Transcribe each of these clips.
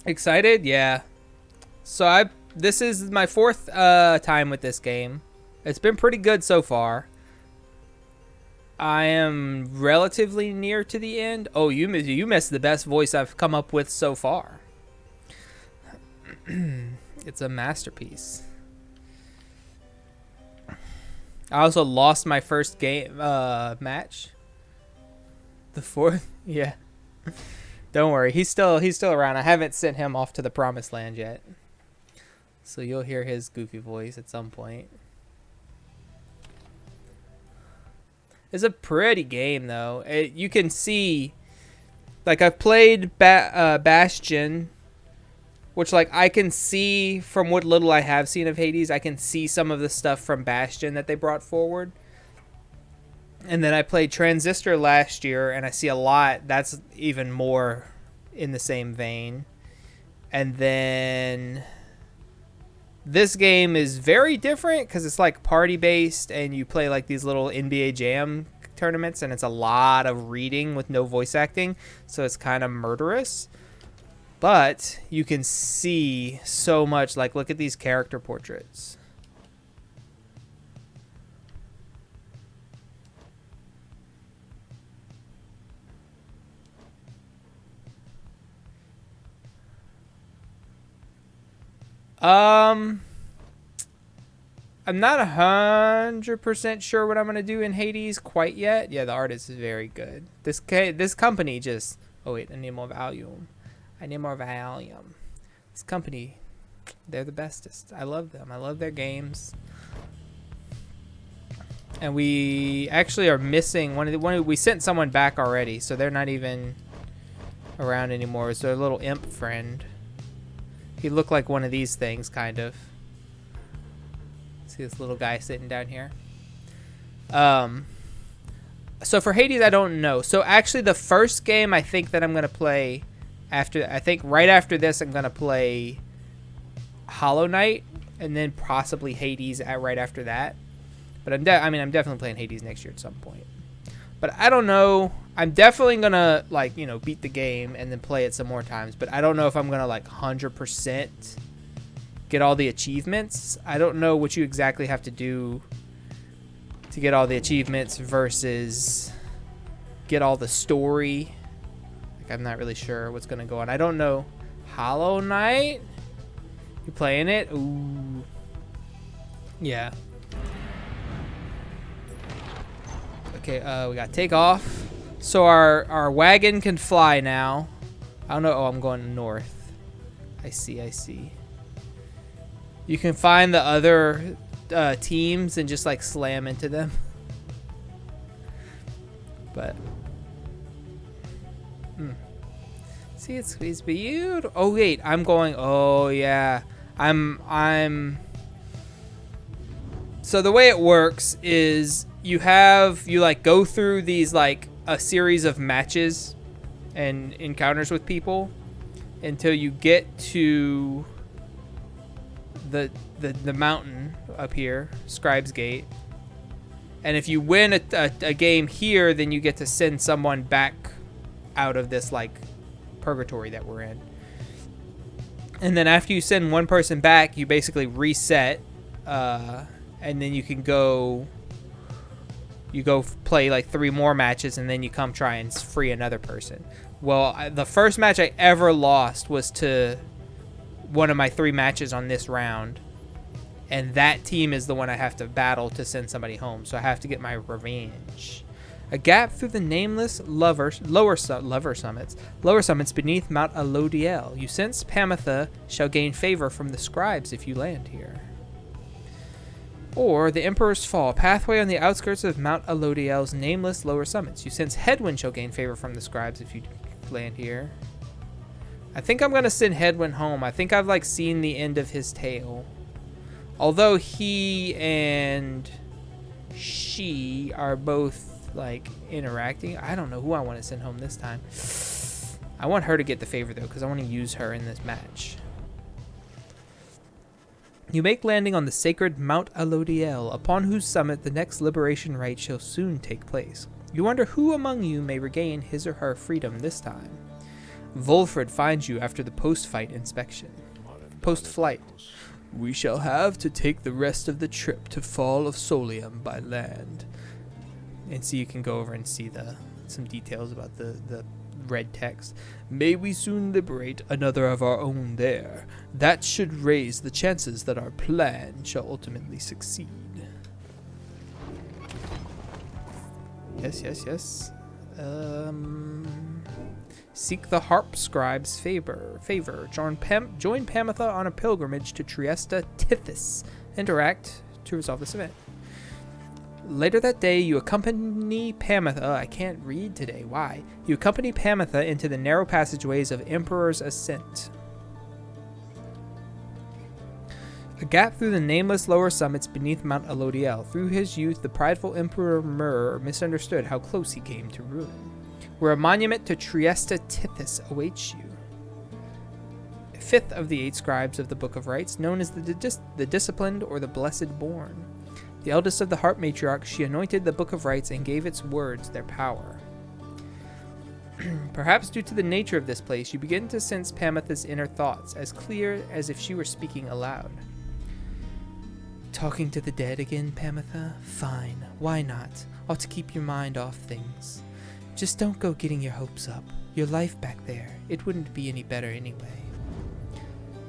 Excited? Yeah. So this is my fourth time with this game. It's been pretty good so far. I am relatively near to the end. Oh, you missed the best voice I've come up with so far. It's a masterpiece. I also lost my first game match. The fourth, yeah. Don't worry, he's still around. I haven't sent him off to the promised land yet, so you'll hear his goofy voice at some point. It's a pretty game though. You can see, like I've played Bastion, which like I can see from what little I have seen of Hades, I can see some of the stuff from Bastion that they brought forward. And then I played Transistor last year, and I see a lot that's even more in the same vein. And then this game is very different because it's like party based, and you play like these little NBA Jam tournaments, and it's a lot of reading with no voice acting, so it's kind of murderous. But you can see so much. Like, look at these character portraits. I'm not 100% sure what I'm gonna do in Hades quite yet. Yeah, the artist is very good. This company just. Oh wait, I need more volume. This company, they're the bestest. I love them. I love their games. And we actually are missing we sent someone back already, so they're not even around anymore. It's their little imp friend. He looked like one of these things, kind of. See this little guy sitting down here. So for Hades, I don't know. So actually, the first game I think that I'm gonna play right after this, I'm gonna play Hollow Knight, and then possibly Hades right after that. But I'm definitely playing Hades next year at some point. But I don't know. I'm definitely gonna beat the game and then play it some more times. But I don't know if I'm gonna 100% get all the achievements. I don't know what you exactly have to do to get all the achievements versus get all the story. I'm not really sure what's gonna go on. I don't know. Hollow Knight? You playing it? Ooh. Yeah. Okay, we got take off. So our wagon can fly now. I don't know. Oh, I'm going north. I see. You can find the other teams and just slam into them. But see, it's beautiful. Oh wait, I'm going. Oh yeah, I'm. So the way it works is you go through these a series of matches and encounters with people until you get to the mountain up here, Scribe's Gate. And if you win a game here, then you get to send someone back out of this purgatory that we're in. And then after you send one person back, you basically reset, and then you can go play 3 more matches, and then you come try and free another person. Well, the first match I ever lost was to one of my 3 matches on this round, and that team is the one I have to battle to send somebody home, so I have to get my revenge. A gap through the nameless lower summits beneath Mount Alodiel. You sense Pamitha shall gain favor from the scribes if you land here. Or the Emperor's Fall, pathway on the outskirts of Mount Alodiel's nameless lower summits. You sense Hedwyn shall gain favor from the scribes if you land here. I think I'm gonna send Hedwyn home. I think I've seen the end of his tale. Although he and she are both interacting, I don't know who I want to send home this time. I want her to get the favor though, because I want to use her in this match. You make landing on the sacred Mount Alodiel, upon whose summit the next liberation rite shall soon take place. You wonder who among you may regain his or her freedom this time. Volfred finds you after the post-fight inspection. Post-flight. We shall have to take the rest of the trip to Fall of Soliam by land. And so you can go over and see some details about the red text. May we soon liberate another of our own there. That should raise the chances that our plan shall ultimately succeed. Yes. Seek the harp scribe's favor. Join Pamitha on a pilgrimage to Triesta Tithys. Interact to resolve this event. Later that day, you accompany Pamitha. I can't read today. Why? You accompany Pamitha into the narrow passageways of Emperor's Ascent. A gap through the nameless lower summits beneath Mount Elodiel. Through his youth, the prideful Emperor Myrrh misunderstood how close he came to ruin. Where a monument to Triesta Tithys awaits you. Fifth of the 8 scribes of the Book of Rites, known as the Disciplined or the Blessed Born. The eldest of the Harp Matriarchs, she anointed the Book of Rites and gave its words their power. Perhaps due to the nature of this place, you begin to sense Pamitha's inner thoughts, as clear as if she were speaking aloud. Talking to the dead again, Pamitha? Fine, why not? Ought to keep your mind off things. Just don't go getting your hopes up. Your life back there, it wouldn't be any better anyway.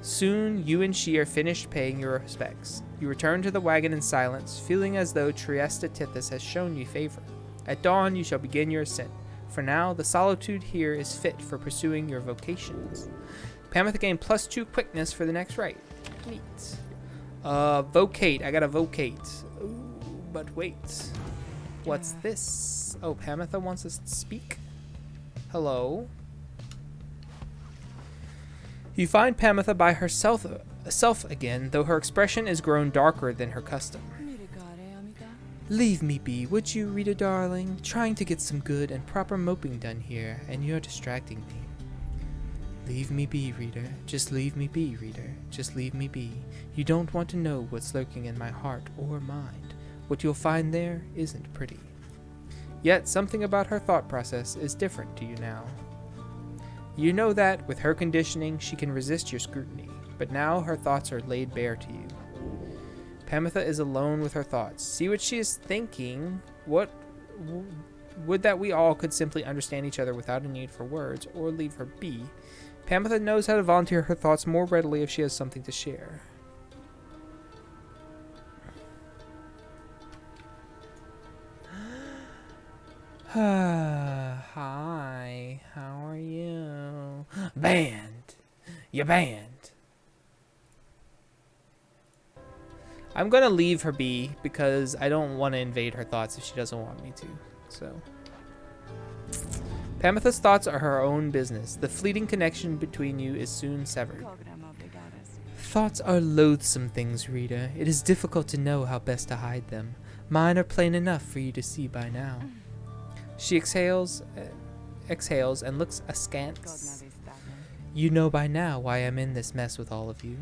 Soon, you and she are finished paying your respects. You return to the wagon in silence, feeling as though Triesta Tithys has shown you favor. At dawn, you shall begin your ascent. For now, the solitude here is fit for pursuing your vocations. Pamitha gained +2 quickness for the next rite. Neat. Vocate. I gotta vocate. Ooh, but wait. What's this? Oh, Pamitha wants us to speak? Hello? You find Pamitha by herself again, though her expression is grown darker than her custom. Leave me be, would you, Rita darling? Trying to get some good and proper moping done here, and you're distracting me. Leave me be, Rita. Just leave me be, Rita. Just leave me be. You don't want to know what's lurking in my heart or mind. What you'll find there isn't pretty. Yet something about her thought process is different to you now. You know that, with her conditioning, she can resist your scrutiny, but now her thoughts are laid bare to you. Pamitha is alone with her thoughts. See what she is thinking. Would that we all could simply understand each other without a need for words, or leave her be. Pamitha knows how to volunteer her thoughts more readily if she has something to share. Hi, how are you? Banned. You're banned. I'm gonna leave her be because I don't want to invade her thoughts if she doesn't want me to. So, Pamitha's thoughts are her own business. The fleeting connection between you is soon severed. Thoughts are loathsome things, Rita. It is difficult to know how best to hide them. Mine are plain enough for you to see by now. She exhales and looks askance. You know by now why I'm in this mess with all of you.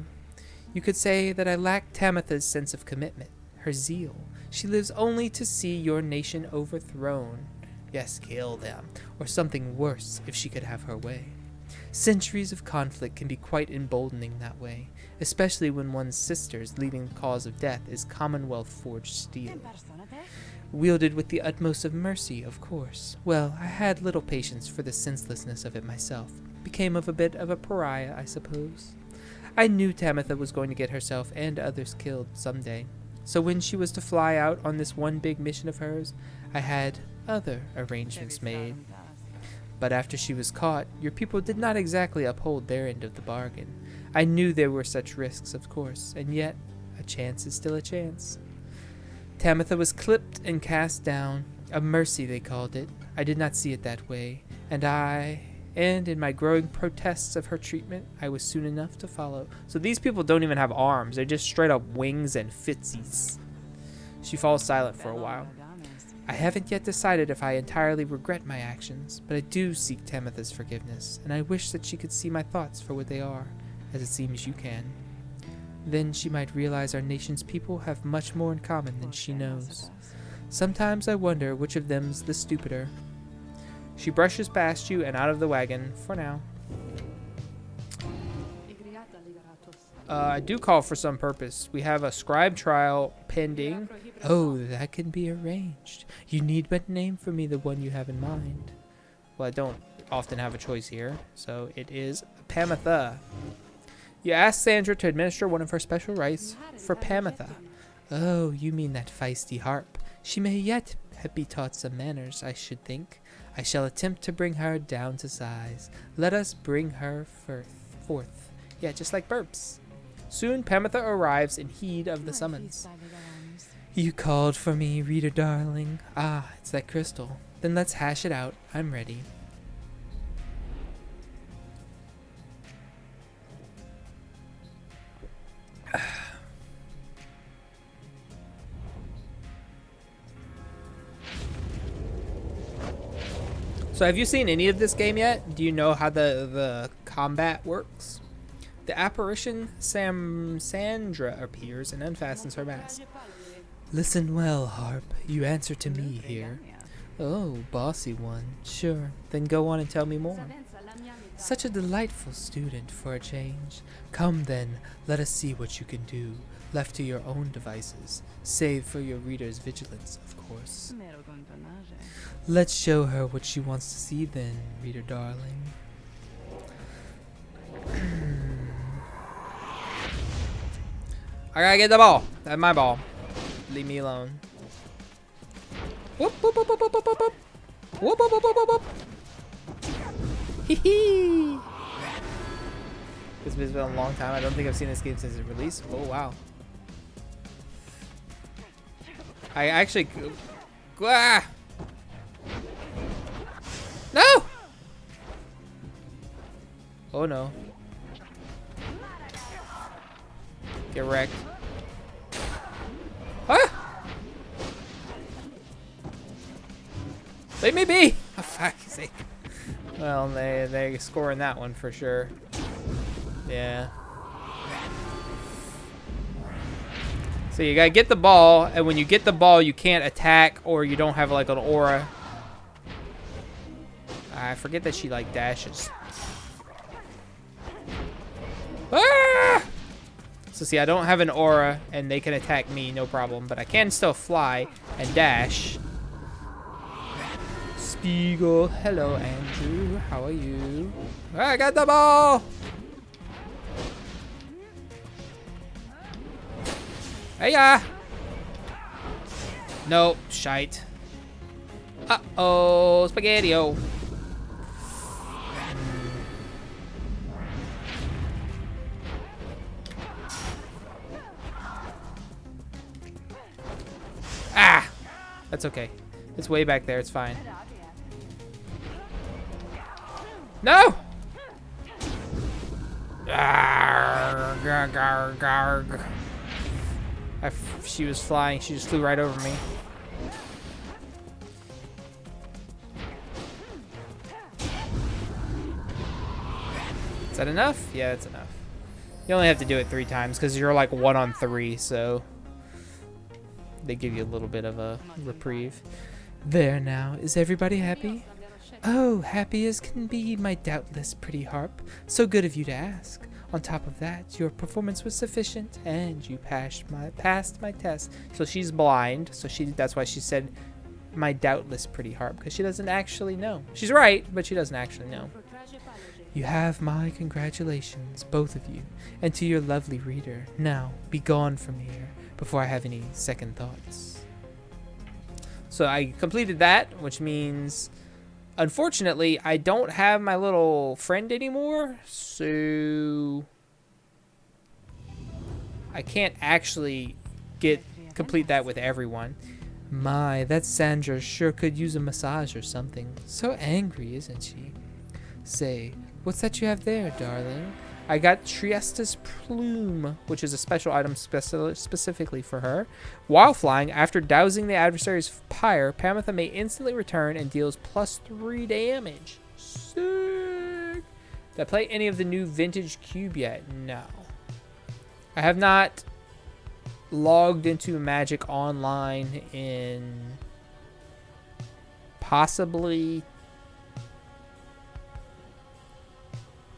You could say that I lack Tamitha's sense of commitment, her zeal. She lives only to see your nation overthrown. Yes, kill them, or something worse if she could have her way. Centuries of conflict can be quite emboldening that way, especially when one's sister's leading cause of death is Commonwealth-forged steel. Wielded with the utmost of mercy, of course. Well, I had little patience for the senselessness of it myself. Became of a bit of a pariah, I suppose. I knew Tamitha was going to get herself and others killed someday. So when she was to fly out on this one big mission of hers, I had other arrangements made. But after she was caught, your people did not exactly uphold their end of the bargain. I knew there were such risks, of course, and yet a chance is still a chance. Tamitha was clipped and cast down. A mercy, they called it. I did not see it that way, and in my growing protests of her treatment, I was soon enough to follow. So these people don't even have arms. They're just straight up wings and footsies. She falls silent for a while. I haven't yet decided if I entirely regret my actions, but I do seek Tamitha's forgiveness, and I wish that she could see my thoughts for what they are, as it seems you can. Then she might realize our nation's people have much more in common than she knows. Sometimes I wonder which of them's the stupider. She brushes past you and out of the wagon, for now. I do call for some purpose. We have a scribe trial pending. Oh, that can be arranged. You need but name for me the one you have in mind. Well, I don't often have a choice here, so it is Pamitha. You asked Sandra to administer one of her special rites for Pamitha. Oh, you mean that feisty harp. She may yet be taught some manners, I should think. I shall attempt to bring her down to size. Let us bring her forth. Yeah, just like burps. Soon Pamitha arrives in heed of the summons. You called for me, reader darling. Ah, it's that crystal. Then let's hash it out. I'm ready. So have you seen any of this game yet? Do you know how the combat works? The apparition Sandra appears and unfastens her mask. Listen well, harp. You answer to me here. Oh, bossy one. Sure, then go on and tell me more. Such a delightful student for a change. Come then, let us see what you can do. Left to your own devices, save for your reader's vigilance, of course. Let's show her what she wants to see then, reader darling. I gotta get the ball. That's my ball. Leave me alone. Whoop, whoop, whoop, whoop, whoop, whoop, whoop. Whoop, whoop, whoop, whoop, whoop, whoop. Hee hee. It's been a long time. I don't think I've seen this game since it released. Oh, wow. I actually... Ah! No! Oh, no. Get wrecked. Ah! Leave me be! Oh, fuck's sake. Well, they scoring that one for sure. Yeah. So you gotta get the ball, and when you get the ball, you can't attack, or you don't have like an aura. I forget that she like dashes. Ah! So see, I don't have an aura, and they can attack me, no problem. But I can still fly and dash. Spiegel, hello Andrew, how are you? I got the ball! Hey-ya! Nope, shite. Uh-oh, spaghetti-o. Ah! That's okay. It's way back there, it's fine. No! Arrgh, garg, garg, garg. She was flying, she just flew right over me. Is that enough? Yeah, that's enough. You only have to do it 3 times because you're like 1 on 3, so they give you a little bit of a reprieve. There now, is everybody happy? Oh, happy as can be, my doubtless pretty harp. So good of you to ask. On top of that, your performance was sufficient, and you passed my test. So she's blind, so that's why she said, my doubtless pretty harp, because she doesn't actually know. She's right, but she doesn't actually know. You have my congratulations, both of you, and to your lovely reader. Now, be gone from here, before I have any second thoughts. So I completed that, which means... Unfortunately, I don't have my little friend anymore, so I can't actually complete that with everyone. My, that Sandra sure could use a massage or something. So angry, isn't she? Say, what's that you have there, darling? I got Triesta's Plume, which is a special item specifically for her. While flying, after dousing the adversary's pyre, Pamitha may instantly return and deals +3 damage. Sick! Did I play any of the new Vintage Cube yet? No. I have not logged into Magic Online in possibly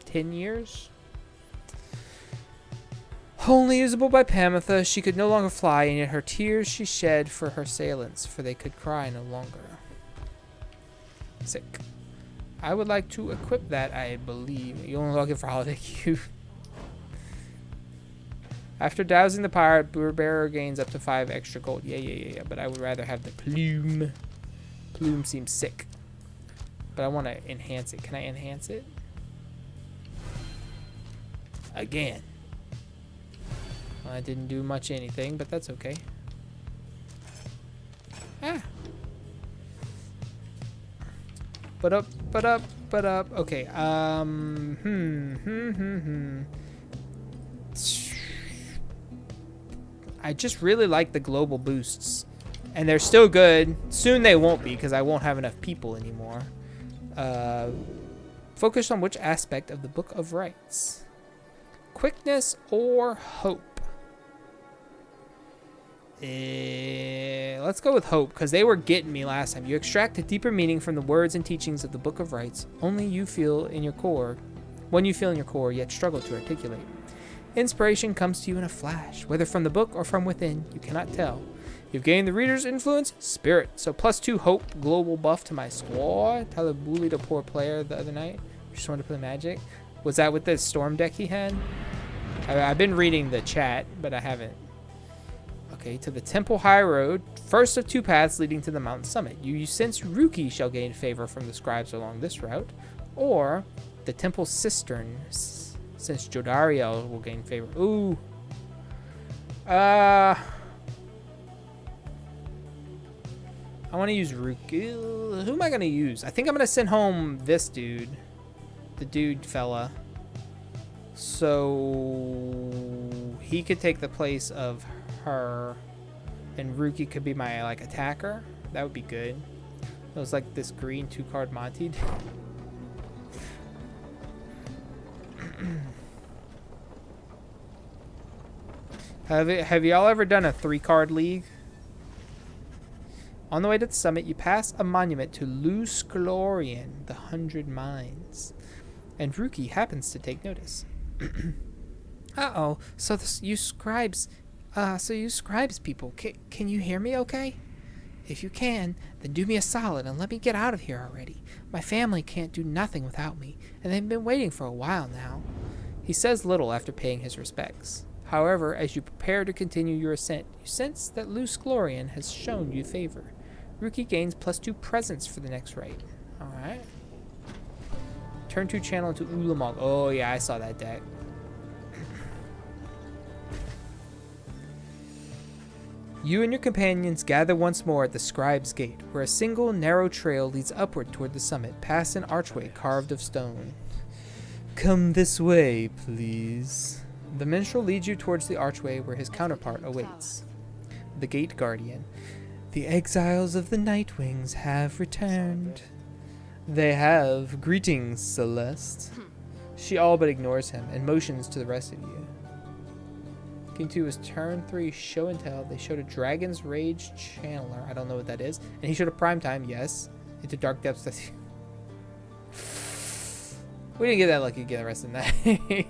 10 years. Only usable by Pamitha, she could no longer fly, and yet her tears she shed for her assailants, for they could cry no longer. Sick. I would like to equip that, I believe. You're only looking for holiday cube. After dousing the pirate, bearer gains up to 5 extra gold. Yeah. But I would rather have the plume. Plume seems sick. But I want to enhance it. Can I enhance it? Again. Well, I didn't do much anything, but that's okay. Ah. But up. Okay. I just really like the global boosts. And they're still good. Soon they won't be because I won't have enough people anymore. Focus on which aspect of the Book of Rites. Quickness or hope? Let's go with hope because they were getting me last time. You extract a deeper meaning from the words and teachings of the Book of Rites. Only you feel in your core. When you feel in your core, yet struggle to articulate. Inspiration comes to you in a flash, whether from the book or from within, you cannot tell. You've gained the reader's influence, spirit. So +2 hope, global buff to my squad. Tyler bullied a poor player the other night. Just wanted to play Magic. Was that with the storm deck he had? I've been reading the chat, but I haven't. Okay, to the Temple High Road, first of 2 paths leading to the mountain summit. You sense Rukey shall gain favor from the scribes along this route, or the Temple Cistern, since Jodariel will gain favor. Ooh. I want to use Rukey. Who am I going to use? I think I'm going to send home this dude. The dude fella. So he could take the place of her. And Rukey could be my like attacker. That would be good. It was like this green 2-card Monty. Have y'all ever done a 3-card league? On the way to the summit, you pass a monument to Lusclorian, the 100 Mines. And Rukey happens to take notice. Uh-oh, so you scribes people, can you hear me okay? If you can, then do me a solid and let me get out of here already. My family can't do nothing without me, and they've been waiting for a while now. He says little after paying his respects. However, as you prepare to continue your ascent, you sense that Lusclorian has shown you favor. Rukey gains +2 presence for the next rite. Alright. Turn 2 channel into Ulamog. Oh yeah, I saw that deck. You and your companions gather once more at the Scribe's Gate, where a single narrow trail leads upward toward the summit, past an archway carved of stone. Come this way, please. The minstrel leads you towards the archway where his counterpart awaits. The Gate Guardian. The exiles of the Nightwings have returned. They have. Greetings, Celeste. She all but ignores him and motions to the rest of you. King 2 is turn 3 show and tell. They showed a Dragon's Rage Channeler. I don't know what that is. And he showed a Primetime, yes. Into Dark Depths. We didn't get that lucky to get the rest of the night.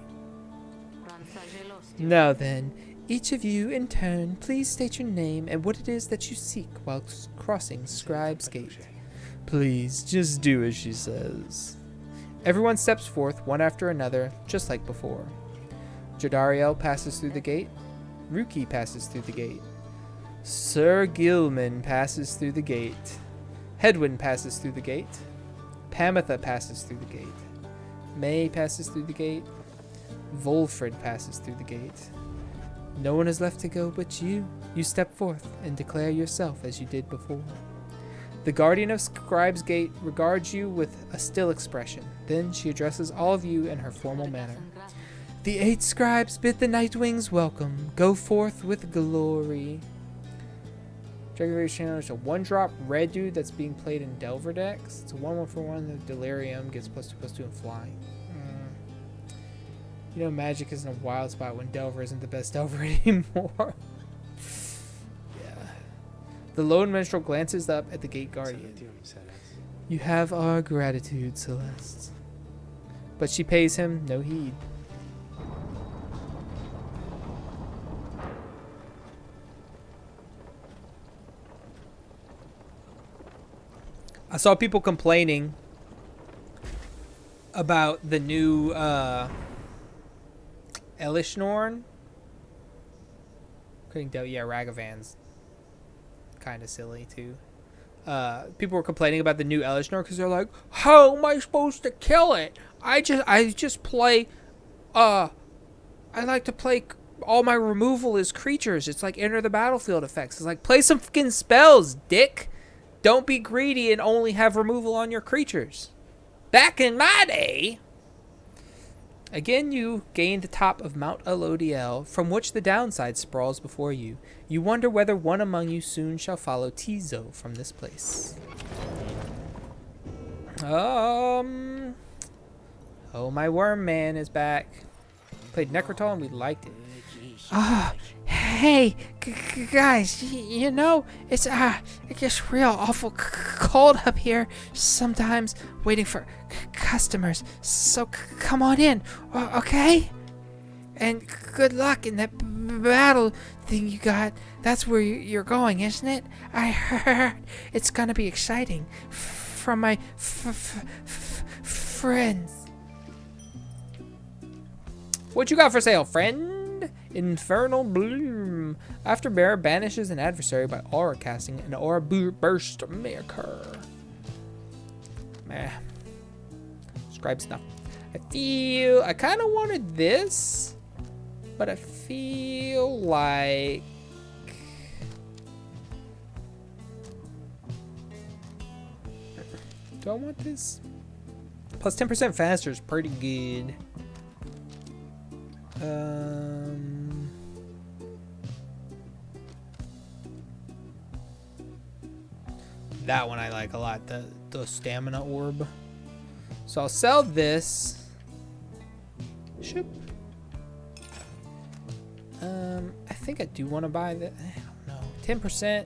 Now then, each of you in turn, please state your name and what it is that you seek while crossing Scribe's Gate. Please, just do as she says. Everyone steps forth, one after another, just like before. Jodariel passes through the gate. Rukey passes through the gate. Sir Gilman passes through the gate. Hedwyn passes through the gate. Pamitha passes through the gate. May passes through the gate. Volfred passes through the gate. No one is left to go but you. You step forth and declare yourself as you did before. The Guardian of Scribe's Gate regards you with a still expression. Then she addresses all of you in her formal manner. The 8 scribes bid the Nightwings welcome. Go forth with glory. Dragon Rage Channel is a 1-drop red dude that's being played in Delver decks. It's a 1/1 The Delirium gets +2/+2 and flying. You know, Magic is in a wild spot when Delver isn't the best Delver anymore. Yeah. The Lone Minstrel glances up at the Gate Guardian. You have our gratitude, Celeste. But she pays him no heed. I saw people complaining about the new Elishnorn. Couldn't tell. Yeah, Ragavan's kind of silly too. People were complaining about the new Elishnorn because they're like, "How am I supposed to kill it? I just play. I like to play. All my removal is creatures. It's like enter the battlefield effects. It's like play some fucking spells, dick. Don't be greedy and only have removal on your creatures. Back in my day." Again, you gain the top of Mount Elodiel, from which the downside sprawls before you. You wonder whether one among you soon shall follow Tizo from this place. Oh, my worm man is back. Played Necrotol and we liked it. Hey, guys, you know, it gets real awful cold up here sometimes, waiting for customers. So come on in, okay? And good luck in that battle thing you got. That's where you're going, isn't it? I heard it's gonna be exciting from my friends. What you got for sale, friend? Infernal Bloom. After Bear banishes an adversary by aura casting, an aura burst may occur. Meh. Scribe stuff. I kind of wanted this, but I feel like do I want this? Plus 10% faster is pretty good. That one I like a lot, the stamina orb. So I'll sell this. Shoop. I think I do want to buy that. I don't know. 10%.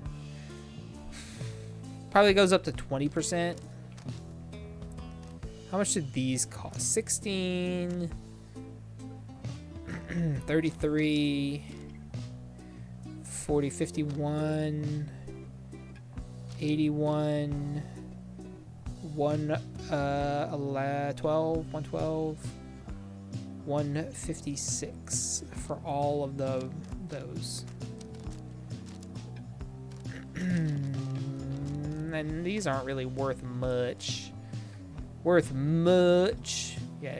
Probably goes up to 20%. How much did these cost? 16. 33. 40, 51. 81. 12, 112, 156 for all of those. And these aren't really worth much. Yeah,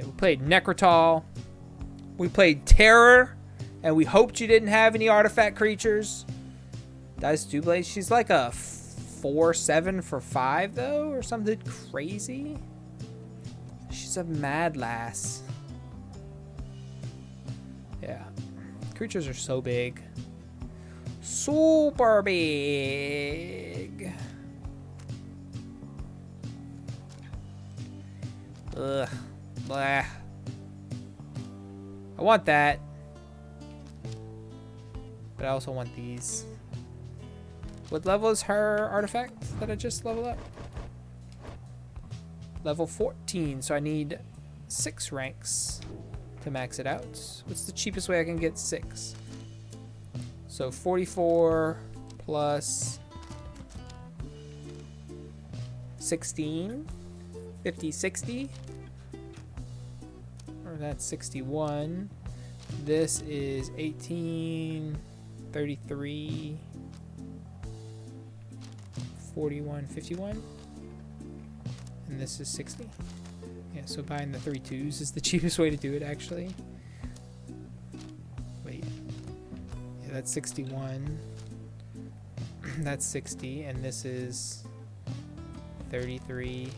we played Necrotol. We played Terror. And we hoped you didn't have any artifact creatures. Dice Double. She's like a 4/7 for 5 though, or something crazy. She's a mad lass. Yeah, creatures are so big, super big. Ugh, blah. I want that, but I also want these. What level is her artifact that I just leveled up? Level 14, so I need 6 ranks to max it out. What's the cheapest way I can get 6? So 44 plus 16, 50, 60. Or that's 61. This is 18, 33. 41, 51, and this is 60. Yeah, so buying the 3 2s is the cheapest way to do it, actually. Wait, yeah, that's 61. That's 60, and this is 33,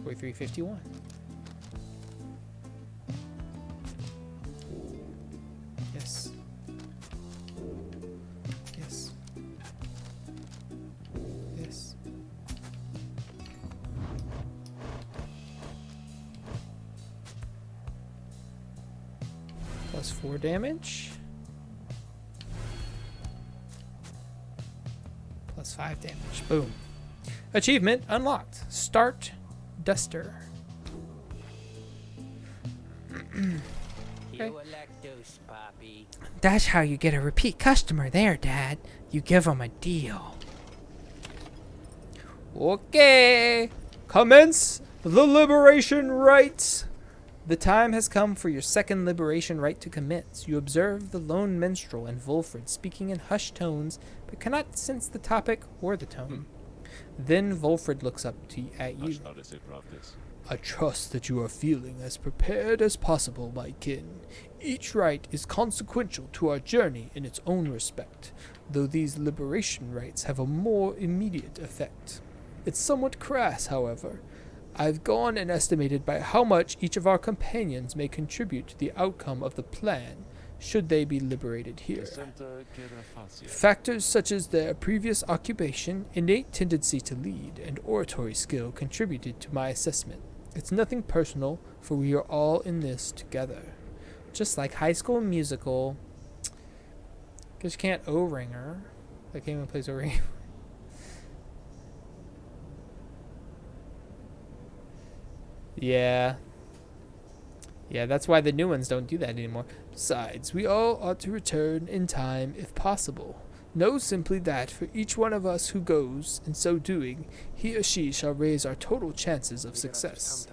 43, 51. Yes. Plus 4 damage. Plus 5 damage. Boom. Achievement unlocked. Start Duster. Okay. That's how you get a repeat customer there, Dad. You give them a deal. Okay. Commence the liberation rites. The time has come for your second liberation rite to commence. You observe the lone minstrel and Volfred speaking in hushed tones, but cannot sense the topic or the tone. Then Volfred looks up at you. I trust that you are feeling as prepared as possible, my kin. Each rite is consequential to our journey in its own respect, though these liberation rites have a more immediate effect. It's somewhat crass, however. I've gone and estimated by how much each of our companions may contribute to the outcome of the plan, should they be liberated here. Factors such as their previous occupation, innate tendency to lead, and oratory skill contributed to my assessment. It's nothing personal, for we are all in this together. Just like High School Musical. Because you can't O-ring her. That game plays O-ring. Yeah. Yeah, that's why the new ones don't do that anymore. Besides, we all ought to return in time if possible. Know simply that for each one of us who goes, in so doing, he or she shall raise our total chances of success.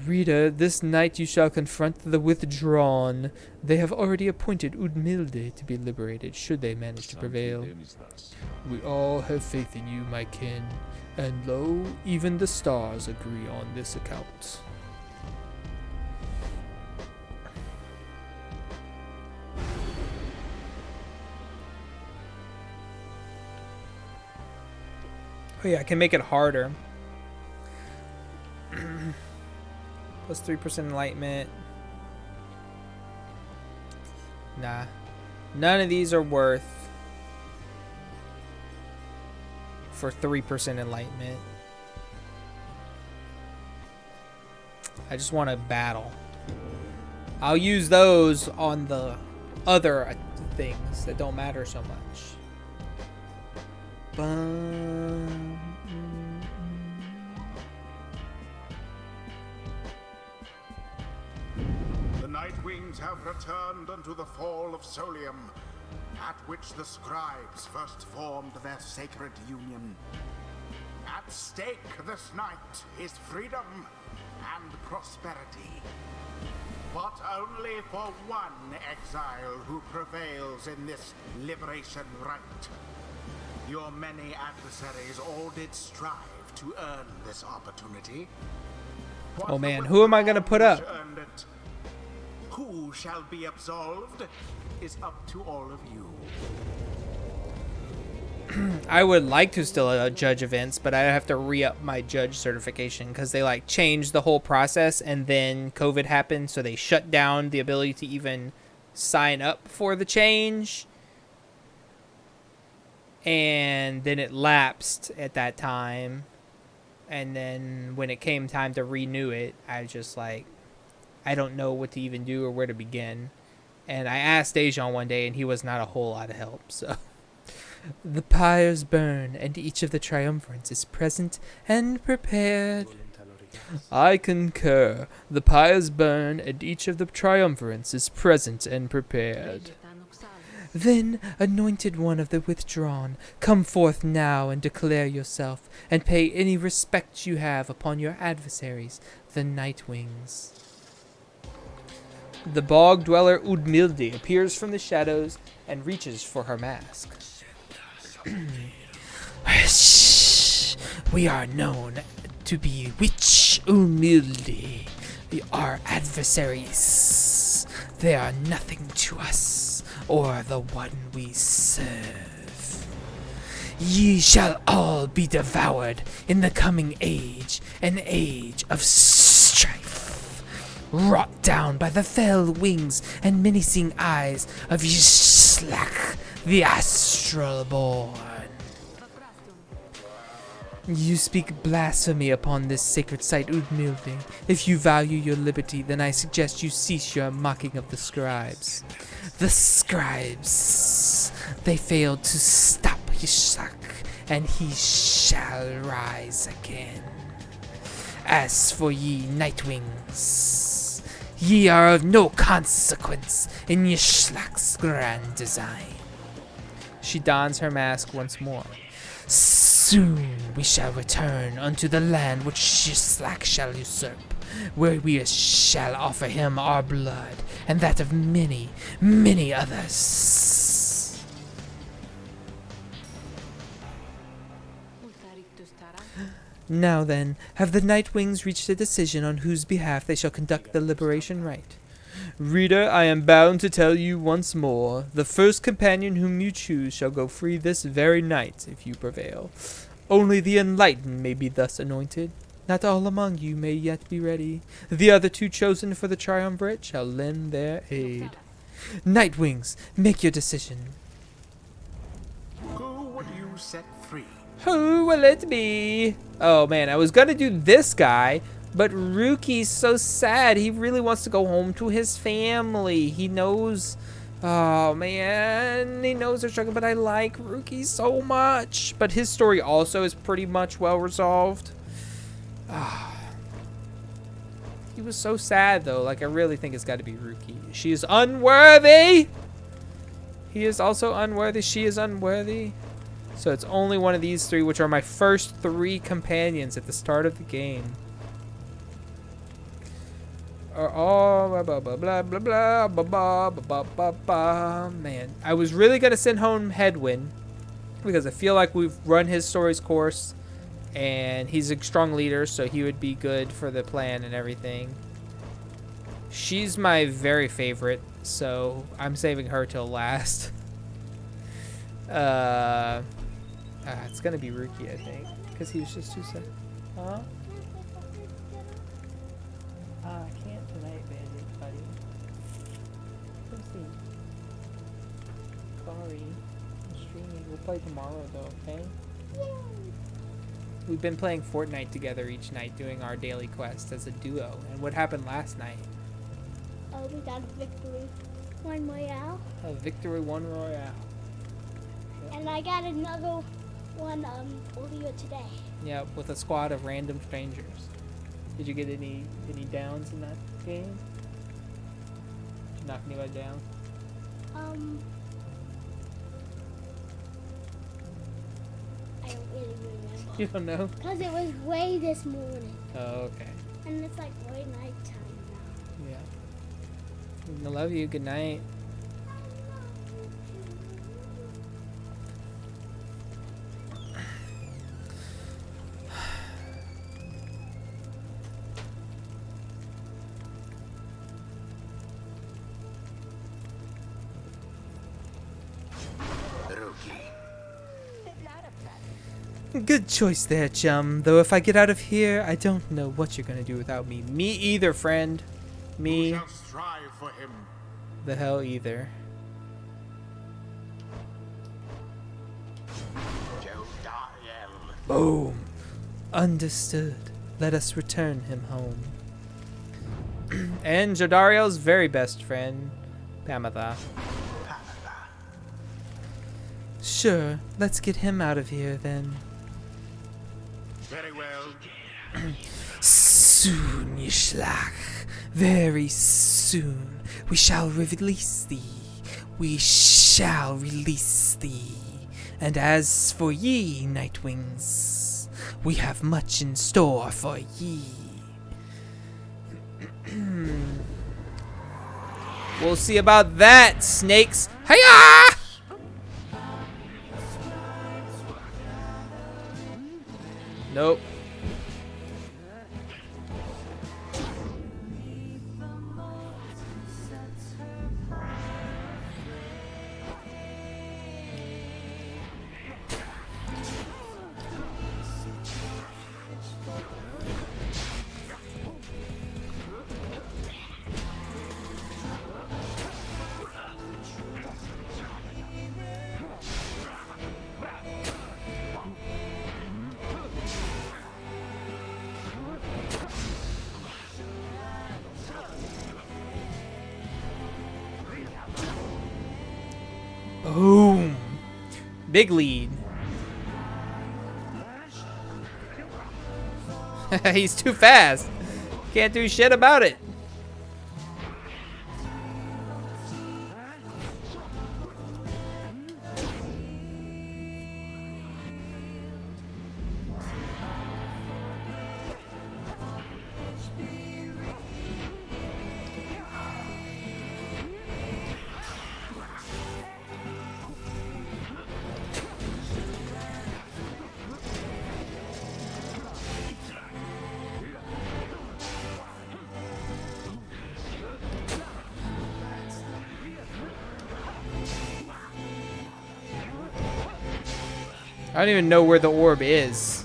Reader, this night you shall confront the Withdrawn. They have already appointed Milithe to be liberated, should they manage to prevail. We all have faith in you, my kin, and lo, even the stars agree on this account. Oh yeah, I can make it harder. Plus 3% enlightenment. Nah. None of these are worth for 3% enlightenment. I just want to battle. I'll use those on the other things that don't matter so much. The Nightwings have returned unto the fall of Soliam, at which the Scribes first formed their sacred union. At stake this night is freedom and prosperity. But only for one exile who prevails in this liberation rite. Your many adversaries all did strive to earn this opportunity. But oh man, who am I gonna put up? Who shall be absolved is up to all of you. I would like to still judge events, but I have to re-up my judge certification because they like changed the whole process and then COVID happened, so they shut down the ability to even sign up for the change. And then it lapsed at that time. And then when it came time to renew it, I was just like, I don't know what to even do or where to begin. And I asked Dejan one day, and he was not a whole lot of help, so. The pyres burn, and each of the triumvirants is present and prepared. I concur. The pyres burn, and each of the triumvirants is present and prepared. Then, anointed one of the Withdrawn, come forth now and declare yourself, and pay any respect you have upon your adversaries, the Nightwings. The bog dweller Milithe appears from the shadows and reaches for her mask. We are known to be Witch Milithe, our adversaries. They are nothing to us, or the one we serve. Ye shall all be devoured in the coming age, an age of strife, wrought down by the fell wings and menacing eyes of Yishlak, the Astral Born. You speak blasphemy upon this sacred site, Milithe. If you value your liberty, then I suggest you cease your mocking of the Scribes. The Scribes! They failed to stop Yishlak, and he shall rise again. As for ye Nightwings, ye are of no consequence in Yishlak's grand design. She dons her mask once more. Soon we shall return unto the land which Slack shall usurp, where we shall offer him our blood, and that of many, many others. Now then, have the Nightwings reached a decision on whose behalf they shall conduct the liberation rite? Reader, I am bound to tell you once more, the first companion whom you choose shall go free this very night, if you prevail. Only the enlightened may be thus anointed. Not all among you may yet be ready. The other two chosen for the triumvirate shall lend their aid. Nightwings, make your decision. Who would you set free? Who will it be? Oh man, I was gonna do this guy, but Rukey's so sad. He really wants to go home to his family. He knows, oh man, he knows they're struggling, but I like Rukey so much. But his story also is pretty much well resolved. He was so sad though. Like, I really think it's got to be Rukey. She is unworthy. He is also unworthy. She is unworthy. So it's only one of these three, which are my first three companions at the start of the game. Are all blah blah blah blah blah blah blah blah blah blah. Man, I was really gonna send home Hedwyn because I feel like we've run his story's course, and he's a strong leader, so he would be good for the plan and everything. She's my very favorite, so I'm saving her till last. It's gonna be Rukey, I think, because he was just too sad. Huh? I can't tonight, Bandit, buddy. Let's see. Sorry. I'm streaming. We'll play tomorrow, though, okay? We've been playing Fortnite together each night, doing our daily quest as a duo. And what happened last night? Oh, we got a victory. 1 Royale. A victory 1 Royale. And I got another one earlier today. Yeah, with a squad of random strangers. Did you get any downs in that game? Did you knock anybody down? I don't really remember. You don't know? Because it was way this morning. Oh, okay. And it's like way nighttime now. Yeah. I love you. Good night. Good choice there, chum. Though if I get out of here, I don't know what you're gonna do without me. Me either, friend. Me. Who shall strive for him? The hell either. Jodariel. Boom. Understood. Let us return him home. And Jodariel's very best friend, Pamitha. Sure, let's get him out of here then. Very well. Soon, Yishlach, very soon, we shall release thee. We shall release thee. And as for ye, Nightwings, we have much in store for ye. We'll see about that, snakes. Hiya! Nope. Boom. Big lead. He's too fast. Can't do shit about it. I don't even know where the orb is.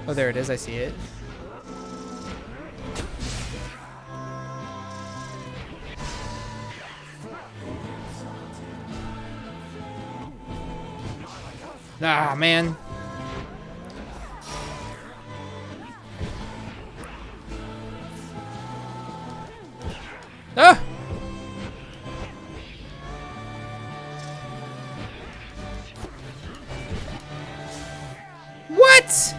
Oh, there it is. I see it. Ah, man. Ah! What?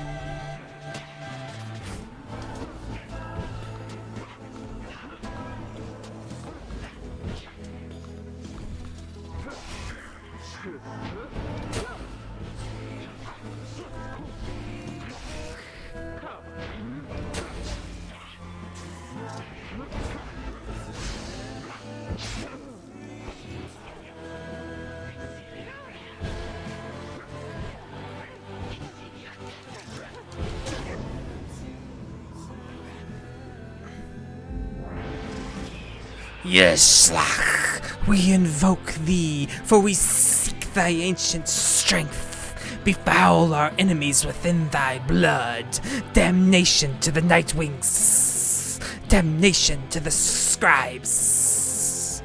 Yes, Slach, we invoke thee, for we seek thy ancient strength. Befoul our enemies within thy blood. Damnation to the Nightwings. Damnation to the Scribes.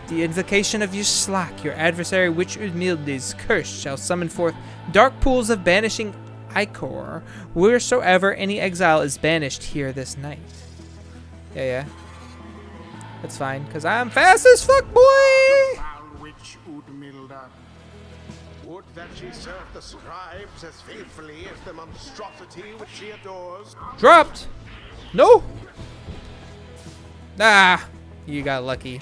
The invocation of Yishlak, your adversary, which Milthe's curse, shall summon forth dark pools of banishing ichor, wheresoever any exile is banished here this night. Yeah. That's fine, because I'm fast as fuck, boy! Foul witch Udmilda. Would that she serve the scribes as faithfully as the monstrosity which she adores. Dropped! No! Ah! You got lucky.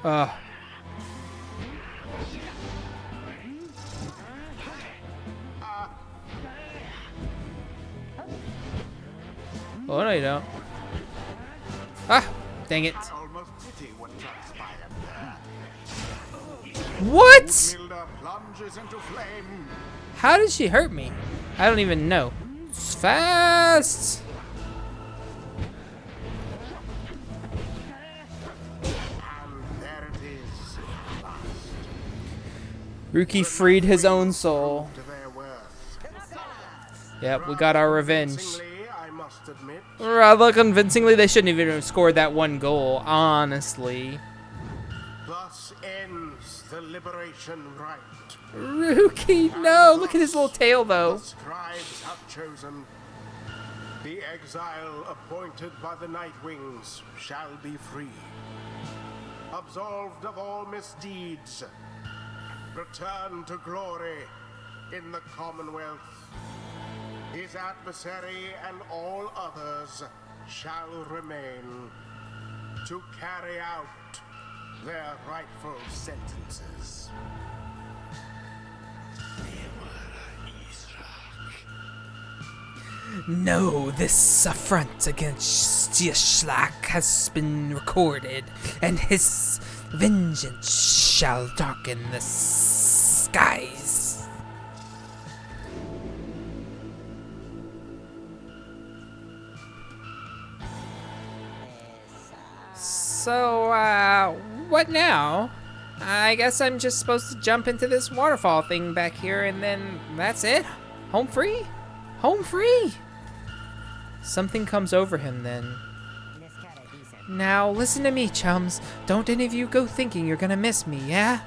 Ugh. Oh, no, you don't. Ah! Dang it. I almost pity what transpired there. What? Udmilda plunges into flame. How did she hurt me? I don't even know. It's fast! And there it is. Rukey freed his own soul. To their worth. Yep, we got our revenge. Convincingly, I must admit. Rather convincingly, they shouldn't even have scored that one goal, honestly. Thus ends the liberation rite. Rukey, no! Look at his little tail, though. The scribes have chosen. The exile appointed by the Nightwings shall be free. Absolved of all misdeeds. Return to glory in the Commonwealth. His adversary and all others shall remain to carry out their rightful sentences. No, this affront against Yishlak has been recorded, and his vengeance shall darken the skies. So, what now? I guess I'm just supposed to jump into this waterfall thing back here, and then that's it? Home free? Home free! Something comes over him then. Now, listen to me, chums. Don't any of you go thinking you're gonna miss me, yeah?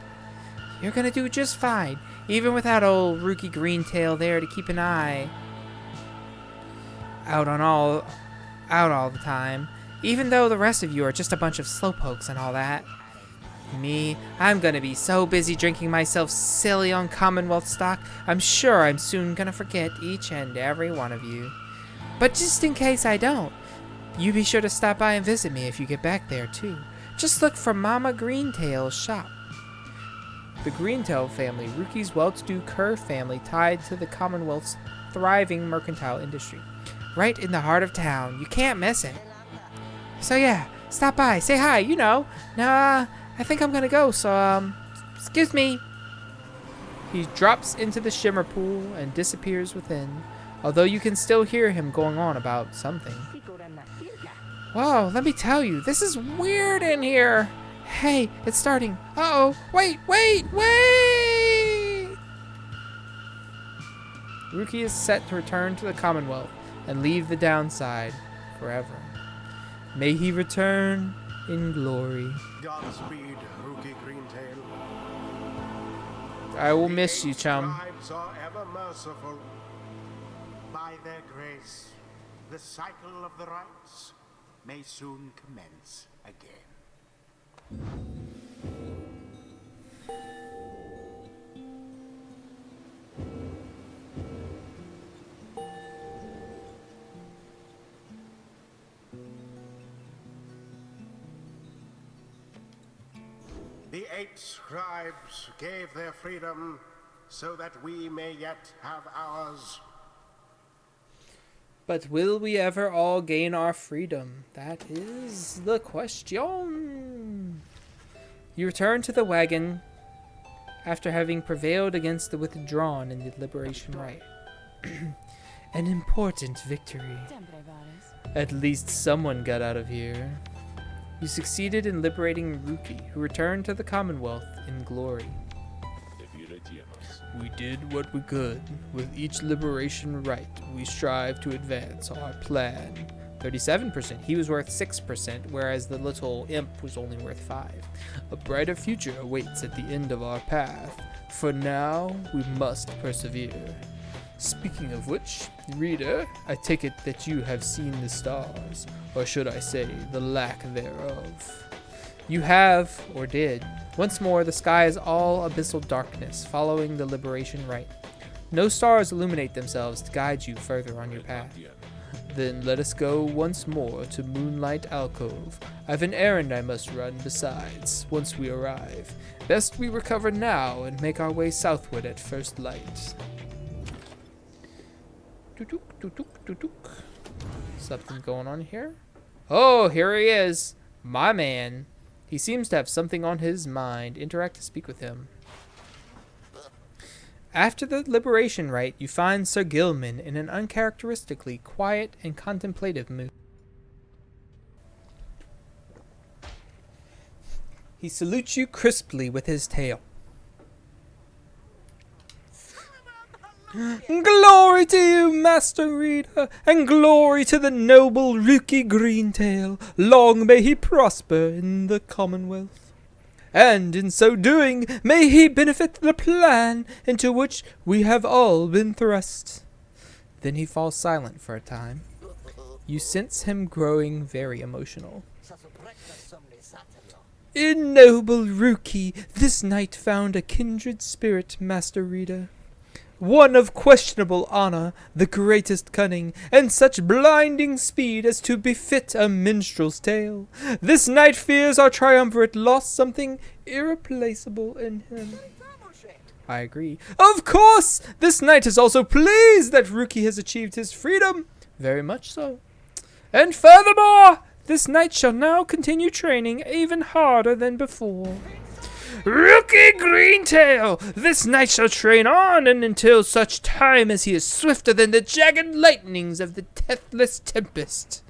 You're gonna do just fine, even without old Rukey Greentail there to keep an eye out all the time. Even though the rest of you are just a bunch of slowpokes and all that. Me, I'm gonna be so busy drinking myself silly on Commonwealth stock, I'm sure I'm soon gonna forget each and every one of you. But just in case I don't, you be sure to stop by and visit me if you get back there too. Just look for Mama Greentail's shop. The Greentail family, Rukey's well-to-do Cur family tied to the Commonwealth's thriving mercantile industry. Right in the heart of town. You can't miss it. So yeah, stop by, say hi, you know. Nah, I think I'm gonna go, so, excuse me. He drops into the shimmer pool and disappears within, although you can still hear him going on about something. Whoa, let me tell you, this is weird in here. Hey, it's starting. Uh-oh. Wait. Rukey is set to return to the Commonwealth and leave the downside forever. May he return in glory. Godspeed, Rukey Greentail. I will miss you, chum. Scribes are ever merciful. By their grace, the cycle of the rites may soon commence again. The 8 scribes gave their freedom so that we may yet have ours. But will we ever all gain our freedom? That is the question. You return to the wagon after having prevailed against the Withdrawn in the Liberation Rite. An important victory. At least someone got out of here. You succeeded in liberating Rukey, who returned to the Commonwealth in glory. We did what we could. With each liberation rite, we strive to advance our plan. 37%. He was worth 6%, whereas the little imp was only worth 5. A brighter future awaits at the end of our path. For now, we must persevere. Speaking of which, reader, I take it that you have seen the stars, or should I say, the lack thereof. You have, or did. Once more, the sky is all abyssal darkness, following the liberation rite. No stars illuminate themselves to guide you further on your path. Then let us go once more to Moonlight Alcove. I've an errand I must run besides, once we arrive. Best we recover now and make our way southward at first light. Something going on here? Oh, here he is. My man. He seems to have something on his mind. Interact to speak with him. After the liberation rite, you find Sir Gilman in an uncharacteristically quiet and contemplative mood. He salutes you crisply with his tail. Glory to you, Master Reader, and glory to the noble Rukey Greentail. Long may he prosper in the Commonwealth. And in so doing, may he benefit the plan into which we have all been thrust. Then he falls silent for a time. You sense him growing very emotional. In noble Rukey, this knight found a kindred spirit, Master Reader. One of questionable honor, the greatest cunning, and such blinding speed as to befit a minstrel's tale. This knight fears our triumvirate lost something irreplaceable in him. I agree. Of course! This knight is also pleased that Rukey has achieved his freedom. Very much so. And furthermore, this knight shall now continue training even harder than before. Rukey Greentail! This knight shall train on and until such time as he is swifter than the jagged lightnings of the deathless tempest.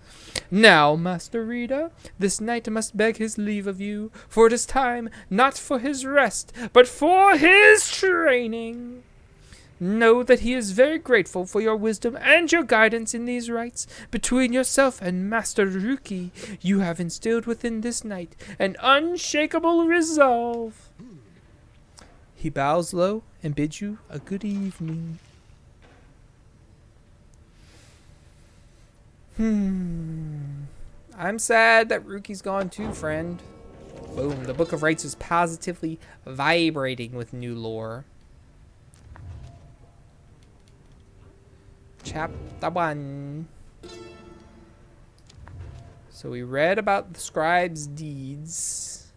Now, Master Reader, this knight must beg his leave of you, for it is time not for his rest, but for his training. Know that he is very grateful for your wisdom and your guidance in these rites. Between yourself and Master Rukey, you have instilled within this knight an unshakable resolve. He bows low and bids you a good evening. I'm sad that Rukey's gone too, friend. Boom, the Book of Rites is positively vibrating with new lore. Chapter 1. So we read about the scribe's deeds.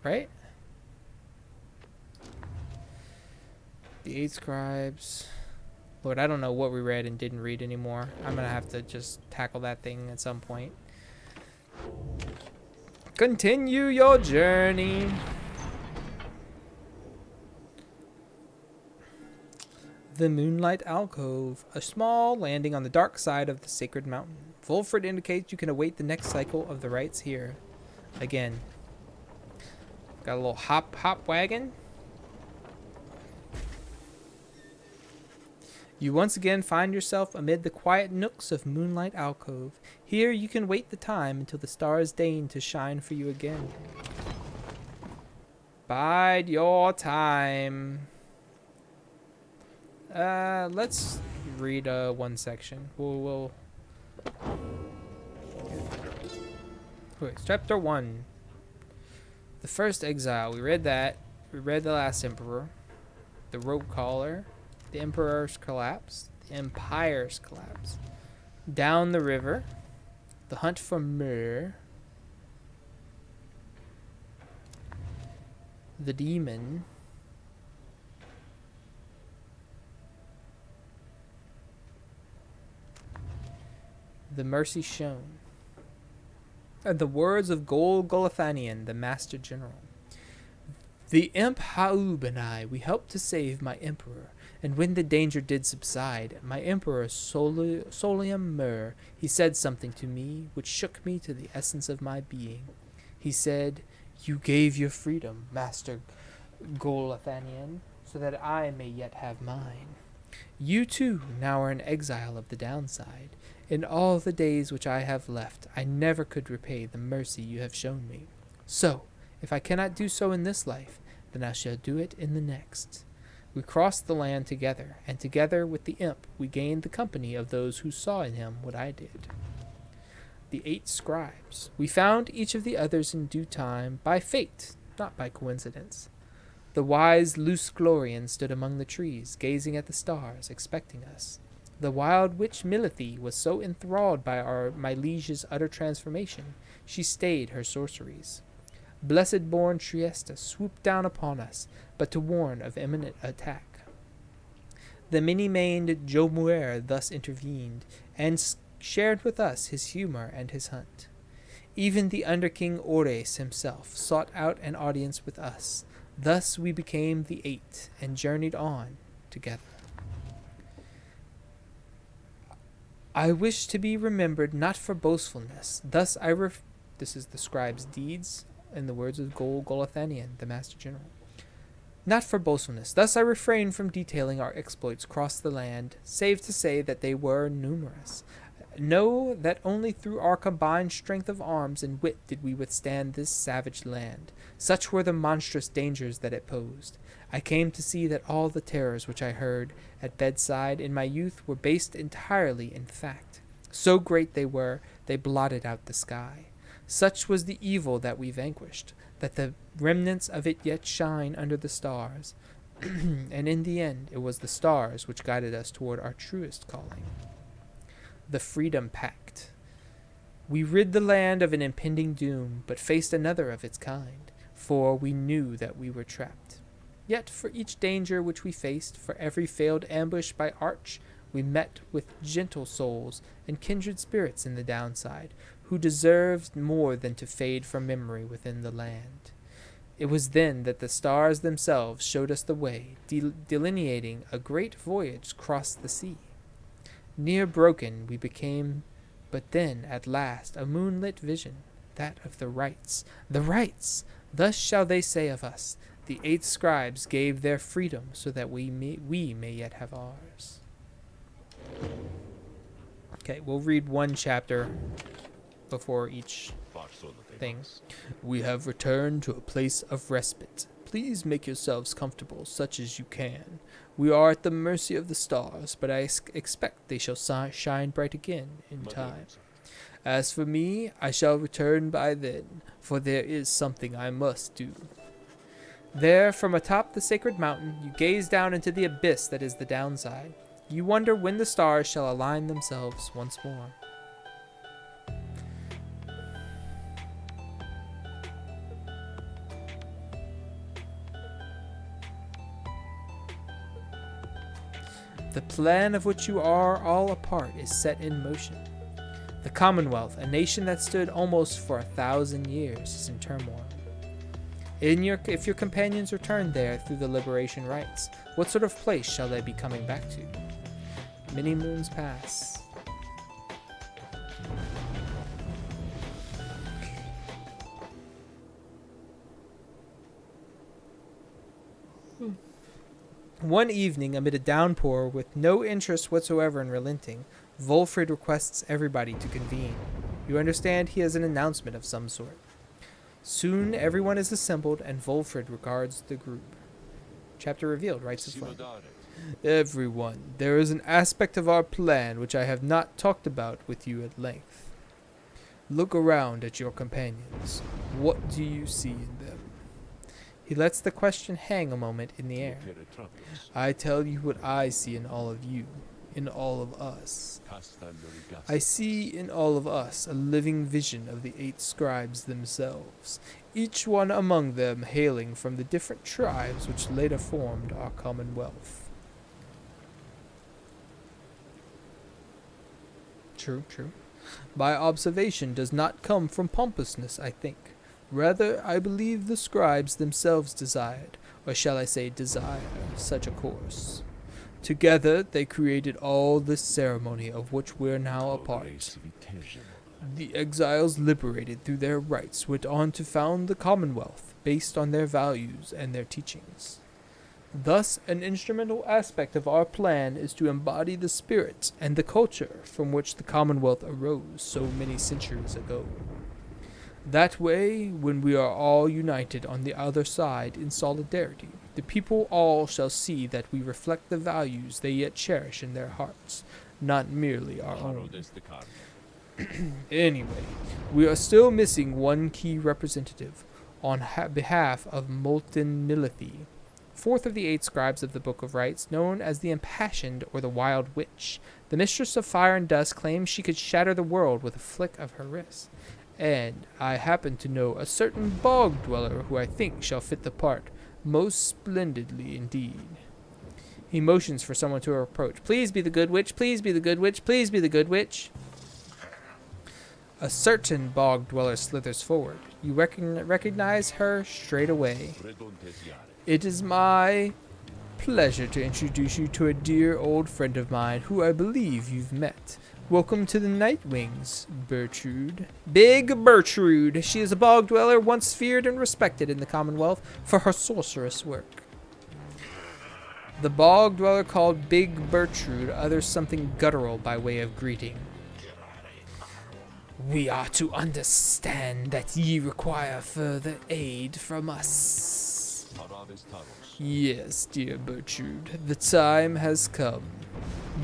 Right? The 8 scribes. Lord, I don't know what we read and didn't read anymore. I'm gonna have to just tackle that thing at some point. Continue your journey. The Moonlight Alcove, a small landing on the dark side of the sacred mountain. Volfred indicates you can await the next cycle of the rites here. Again. Got a little hop wagon. You once again find yourself amid the quiet nooks of Moonlight Alcove. Here you can wait the time until the stars deign to shine for you again. Bide your time. Let's read one section. We'll okay, chapter 1. The first exile. We read that. We read the last emperor. The rope collar. The emperor's collapse. The empire's collapse. Down the river. The hunt for myrrh. The demon. The mercy shown. And the words of Golathanian, the master general. The imp Haub and I, we helped to save my emperor, and when the danger did subside, my emperor Soliam Mur, he said something to me which shook me to the essence of my being. He said, "You gave your freedom, Master Golathanian, so that I may yet have mine. You too now are an exile of the downside. In all the days which I have left, I never could repay the mercy you have shown me. So, if I cannot do so in this life, then I shall do it in the next." We crossed the land together, and together with the imp we gained the company of those who saw in him what I did. The 8 scribes. We found each of the others in due time, by fate, not by coincidence. The wise Lusglorian stood among the trees, gazing at the stars, expecting us. The wild witch Milithe was so enthralled by my liege's utter transformation, she stayed her sorceries. Blessed-born Triesta swooped down upon us, but to warn of imminent attack. The many-maned Jomuer thus intervened, and shared with us his humor and his hunt. Even the Underking Ores himself sought out an audience with us. Thus we became the 8, and journeyed on together. I wish to be remembered not for boastfulness. Thus this is the scribe's deeds, in the words of Golathanian, the master general. Not for boastfulness. Thus I refrained from detailing our exploits across the land, save to say that they were numerous. Know that only through our combined strength of arms and wit did we withstand this savage land. Such were the monstrous dangers that it posed. I came to see that all the terrors which I heard at bedside in my youth were based entirely in fact. So great they were, they blotted out the sky. Such was the evil that we vanquished, that the remnants of it yet shine under the stars. And in the end, it was the stars which guided us toward our truest calling. The Freedom Pact. We rid the land of an impending doom, but faced another of its kind, for we knew that we were trapped. Yet for each danger which we faced, for every failed ambush by arch, we met with gentle souls and kindred spirits in the downside, who deserved more than to fade from memory within the land. It was then that the stars themselves showed us the way, delineating a great voyage across the sea. Near broken we became, but then, at last, a moonlit vision, that of the Rites. The Rites! Thus shall they say of us, the 8 scribes gave their freedom so that we may yet have ours. Okay, we'll read one chapter before each thing. We have returned to a place of respite. Please make yourselves comfortable, such as you can. We are at the mercy of the stars, but I expect they shall shine bright again in time. As for me, I shall return by then, for there is something I must do. There, from atop the sacred mountain, you gaze down into the abyss that is the downside. You wonder when the stars shall align themselves once more. The plan of which you are all a part is set in motion. The Commonwealth, a nation that stood almost for 1,000 years, is in turmoil. If your companions return there through the liberation rites, what sort of place shall they be coming back to? Many moons pass. One evening, amid a downpour with no interest whatsoever in relenting, Volfred requests everybody to convene. You understand he has an announcement of some sort. Soon everyone is assembled, and Volfred regards the group. Chapter revealed, Rites of Flame. Everyone, there is an aspect of our plan which I have not talked about with you at length. Look around at your companions. What do you see in them? He lets the question hang a moment in the air. I tell you what I see in all of you, in all of us. I see in all of us a living vision of the 8 scribes themselves, each one among them hailing from the different tribes which later formed our commonwealth. True. My observation does not come from pompousness, I think. Rather, I believe the scribes themselves desired, or shall I say desire, such a course. Together they created all this ceremony of which we are now a part. The exiles liberated through their rites went on to found the Commonwealth, based on their values and their teachings. Thus, an instrumental aspect of our plan is to embody the spirit and the culture from which the Commonwealth arose so many centuries ago. That way, when we are all united on the other side in solidarity, the people all shall see that we reflect the values they yet cherish in their hearts, not merely our own. Anyway, we are still missing one key representative on behalf of Molten Milithe, 4th of the 8 scribes of the Book of Rites, known as the Impassioned or the Wild Witch. The Mistress of Fire and Dust claims she could shatter the world with a flick of her wrist. And I happen to know a certain bog dweller who I think shall fit the part most splendidly indeed. He motions for someone to approach. Please be the good witch, please be the good witch, please be the good witch. A certain bog dweller slithers forward. You recognize her straight away. It is my pleasure to introduce you to a dear old friend of mine who I believe you've met. Welcome to the Nightwings, Bertrude. Big Bertrude. She is a bog dweller once feared and respected in the Commonwealth for her sorceress work. The bog dweller called Big Bertrude utters something guttural by way of greeting. We are to understand that ye require further aid from us. Yes, dear Bertrude, the time has come.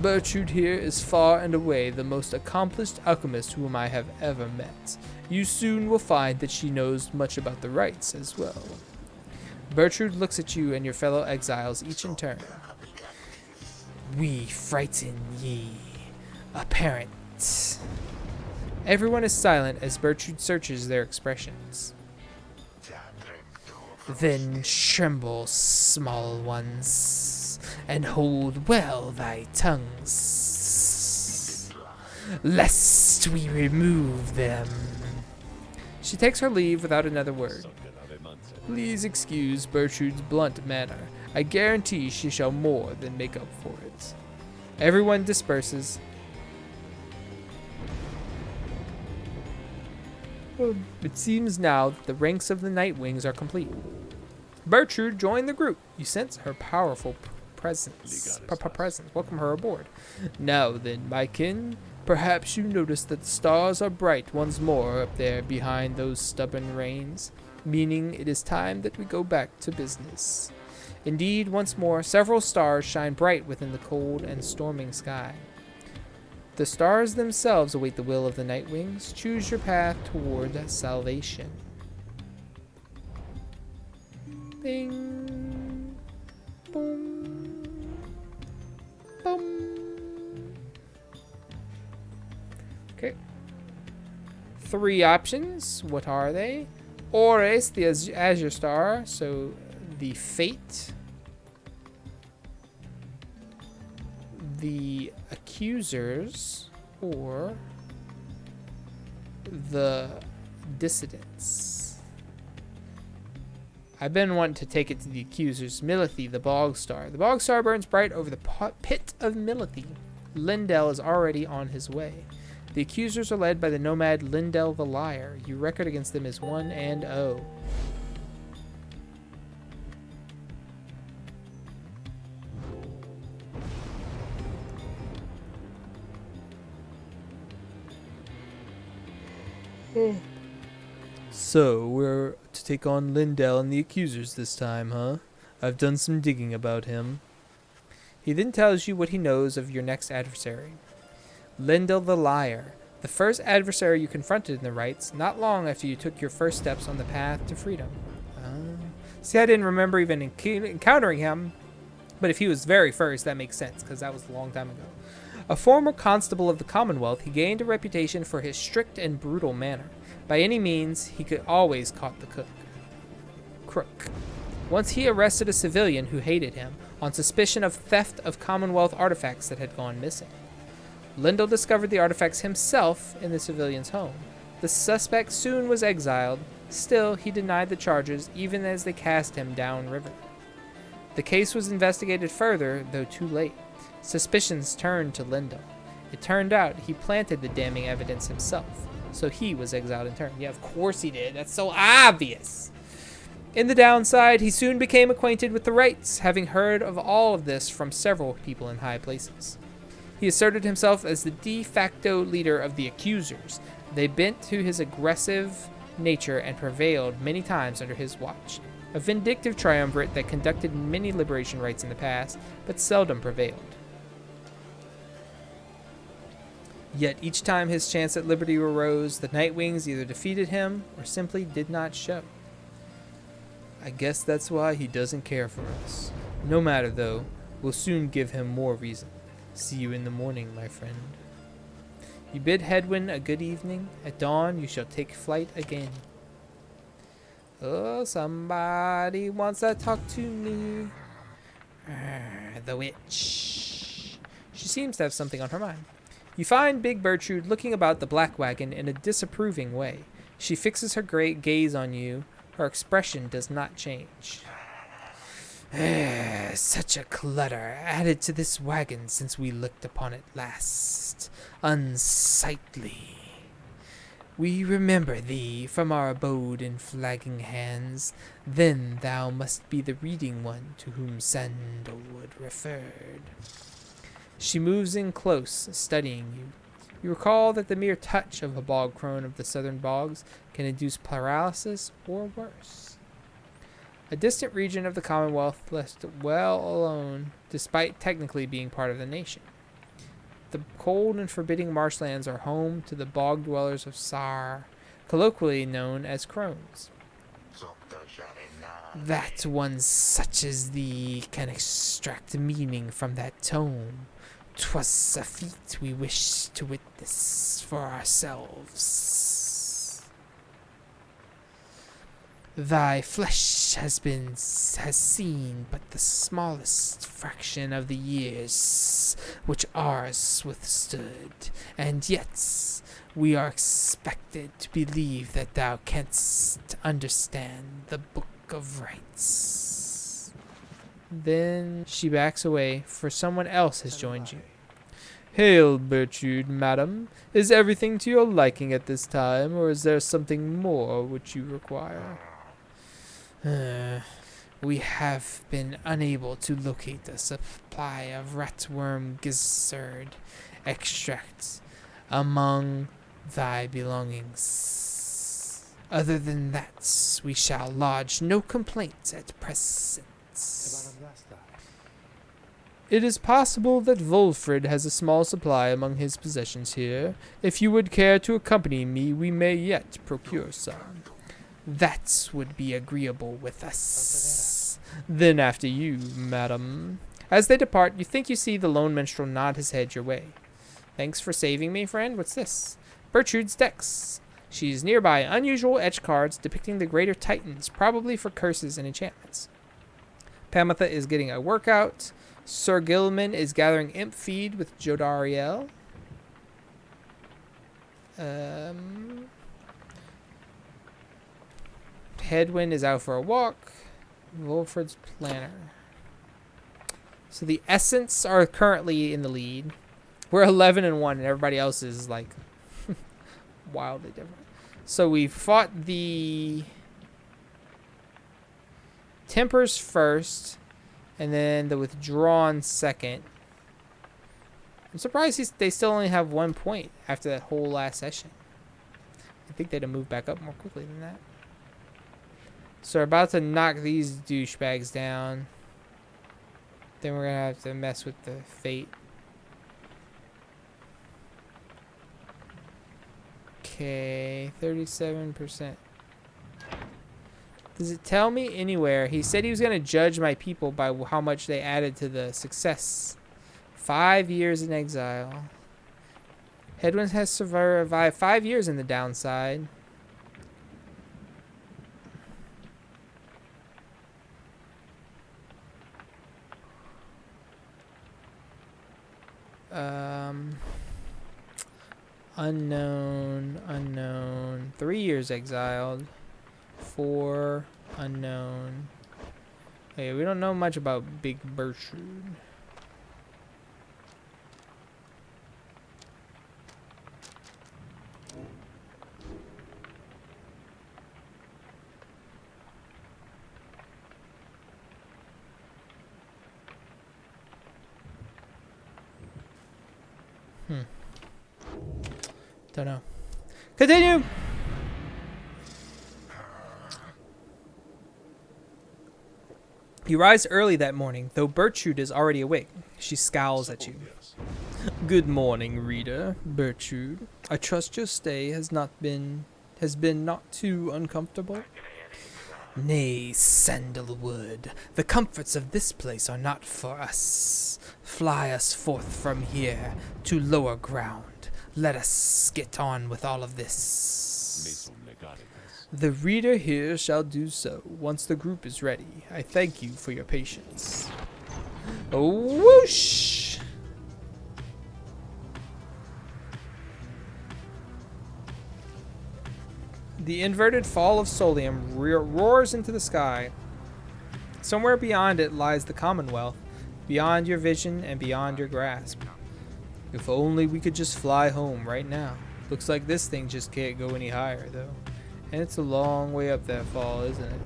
Bertrude here is far and away the most accomplished alchemist whom I have ever met. You soon will find that she knows much about the rites as well. Bertrude looks at you and your fellow exiles each in turn. We frighten ye, apparent. Everyone is silent as Bertrude searches their expressions. Then tremble, small ones, and hold well thy tongues, lest we remove them. She takes her leave without another word. Please excuse Bertrude's blunt manner. I guarantee she shall more than make up for it. Everyone disperses. It seems now that the ranks of the Nightwings are complete. Bertrude joined the group. You sense her powerful presence. Welcome her aboard. Now then, my kin, perhaps you notice that the stars are bright once more up there behind those stubborn rains, meaning it is time that we go back to business. Indeed, once more, several stars shine bright within the cold and storming sky. The stars themselves await the will of the Nightwings. Choose your path toward salvation. Bing. Boom. Boom. Okay. 3 options. What are they? Ores, the Azure Star, so the Fate. The Accusers, or the Dissidents. I've been wanting to take it to the Accusers. Milithe, the Bog Star. The Bog Star burns bright over the pit of Milithe. Lindell is already on his way. The Accusers are led by the nomad Lindell the Liar. Your record against them is 1-0. So, we're to take on Lindell and the Accusers this time, huh? I've done some digging about him. He then tells you what he knows of your next adversary. Lindell the Liar, the first adversary you confronted in the Rites, not long after you took your first steps on the path to freedom. See, I didn't remember even encountering him, but if he was very first, that makes sense, because that was a long time ago. A former constable of the Commonwealth, he gained a reputation for his strict and brutal manner. By any means, he could always caught the crook. Once he arrested a civilian who hated him on suspicion of theft of Commonwealth artifacts that had gone missing. Lindell discovered the artifacts himself in the civilian's home. The suspect soon was exiled. Still, he denied the charges even as they cast him downriver. The case was investigated further, though too late. Suspicions turned to Lindell. It turned out he planted the damning evidence himself, so he was exiled in turn. Yeah, of course he did. That's so obvious. In the downside, he soon became acquainted with the Rites, having heard of all of this from several people in high places. He asserted himself as the de facto leader of the Accusers. They bent to his aggressive nature and prevailed many times under his watch. A vindictive triumvirate that conducted many liberation rites in the past, but seldom prevailed. Yet each time his chance at liberty arose, the Nightwings either defeated him or simply did not show. I guess that's why he doesn't care for us. No matter though, we'll soon give him more reason. See you in the morning, my friend. You bid Hedwyn a good evening. At dawn you shall take flight again. Oh, somebody wants to talk to me. The witch. She seems to have something on her mind. You find Big Bertrude looking about the black wagon in a disapproving way. She fixes her great gaze on you. Her expression does not change. Such a clutter added to this wagon since we looked upon it last. Unsightly. We remember thee from our abode in flagging hands. Then thou must be the reading one to whom Sandalwood referred. She moves in close, studying you. You recall that the mere touch of a bog crone of the southern bogs can induce paralysis or worse. A distant region of the Commonwealth left well alone, despite technically being part of the nation. The cold and forbidding marshlands are home to the bog dwellers of Sar, colloquially known as crones. That one such as thee can extract meaning from that tome. 'Twas a feat we wish to witness for ourselves. Thy flesh has seen but the smallest fraction of the years which ours withstood, and yet we are expected to believe that thou canst understand the Book of Rites. Then she backs away, for someone else has joined you. Hail, Bertrude, madam. Is everything to your liking at this time, or is there something more which you require? We have been unable to locate a supply of ratworm gizzard extract among thy belongings. Other than that, we shall lodge no complaint at present. It is possible that Volfred has a small supply among his possessions here. If you would care to accompany me, we may yet procure some. That would be agreeable with us. Then after you, madam. As they depart, you think you see the lone minstrel nod his head your way. Thanks for saving me, friend. What's this? Bertrude's Dex. She's nearby unusual etched cards depicting the greater titans, probably for curses and enchantments. Pamitha is getting a workout. Sir Gilman is gathering imp feed with Jodariel. Hedwyn is out for a walk. Volfred's planner. So the Essence are currently in the lead. We're 11-1, and everybody else is like wildly different. So we fought the Tempers first, and then the Withdrawn second. I'm surprised they still only have 1 point after that whole last session. I think they'd have moved back up more quickly than that. So we're about to knock these douchebags down. Then we're going to have to mess with the fate. Okay, 37%. Does it tell me anywhere? He said he was going to judge my people by how much they added to the success. 5 years in exile. Hedwyn has survived 5 years in the downside. Unknown. 3 years exiled. 4 unknown. Hey, we don't know much about Big Bertrude. Don't know. Continue! You rise early that morning, though Bertrude is already awake. She scowls at you. Good morning, reader. Bertrude. I trust your stay has been not too uncomfortable. Nay, Sandalwood, the comforts of this place are not for us. Fly us forth from here to lower ground. Let us get on with all of this. The reader here shall do so once the group is ready. I thank you for your patience. Whoosh! The inverted fall of Soliam roars into the sky. Somewhere beyond it lies the Commonwealth, beyond your vision and beyond your grasp. If only we could just fly home right now. Looks like this thing just can't go any higher, though. And it's a long way up that fall, isn't it?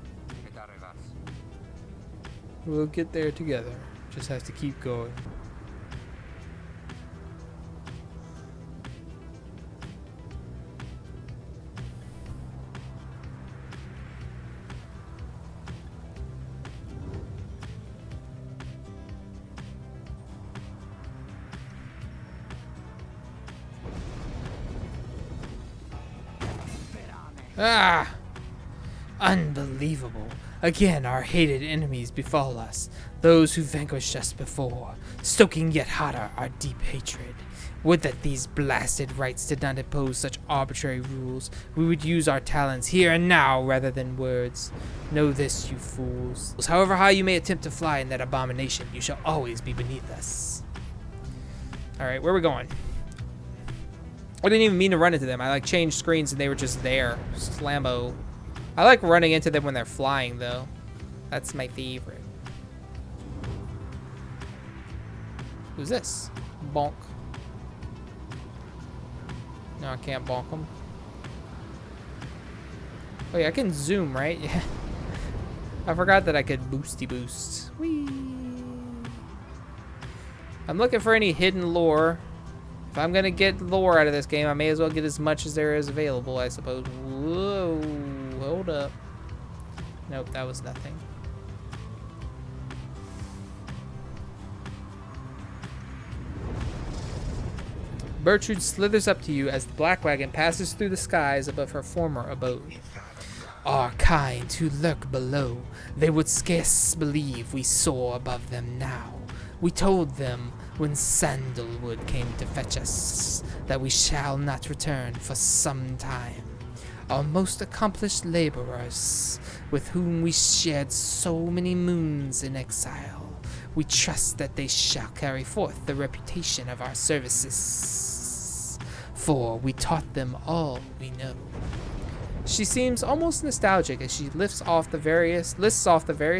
We'll get there together. Just have to keep going. Ah! Unbelievable. Again our hated enemies befall us, those who vanquished us before, stoking yet hotter our deep hatred. Would that these blasted rites did not impose such arbitrary rules. We would use our talents here and now rather than words. Know this, you fools. However high you may attempt to fly in that abomination, you shall always be beneath us. Alright, where are we going? I didn't even mean to run into them. I like changed screens and they were just there. Slambo. I like running into them when they're flying though. That's my favorite. Who's this? Bonk. No, I can't bonk them. Oh yeah, I can zoom, right? Yeah. I forgot that I could boosty boost. Whee! I'm looking for any hidden lore. If I'm gonna get lore out of this game, I may as well get as much as there is available, I suppose. Whoa, hold up. Nope, that was nothing. Bertrude slithers up to you as the black wagon passes through the skies above her former abode. Our kind who lurk below, they would scarce believe we soar above them now. We told them when Sandalwood came to fetch us that we shall not return for some time. Our most accomplished laborers, with whom we shared so many moons in exile, we trust that they shall carry forth the reputation of our services. For we taught them all we know. She seems almost nostalgic as she lists off the various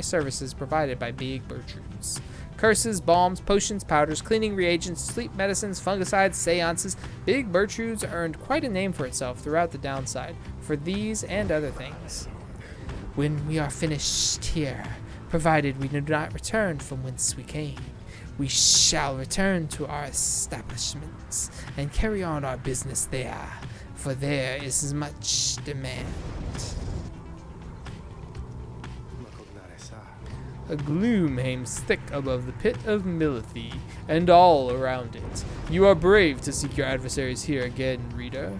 services provided by Big Bertrudes. Curses, balms, potions, powders, cleaning reagents, sleep medicines, fungicides, seances. Big Bertrude's earned quite a name for itself throughout the downside for these and other things. When we are finished here, provided we do not return from whence we came, we shall return to our establishments and carry on our business there, for there is much demand. A gloom hangs thick above the pit of Milithe, and all around it. You are brave to seek your adversaries here again, reader.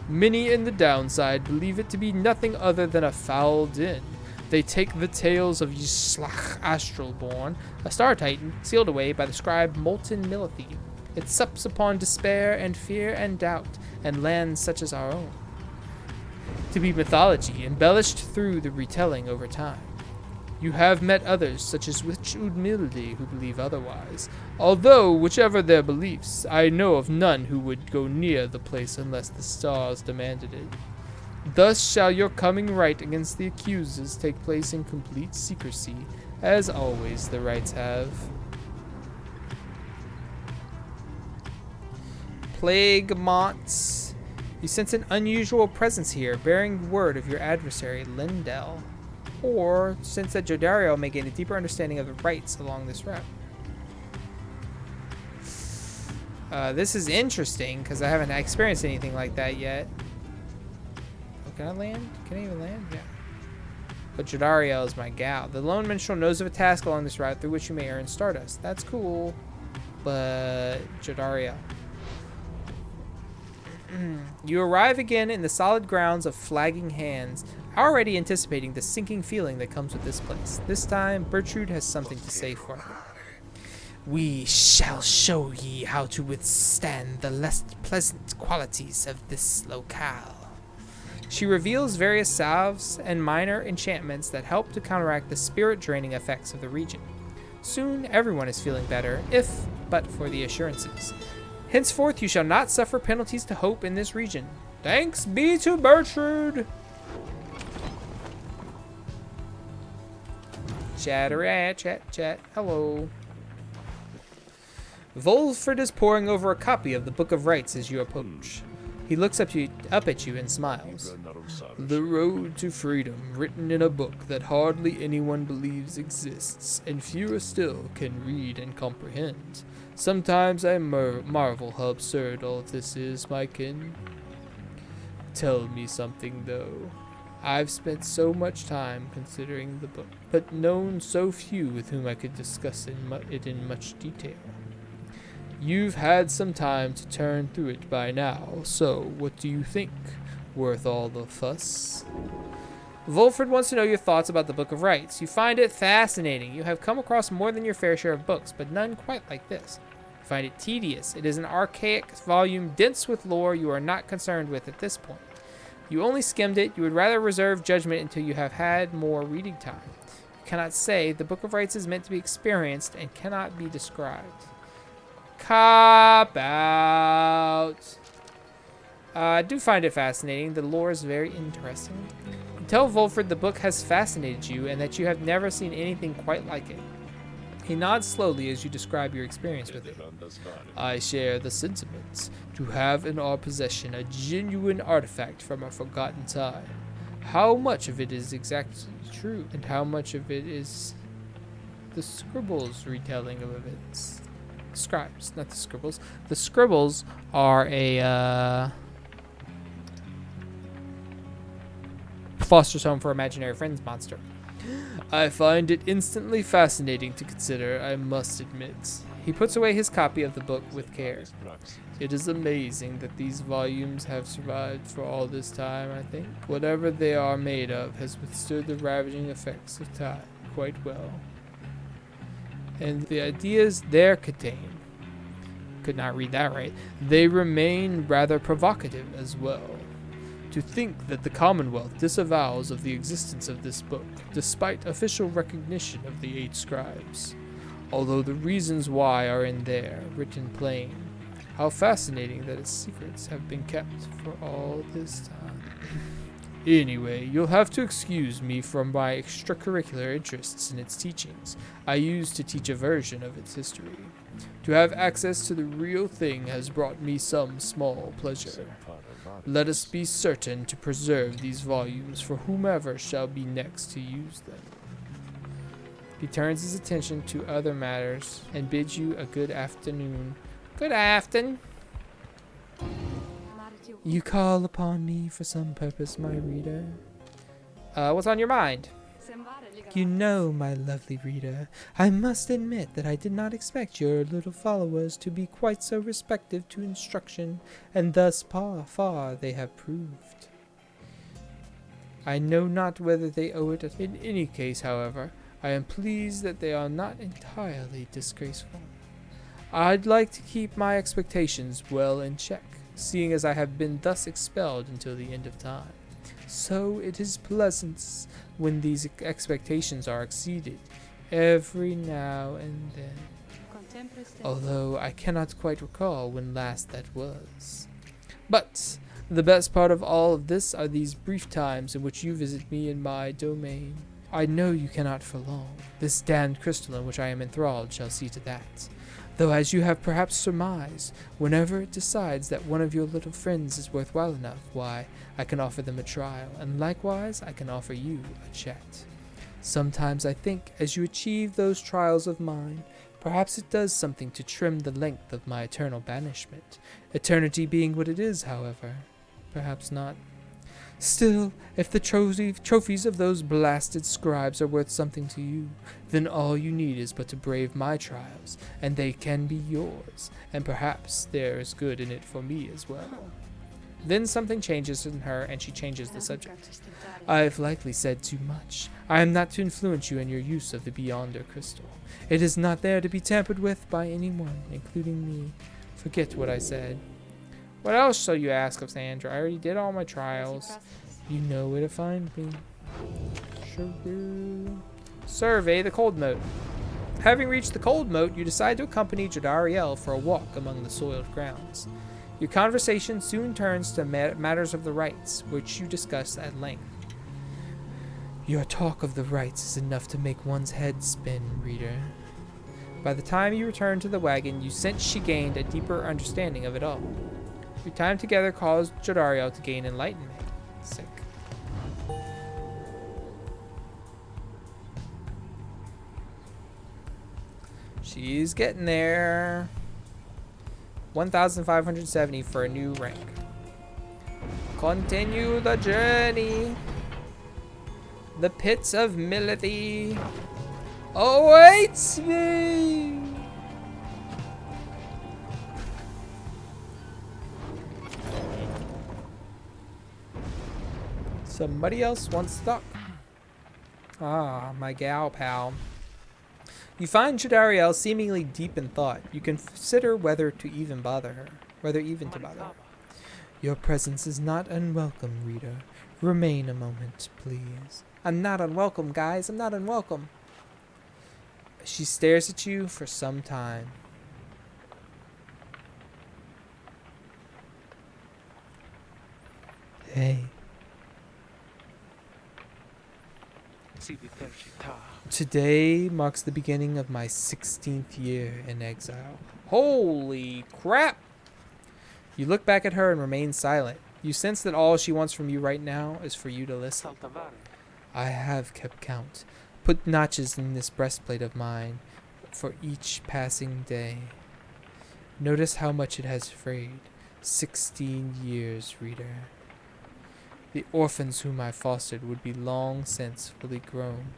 Many in the downside believe it to be nothing other than a foul den. They take the tales of Yislach Astralborn, a star titan sealed away by the scribe molten Milithe. It sups upon despair and fear and doubt, and lands such as our own, to be mythology embellished through the retelling over time. You have met others, such as Milithe, who believe otherwise. Although, whichever their beliefs, I know of none who would go near the place unless the stars demanded it. Thus shall your coming right against the Accusers take place in complete secrecy, as always the Rites have. Plague Mounts. You sense an unusual presence here, bearing word of your adversary, Lindell. Or sense that Jodariel may gain a deeper understanding of the Rites along this route. This is interesting, because I haven't experienced anything like that yet. Oh, can I land? Can I even land? Yeah. But Jodariel is my gal. The lone minstrel knows of a task along this route through which you may earn Stardust. That's cool. But Jodariel. You arrive again in the solid grounds of Flagging Hands, already anticipating the sinking feeling that comes with this place. This time, Bertrude has something to say for her. We shall show ye how to withstand the less pleasant qualities of this locale. She reveals various salves and minor enchantments that help to counteract the spirit-draining effects of the region. Soon, everyone is feeling better, if but for the assurances. Henceforth, you shall not suffer penalties to hope in this region. Thanks be to Bertrude! Chat. Hello. Volfred is poring over a copy of the Book of Rites as you approach. He looks up at you and smiles. The road to freedom, written in a book that hardly anyone believes exists, and fewer still can read and comprehend. Sometimes I marvel how absurd all of this is, my kin. Tell me something, though. I've spent so much time considering the book, but known so few with whom I could discuss it in much detail. You've had some time to turn through it by now, so what do you think? Worth all the fuss? Volfred wants to know your thoughts about the Book of Rites. You find it fascinating. You have come across more than your fair share of books, but none quite like this. You find it tedious. It is an archaic volume dense with lore you are not concerned with at this point. You only skimmed it. You would rather reserve judgment until you have had more reading time. You cannot say. The Book of Rites is meant to be experienced and cannot be described. Cop out. I do find it fascinating. The lore is very interesting. Tell Volfred the book has fascinated you and that you have never seen anything quite like it. He nods slowly as you describe your experience with it. I share the sentiments. To have in our possession a genuine artifact from a forgotten time. How much of it is exactly true, and how much of it is the scribbles' retelling of events? Scribes, not the scribbles. The scribbles are a foster's home for imaginary friends monster. I find it instantly fascinating to consider, I must admit. He puts away his copy of the book with care. It is amazing that these volumes have survived for all this time, I think. Whatever they are made of has withstood the ravaging effects of time quite well. And the ideas there contain, could not read that right, they remain rather provocative as well. To think that the Commonwealth disavows of the existence of this book, despite official recognition of the 8 scribes. Although the reasons why are in there, written plain. How fascinating that its secrets have been kept for all this time. Anyway, you'll have to excuse me from my extracurricular interests in its teachings. I used to teach a version of its history. To have access to the real thing has brought me some small pleasure. Let us be certain to preserve these volumes for whomever shall be next to use them. He turns his attention to other matters and bids you a good afternoon. Good afternoon. You call upon me for some purpose, my reader. What's on your mind? You know, my lovely reader, I must admit that I did not expect your little followers to be quite so receptive to instruction, and thus far they have proved. I know not whether they owe it. In any case, however, I am pleased that they are not entirely disgraceful. I'd like to keep my expectations well in check, seeing as I have been thus expelled until the end of time. So it is pleasant when these expectations are exceeded, every now and then, although I cannot quite recall when last that was. But the best part of all of this are these brief times in which you visit me in my domain. I know you cannot for long. This damned crystal in which I am enthralled shall see to that. Though, as you have perhaps surmised, whenever it decides that one of your little friends is worthwhile enough, why, I can offer them a trial, and likewise I can offer you a chat. Sometimes I think, as you achieve those trials of mine, perhaps it does something to trim the length of my eternal banishment. Eternity being what it is, however, perhaps not. Still, if the trophies of those blasted scribes are worth something to you, then all you need is but to brave my trials, and they can be yours, and perhaps there is good in it for me as well. Then something changes in her, and she changes the subject. I have likely said too much. I am not to influence you in your use of the Beyonder crystal. It is not there to be tampered with by anyone, including me. Forget what I said. What else shall you ask of Sandra? I already did all my trials. You know where to find me. Sure do. Survey the cold moat. Having reached the cold moat, you decide to accompany Jodariel for a walk among the soiled grounds. Your conversation soon turns to matters of the rites, which you discuss at length. Your talk of the rites is enough to make one's head spin, reader. By the time you return to the wagon, you sense she gained a deeper understanding of it all. Your time together caused Jodariel to gain enlightenment. Sick. She's getting there. 1,570 for a new rank. Continue the journey. The pits of Milithe awaits me. Somebody else wants to talk. Ah, my gal pal. You find Jodariel seemingly deep in thought. You consider whether to even bother her. Your presence is not unwelcome, reader. Remain a moment, please. I'm not unwelcome, guys. I'm not unwelcome. She stares at you for some time. Hey. Today marks the beginning of my 16th year in exile. Holy crap! You look back at her and remain silent. You sense that all she wants from you right now is for you to listen. I have kept count, put notches in this breastplate of mine for each passing day. Notice how much it has frayed. 16 years, reader. The orphans whom I fostered would be long since fully grown.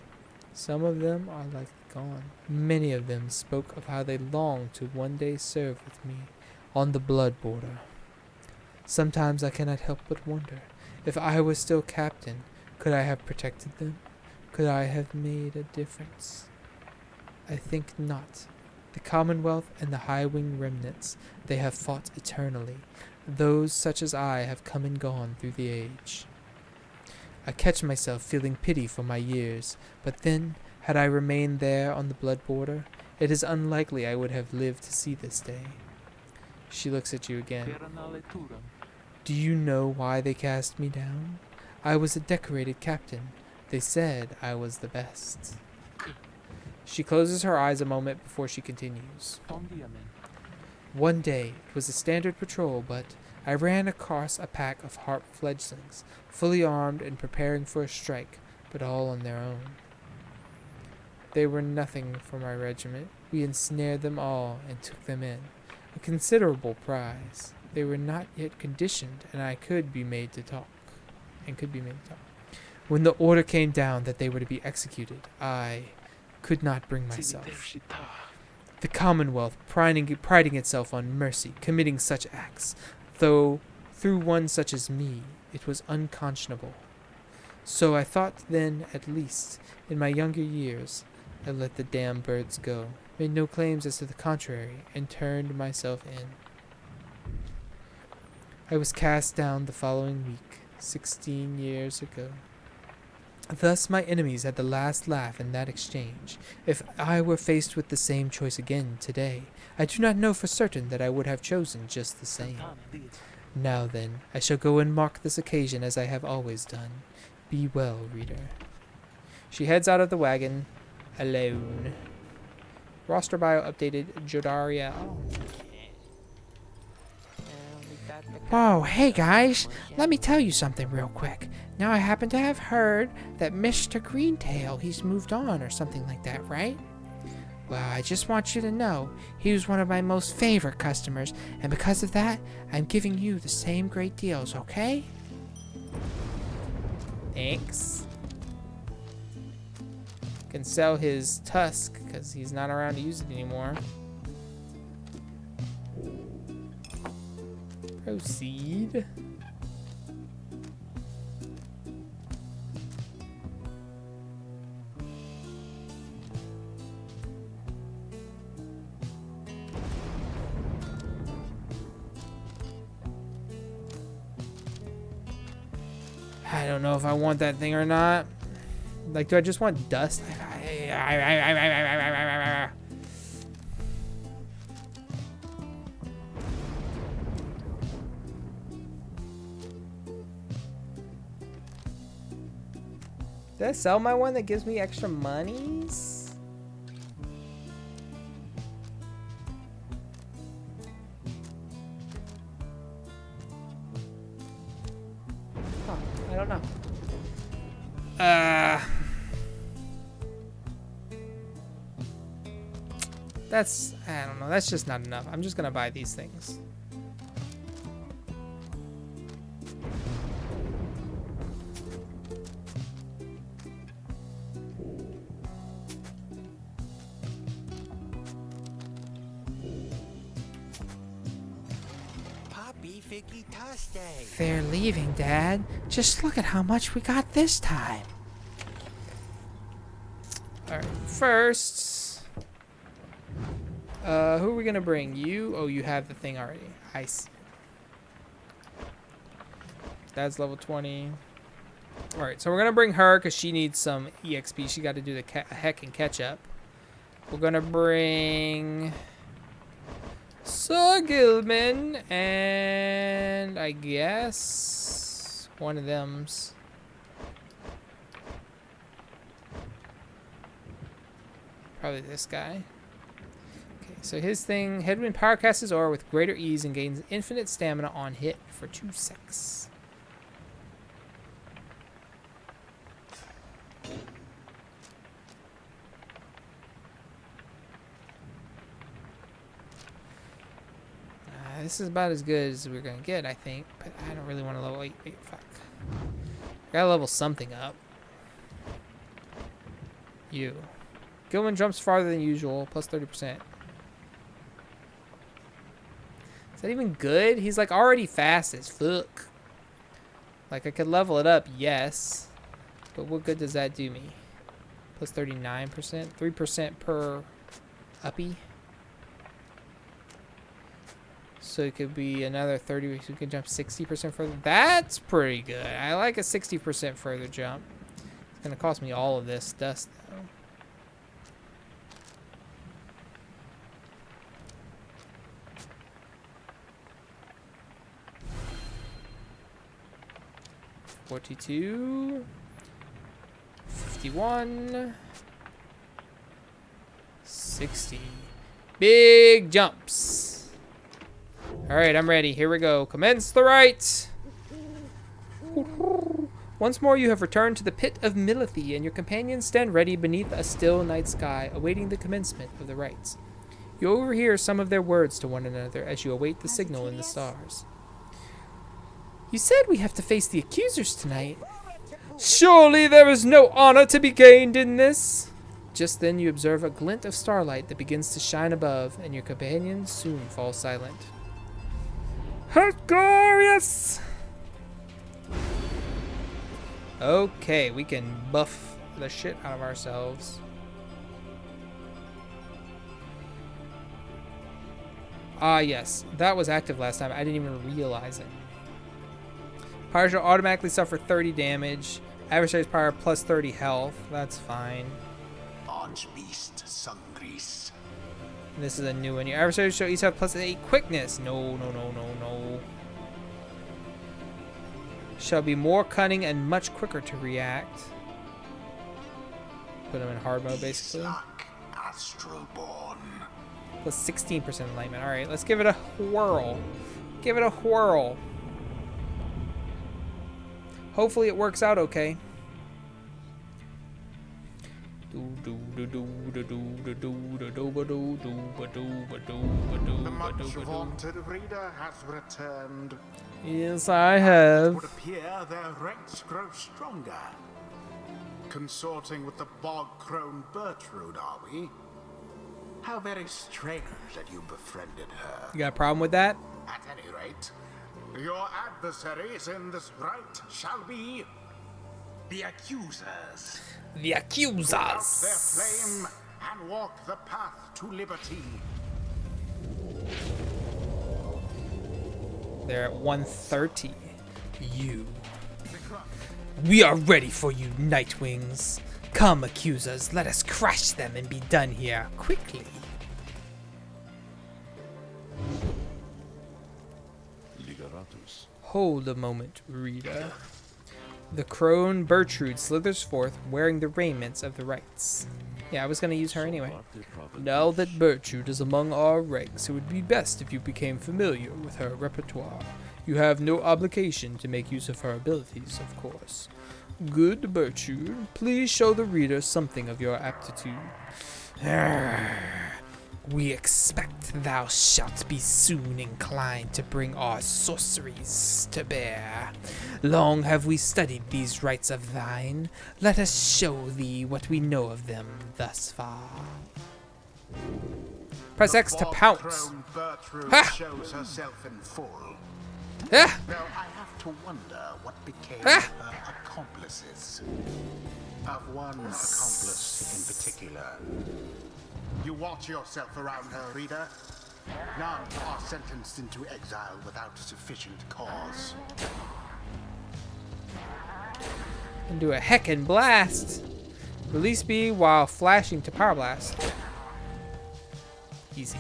Some of them are likely gone. Many of them spoke of how they longed to one day serve with me on the blood border. Sometimes I cannot help but wonder, if I was still captain, could I have protected them? Could I have made a difference? I think not. The Commonwealth and the High-Wing remnants, they have fought eternally. Those such as I have come and gone through the age. I catch myself feeling pity for my years, but then, had I remained there on the blood border, it is unlikely I would have lived to see this day. She looks at you again. Do you know why they cast me down? I was a decorated captain. They said I was the best. She closes her eyes a moment before she continues. One day, it was a standard patrol, but I ran across a pack of harp fledglings, fully armed and preparing for a strike, but all on their own. They were nothing for my regiment. We ensnared them all and took them in. A considerable prize. They were not yet conditioned, and I could be made to talk. When the order came down that they were to be executed, I could not bring myself. The Commonwealth, priding itself on mercy, committing such acts, though through one such as me, it was unconscionable. So I thought then, at least, in my younger years, I let the damn birds go, made no claims as to the contrary, and turned myself in. I was cast down the following week, 16 years ago. Thus my enemies had the last laugh in that exchange. If I were faced with the same choice again today, I do not know for certain that I would have chosen just the same. Now then, I shall go and mark this occasion as I have always done. Be well, reader. She heads out of the wagon, alone. Roster bio updated, Jodariel. Whoa, hey guys, let me tell you something real quick. Now I happen to have heard that Mr. Greentail, he's moved on or something like that, right? Well, I just want you to know, he was one of my most favorite customers, and because of that, I'm giving you the same great deals, okay? Thanks. Can sell his tusk, because he's not around to use it anymore. Proceed. I don't know if I want that thing or not. Like, do I just want dust? Did I sell my one that gives me extra monies? Huh, I don't know. I don't know. That's just not enough. I'm just gonna buy these things. They're leaving, Dad. Just look at how much we got this time. Alright, first, who are we gonna bring? You? Oh, you have the thing already. I see. That's level 20. Alright, so we're gonna bring her because she needs some EXP. She got to do the heck and catch up. We're gonna bring Sir Gilman and I guess one of them's. Probably this guy. Okay, so his thing, Hedwyn powercasts his aura with greater ease and gains infinite stamina on hit for 2 seconds. This is about as good as we're gonna get, I think, but I don't really want to level 8. Wait, fuck. Gotta level something up. You. Gilman jumps farther than usual, plus 30%. Is that even good? He's like already fast as fuck. Like I could level it up, yes. But what good does that do me? Plus 39%? 3% per uppy. So it could be another 30, so we can jump 60% further. That's pretty good. I like a 60% further jump. It's gonna cost me all of this dust though. 42. 51. 60. Big jumps. Alright, I'm ready. Here we go. Commence the rite. Once more you have returned to the pit of Milithe, and your companions stand ready beneath a still night sky, awaiting the commencement of the rites. You overhear some of their words to one another as you await the signal in the stars. You said we have to face the Accusers tonight. Surely there is no honor to be gained in this. Just then you observe a glint of starlight that begins to shine above, and your companions soon fall silent. Glorious! Okay, we can buff the shit out of ourselves. Ah, yes. That was active last time. I didn't even realize it. Pyre shall automatically suffer 30 damage. Adversary's Pyre plus 30 health. That's fine. Archbeast Sungrease. This is a new one. Your adversaries shall each have plus 8 quickness. No. Shall be more cunning and much quicker to react. Put them in hard mode, basically. Astroborn. Plus 16% enlightenment. Alright, let's give it a whirl. Give it a whirl. Hopefully it works out okay. The much vaunted reader has returned. Yes, I have. It would appear their ranks grow stronger. Consorting with the bog-crone Bertrude, are we? How very strange that you befriended her. You got a problem with that? At any rate, your adversaries in this rite shall be the Accusers. The Accusers! Put out their flame and walk the path to liberty. They're at 130. We are ready for you, Nightwings. Come, Accusers, let us crush them and be done here quickly. Hold a moment, reader. The crone Bertrude slithers forth, wearing the raiments of the Rites. Yeah, I was going to use her anyway. Now that Bertrude is among our ranks, it would be best if you became familiar with her repertoire. You have no obligation to make use of her abilities, of course. Good Bertrude, please show the reader something of your aptitude. We expect thou shalt be soon inclined to bring our sorceries to bear. Long have we studied these rites of thine. Let us show thee what we know of them thus far. Press X to pounce. Bertrude shows herself in full. Ah! Now I have to wonder what became of her accomplices. Of one accomplice in particular. You watch yourself around her, reader. None are sentenced into exile without sufficient cause. And do a heckin' blast. Release B while flashing to power blast. Easy.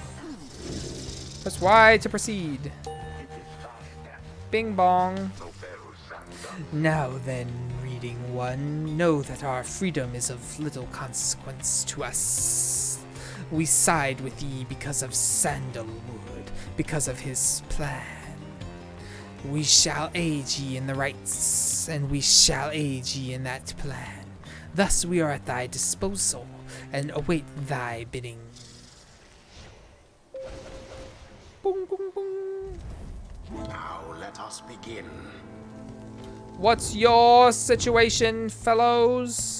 Press Y to proceed. Bing bong. Now then, reading one, know that our freedom is of little consequence to us. We side with ye because of Sandalwood, because of his plan. We shall aid ye in the rites, and we shall aid ye in that plan. Thus we are at thy disposal, and await thy bidding. Boom, boom, boom. Now let us begin. What's your situation, fellows?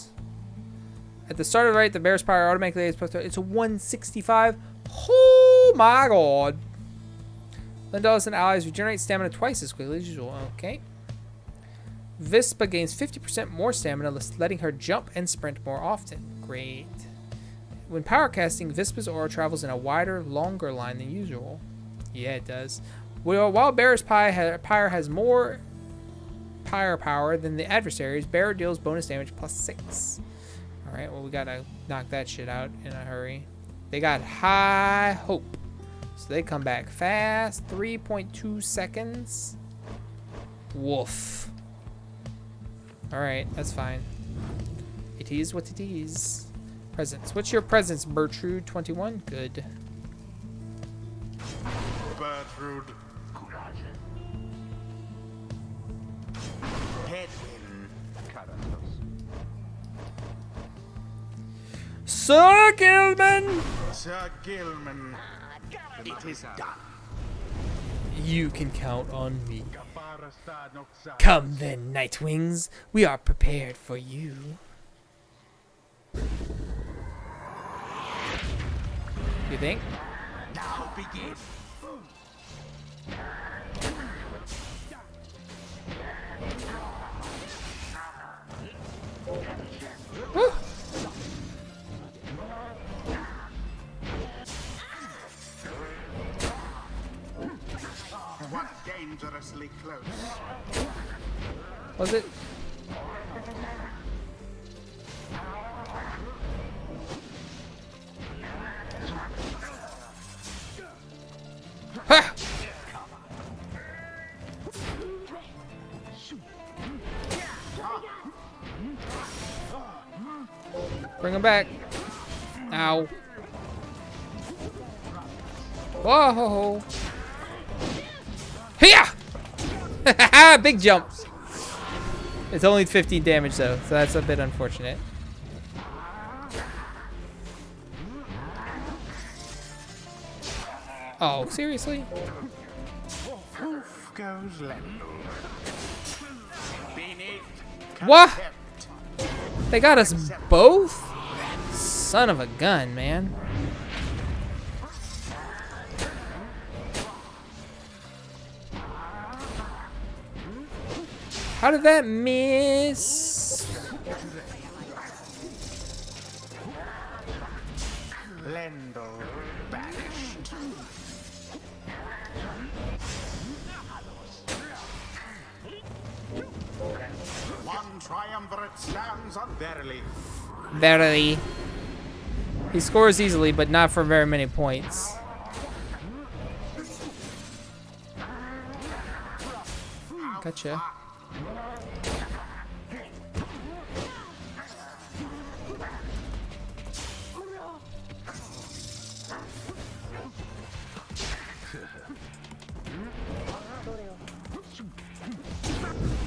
At the start of the rite, the bear's power automatically is supposed to. It's a 165. Oh my god. Lindalis and allies regenerate stamina twice as quickly as usual. Okay. Vispa gains 50% more stamina, letting her jump and sprint more often. Great. When power casting, Vispa's aura travels in a wider, longer line than usual. Yeah, it does. While Bear's Pyre has more Pyre power than the adversaries, Bear deals bonus damage plus 6. Alright, well, we gotta knock that shit out in a hurry. They got high hope. So they come back fast. 3.2 seconds. Woof. Alright, that's fine. It is what it is. Presents. What's your presents, Bertrude? 21? Good. Bertrude. Hedwyn. Sir Gilman! Sir Gilman. It is done. You can count on me. Come then, Nightwings. We are prepared for you. You think? Now begin. Woo. What dangerously close. Was it? Ha! Bring him back. Ow. Whoa. Hiya! Big jumps. It's only 15 damage though, so that's a bit unfortunate. Oh, seriously? Poof goes Lendl. Beneath What? contempt. They got us both? Son of a gun, man. How did that miss? Lendl banished. One triumvirate stands unverily. Barely. He scores easily, but not for very many points. Gotcha.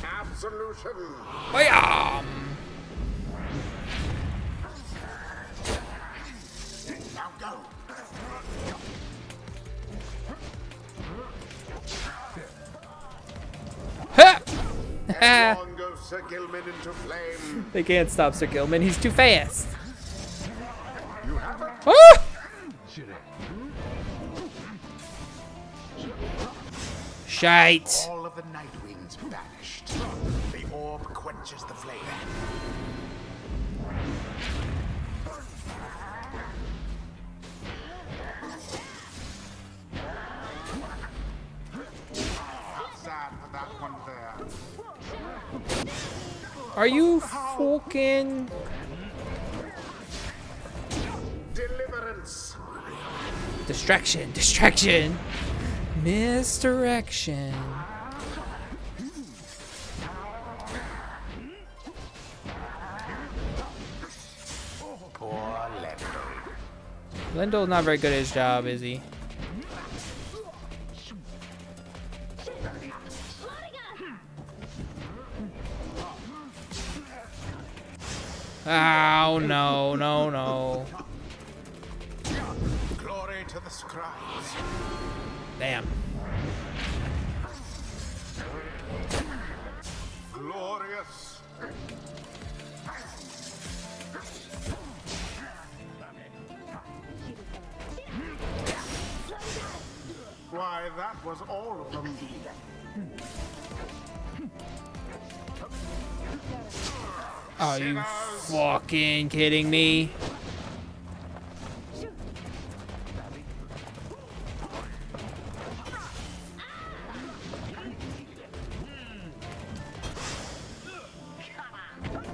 Absolution. Bam! Now go. Ha! On goes Sir Gilman into flame. They can't stop Sir Gilman. He's too fast. You have it. Ah! Shite. All of the Nightwings banished. The orb quenches the flame. Sad for that one there. Are you fucking... Deliverance. Distraction. Distraction. Misdirection. Poor Lendl. Lendl's not very good at his job, is he? Oh, no, no, no. Glory to the Scribes. Damn. Glorious. Why, that was all of them. Are you fucking kidding me?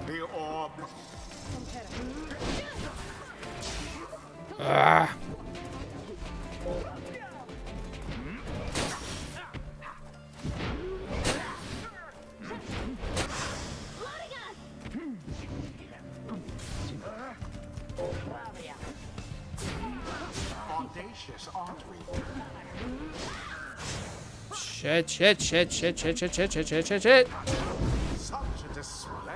The orb. Ah. audacious, aren't we? Shit. Such a display.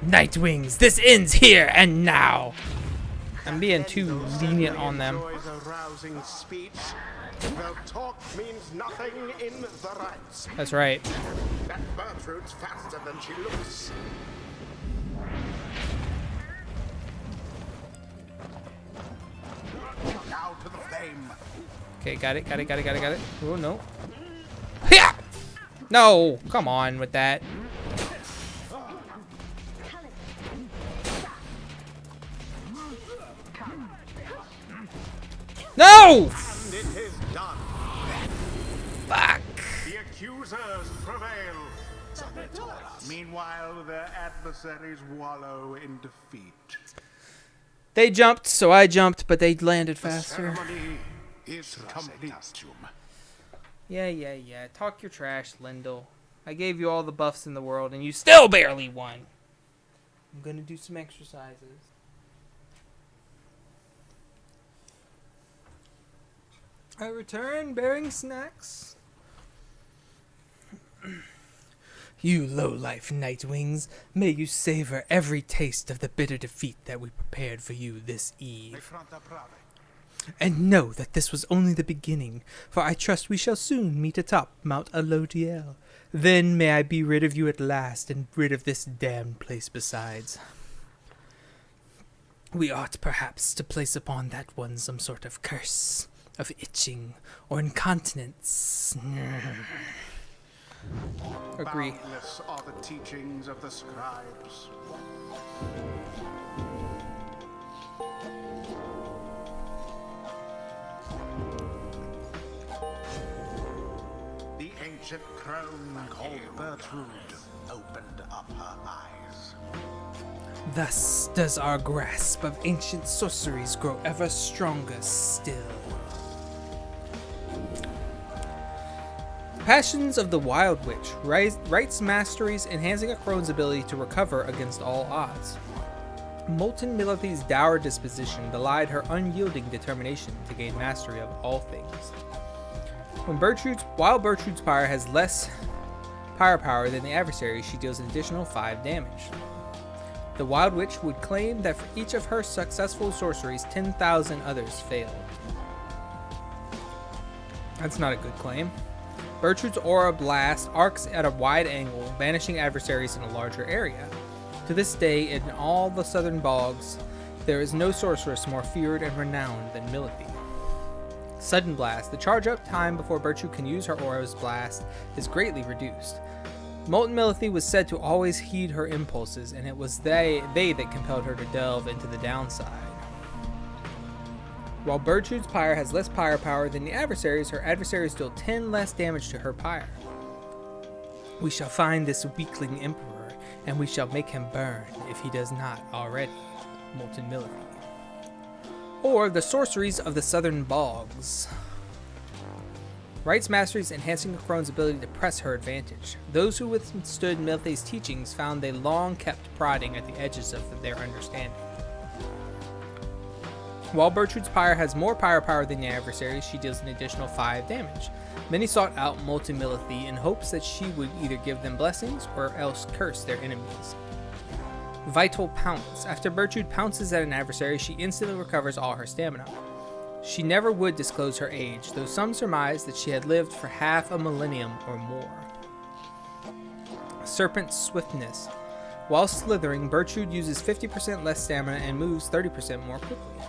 Nightwings, this ends here and now. I'm being too lenient on them. Enjoys a rousing speech. Though talk means nothing in the Rites. That's right. That Bertrude's faster than she looks. Now to the flame. Okay, got it. Oh, no. Yeah! No, come on with that. No! And it is done. Fuck. The accusers prevail. Meanwhile, their adversaries wallow in defeat. They jumped, so I jumped, but they landed The faster. ceremony is complete. Yeah. Talk your trash, Lindell. I gave you all the buffs in the world, and you still barely won. I'm gonna do some exercises. I return bearing snacks. You low-life Nightwings, may you savor every taste of the bitter defeat that we prepared for you this eve. And know that this was only the beginning, for I trust we shall soon meet atop Mount Alodiel. Then may I be rid of you at last, and rid of this damned place besides. We ought perhaps to place upon that one some sort of curse, of itching, or incontinence. Agree. Boundless are the teachings of the scribes. The ancient crone called Bertrude opened up her eyes. Thus does our grasp of ancient sorceries grow ever stronger still. Passions of the Wild Witch. Rites masteries enhancing a crone's ability to recover against all odds. Molten Milithe's dour disposition belied her unyielding determination to gain mastery of all things. While Bertrude's Pyre has less Pyre power than the adversary, she deals an additional 5 damage. The Wild Witch would claim that for each of her successful sorceries, 10,000 others failed. That's not a good claim. Bertrude's Aura Blast arcs at a wide angle, banishing adversaries in a larger area. To this day, in all the southern bogs, there is no sorceress more feared and renowned than Milithe. Sudden Blast. The charge-up time before Bertrude can use her Aura's Blast is greatly reduced. Molten Milithe was said to always heed her impulses, and it was they that compelled her to delve into the downside. While Bertrude's Pyre has less Pyre power than the adversaries, her adversaries deal 10 less damage to her Pyre. We shall find this weakling Emperor, and we shall make him burn, if he does not already. Molten Milithe. Or the Sorceries of the Southern Bogs. Rites masteries enhancing a crone's ability to press her advantage. Those who withstood Milithe's teachings found they long kept prodding at the edges of their understanding. While Bertrude's Pyre has more Pyre power than the adversary, she deals an additional 5 damage. Many sought out Molten Milithe in hopes that she would either give them blessings or else curse their enemies. Vital Pounce. After Bertrude pounces at an adversary, she instantly recovers all her stamina. She never would disclose her age, though some surmised that she had lived for half a millennium or more. Serpent Swiftness. While slithering, Bertrude uses 50% less stamina and moves 30% more quickly.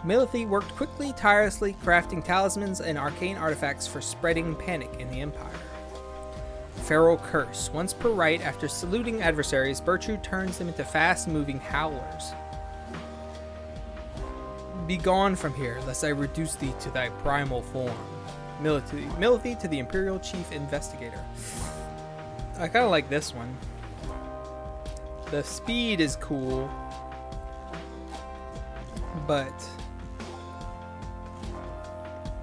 Milithe worked quickly, tirelessly, crafting talismans and arcane artifacts for spreading panic in the Empire. Feral Curse. Once per rite, after saluting adversaries, Bertrude turns them into fast-moving howlers. Be gone from here, lest I reduce thee to thy primal form. Milithe to the Imperial Chief Investigator. I kind of like this one. The speed is cool, but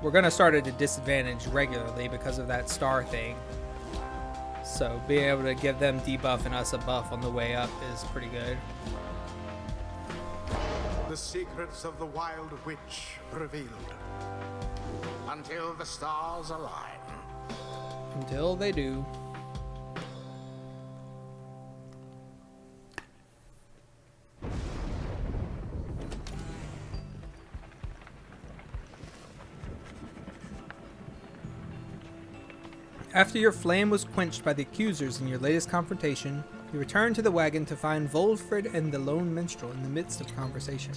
we're going to start at a disadvantage regularly because of that star thing. So being able to give them debuff and us a buff on the way up is pretty good. the secrets of the Wild Witch revealed. Until the stars align. Until they do. After your flame was quenched by the Accusers in your latest confrontation, you returned to the wagon to find Volfred and the lone minstrel in the midst of conversation.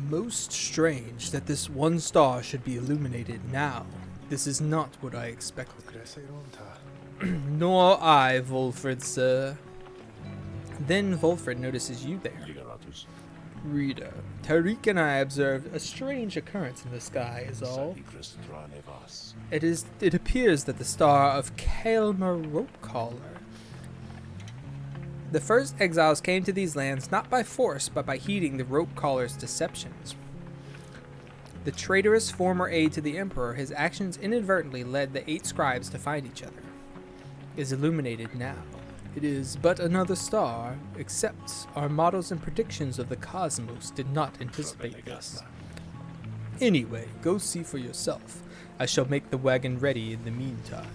Most strange that this one star should be illuminated now. This is not what I expected. Nor I, Volfred, sir. Then Volfred notices you there. Reader, Tariq and I observed a strange occurrence in the sky is all. It appears that the star of Khaylmer Ropecaller. The first exiles came to these lands not by force, but by heeding the Ropecaller's deceptions. The traitorous former aide to the Emperor, his actions inadvertently led the 8 scribes to find each other. Is illuminated now. It is but another star, except our models and predictions of the cosmos did not anticipate this. Anyway, go see for yourself. I shall make the wagon ready in the meantime.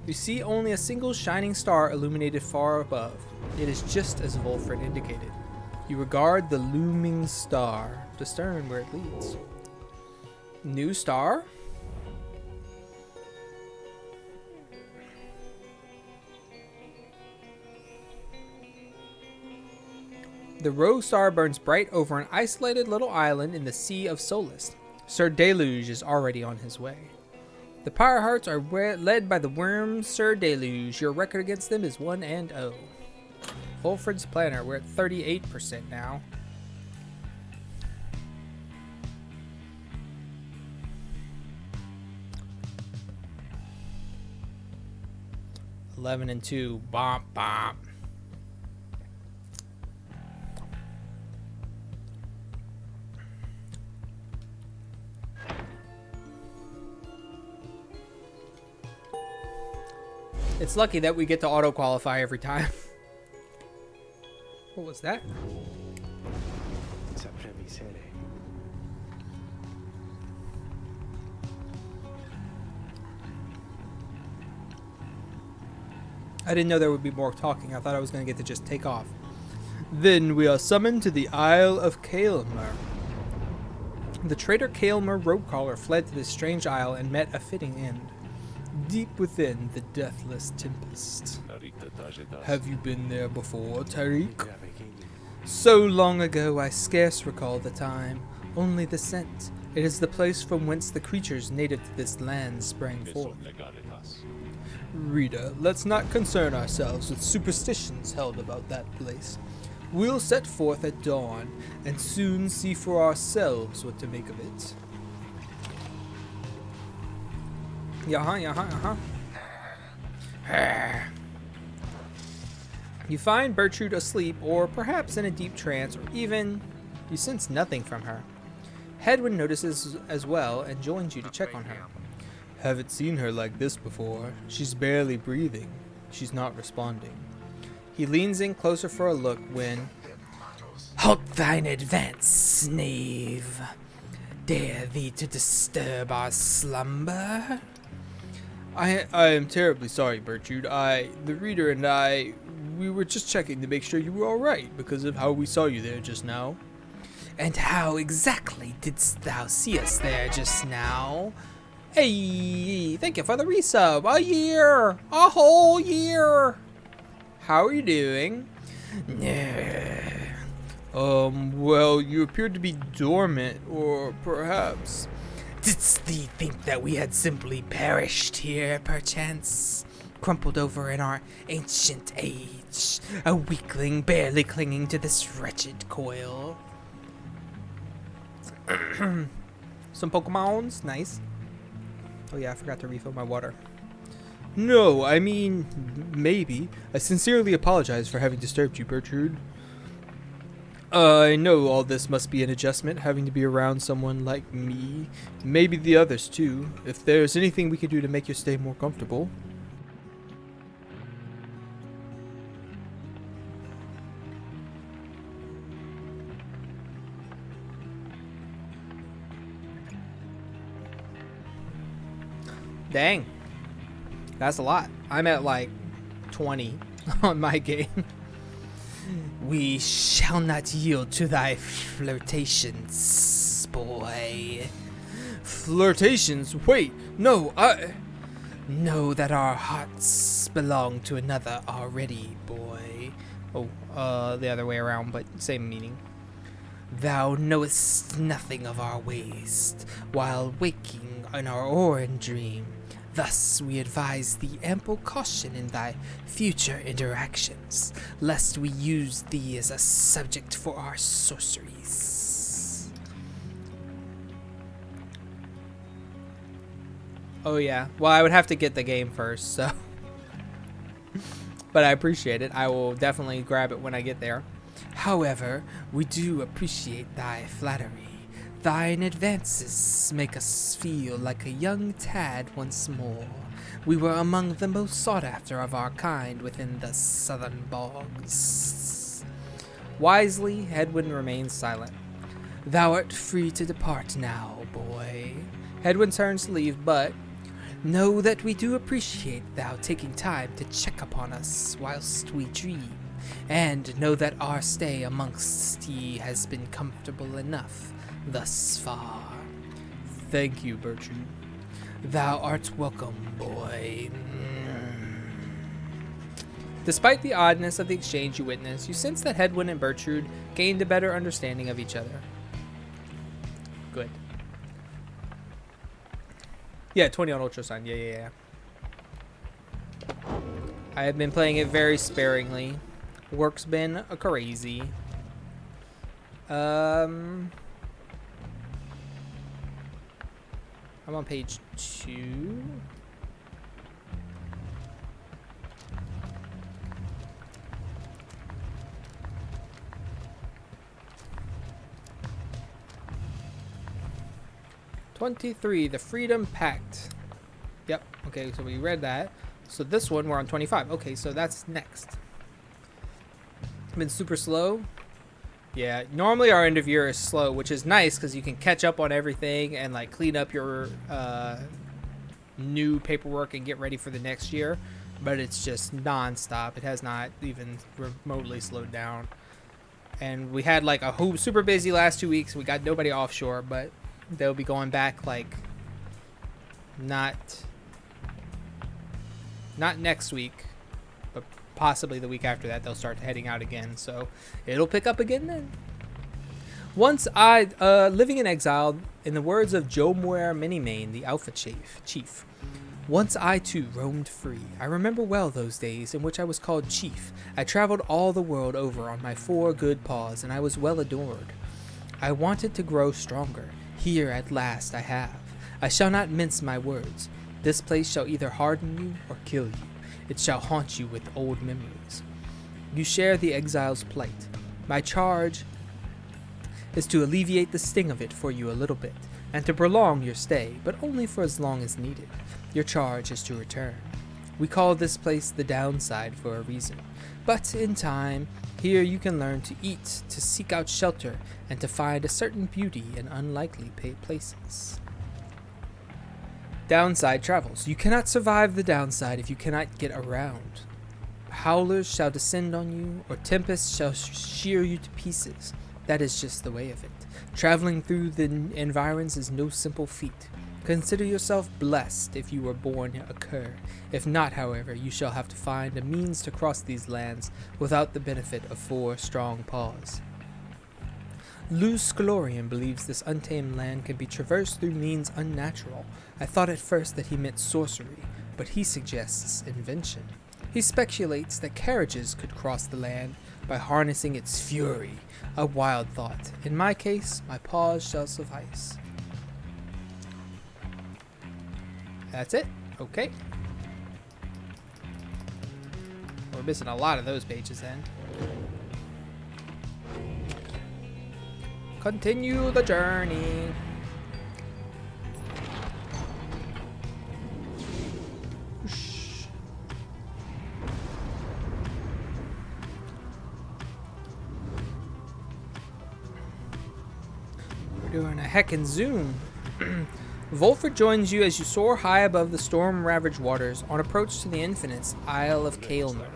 You see only a single shining star illuminated far above. It is just as Volfred indicated. You regard the looming star, discern where it leads. New star? The Rose Star burns bright over an isolated little island in the Sea of Solace. Sir Deluge is already on his way. The Pyrehearts are led by the worm Sir Deluge. Your record against them is 1-0. Volfred's planner, we're at 38% now. Eleven and 2. Bomp bomp. It's lucky that we get to auto-qualify every time. What was that? I didn't know there would be more talking. I thought I was going to get to just take off. Then we are summoned to the Isle of Khaylmer. The traitor Khaylmer Ropecaller fled to this strange isle and met a fitting end. Deep within the deathless tempest. Have you been there before, Tariq? So long ago I scarce recall the time, only the scent. It is the place from whence the creatures native to this land sprang forth. Reader, let's not concern ourselves with superstitions held about that place. We'll set forth at dawn, and soon see for ourselves what to make of it. You find Bertrude asleep, or perhaps in a deep trance, or even you sense nothing from her. Hedwyn notices as well and joins you to check on her. Haven't seen her like this before. She's barely breathing. She's not responding. He leans in closer for a look when... Halt thine advance, knave. Dare thee to disturb our slumber? I am terribly sorry, Bertrude. The reader and I, we were just checking to make sure you were alright because of how we saw you there just now. And how exactly didst thou see us there just now? Hey, thank you for the resub. A year! A whole year! How are you doing? Well, you appeared to be dormant, or perhaps... Didst thee think that we had simply perished here, perchance? Crumpled over in our ancient age, a weakling barely clinging to this wretched coil. Some Pokemons, nice. Oh yeah, I forgot to refill my water. No, I mean, maybe. I sincerely apologize for having disturbed you, Bertrude. I know all this must be an adjustment, having to be around someone like me. Maybe the others too. If there's anything we can do to make your stay more comfortable. Dang. That's a lot. I'm at like 20 on my game. We shall not yield to thy flirtations, boy. Flirtations? Wait, no, I know that our hearts belong to another already, boy. Oh, the other way around, but same meaning. Thou knowest nothing of our ways, while waking in our oran dream. Thus we advise thee ample caution in thy future interactions, lest we use thee as a subject for our sorceries. Oh yeah, well I would have to get the game first, so. But I appreciate it. I will definitely grab it when I get there. However, we do appreciate thy flattery. Thine advances make us feel like a young tad once more. We were among the most sought after of our kind within the southern bogs. Wisely, Hedwyn remains silent. Thou art free to depart now, boy. Hedwyn turns to leave, but know that we do appreciate thou taking time to check upon us whilst we dream. And know that our stay amongst ye has been comfortable enough thus far. Thank you, Bertrude. Thou art welcome, boy. Despite the oddness of the exchange you witness, you sense that Hedwyn and Bertrude gained a better understanding of each other. Good. Yeah, 20 on Ultra Sun. Yeah. I have been playing it very sparingly. Work's been crazy. I'm on page 2. '23, the Freedom Pact. Yep. Okay, so we read that. So this one we're on 25. Okay, so that's next. Been super slow. Yeah, normally our end of year is slow, which is nice because you can catch up on everything and like clean up your new paperwork and get ready for the next year. But it's just non-stop. It has not even remotely slowed down. And we had like a super busy last 2 weeks. We got nobody offshore, but they'll be going back like not next week, but possibly the week after that. They'll start heading out again, so it'll pick up again then. Once I living in exile, in the words of Jomware Minimane, the Alpha Chief. Once I too roamed free. I remember well those days in which I was called chief. I traveled all the world over on my 4 good paws, and I was well adored. I wanted to grow stronger. Here at last I have. I shall not mince my words. This place shall either harden you or kill you. It shall haunt you with old memories. You share the exile's plight. My charge is to alleviate the sting of it for you a little bit, and to prolong your stay, but only for as long as needed. Your charge is to return. We call this place the downside for a reason. But in time, here you can learn to eat, to seek out shelter, and to find a certain beauty in unlikely places. Downside travels. You cannot survive the downside if you cannot get around. Howlers shall descend on you, or tempests shall shear you to pieces. That is just the way of it. Traveling through the environs is no simple feat. Consider yourself blessed if you were born a cur. If not, however, you shall have to find a means to cross these lands without the benefit of 4 strong paws. Luz Scalorian believes this untamed land can be traversed through means unnatural. I thought at first that he meant sorcery, but he suggests invention. He speculates that carriages could cross the land by harnessing its fury. A wild thought. In my case, my paws shall suffice. That's it? Okay. We're missing a lot of those pages then. Continue the journey. Whoosh. We're doing a heckin' zoom. Volfred joins you as you soar high above the storm-ravaged waters on approach to the Infinite's Isle of Khaylmer.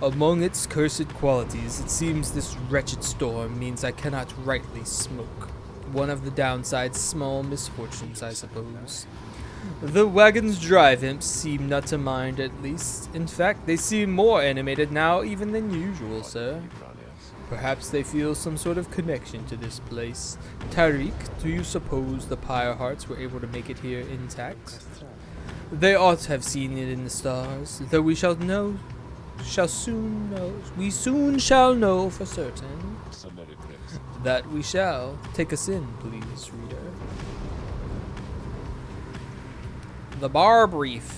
Among its cursed qualities, it seems this wretched storm means I cannot rightly smoke. One of the downside's small misfortunes, I suppose. The wagon's drive imps seem not to mind, at least. In fact, they seem more animated now even than usual, sir. Perhaps they feel some sort of connection to this place. Tariq, do you suppose the Pyrehearts were able to make it here intact? They ought to have seen it in the stars, though we soon shall know for certain. That we shall. Take us in, please, reader. The Barb Reef.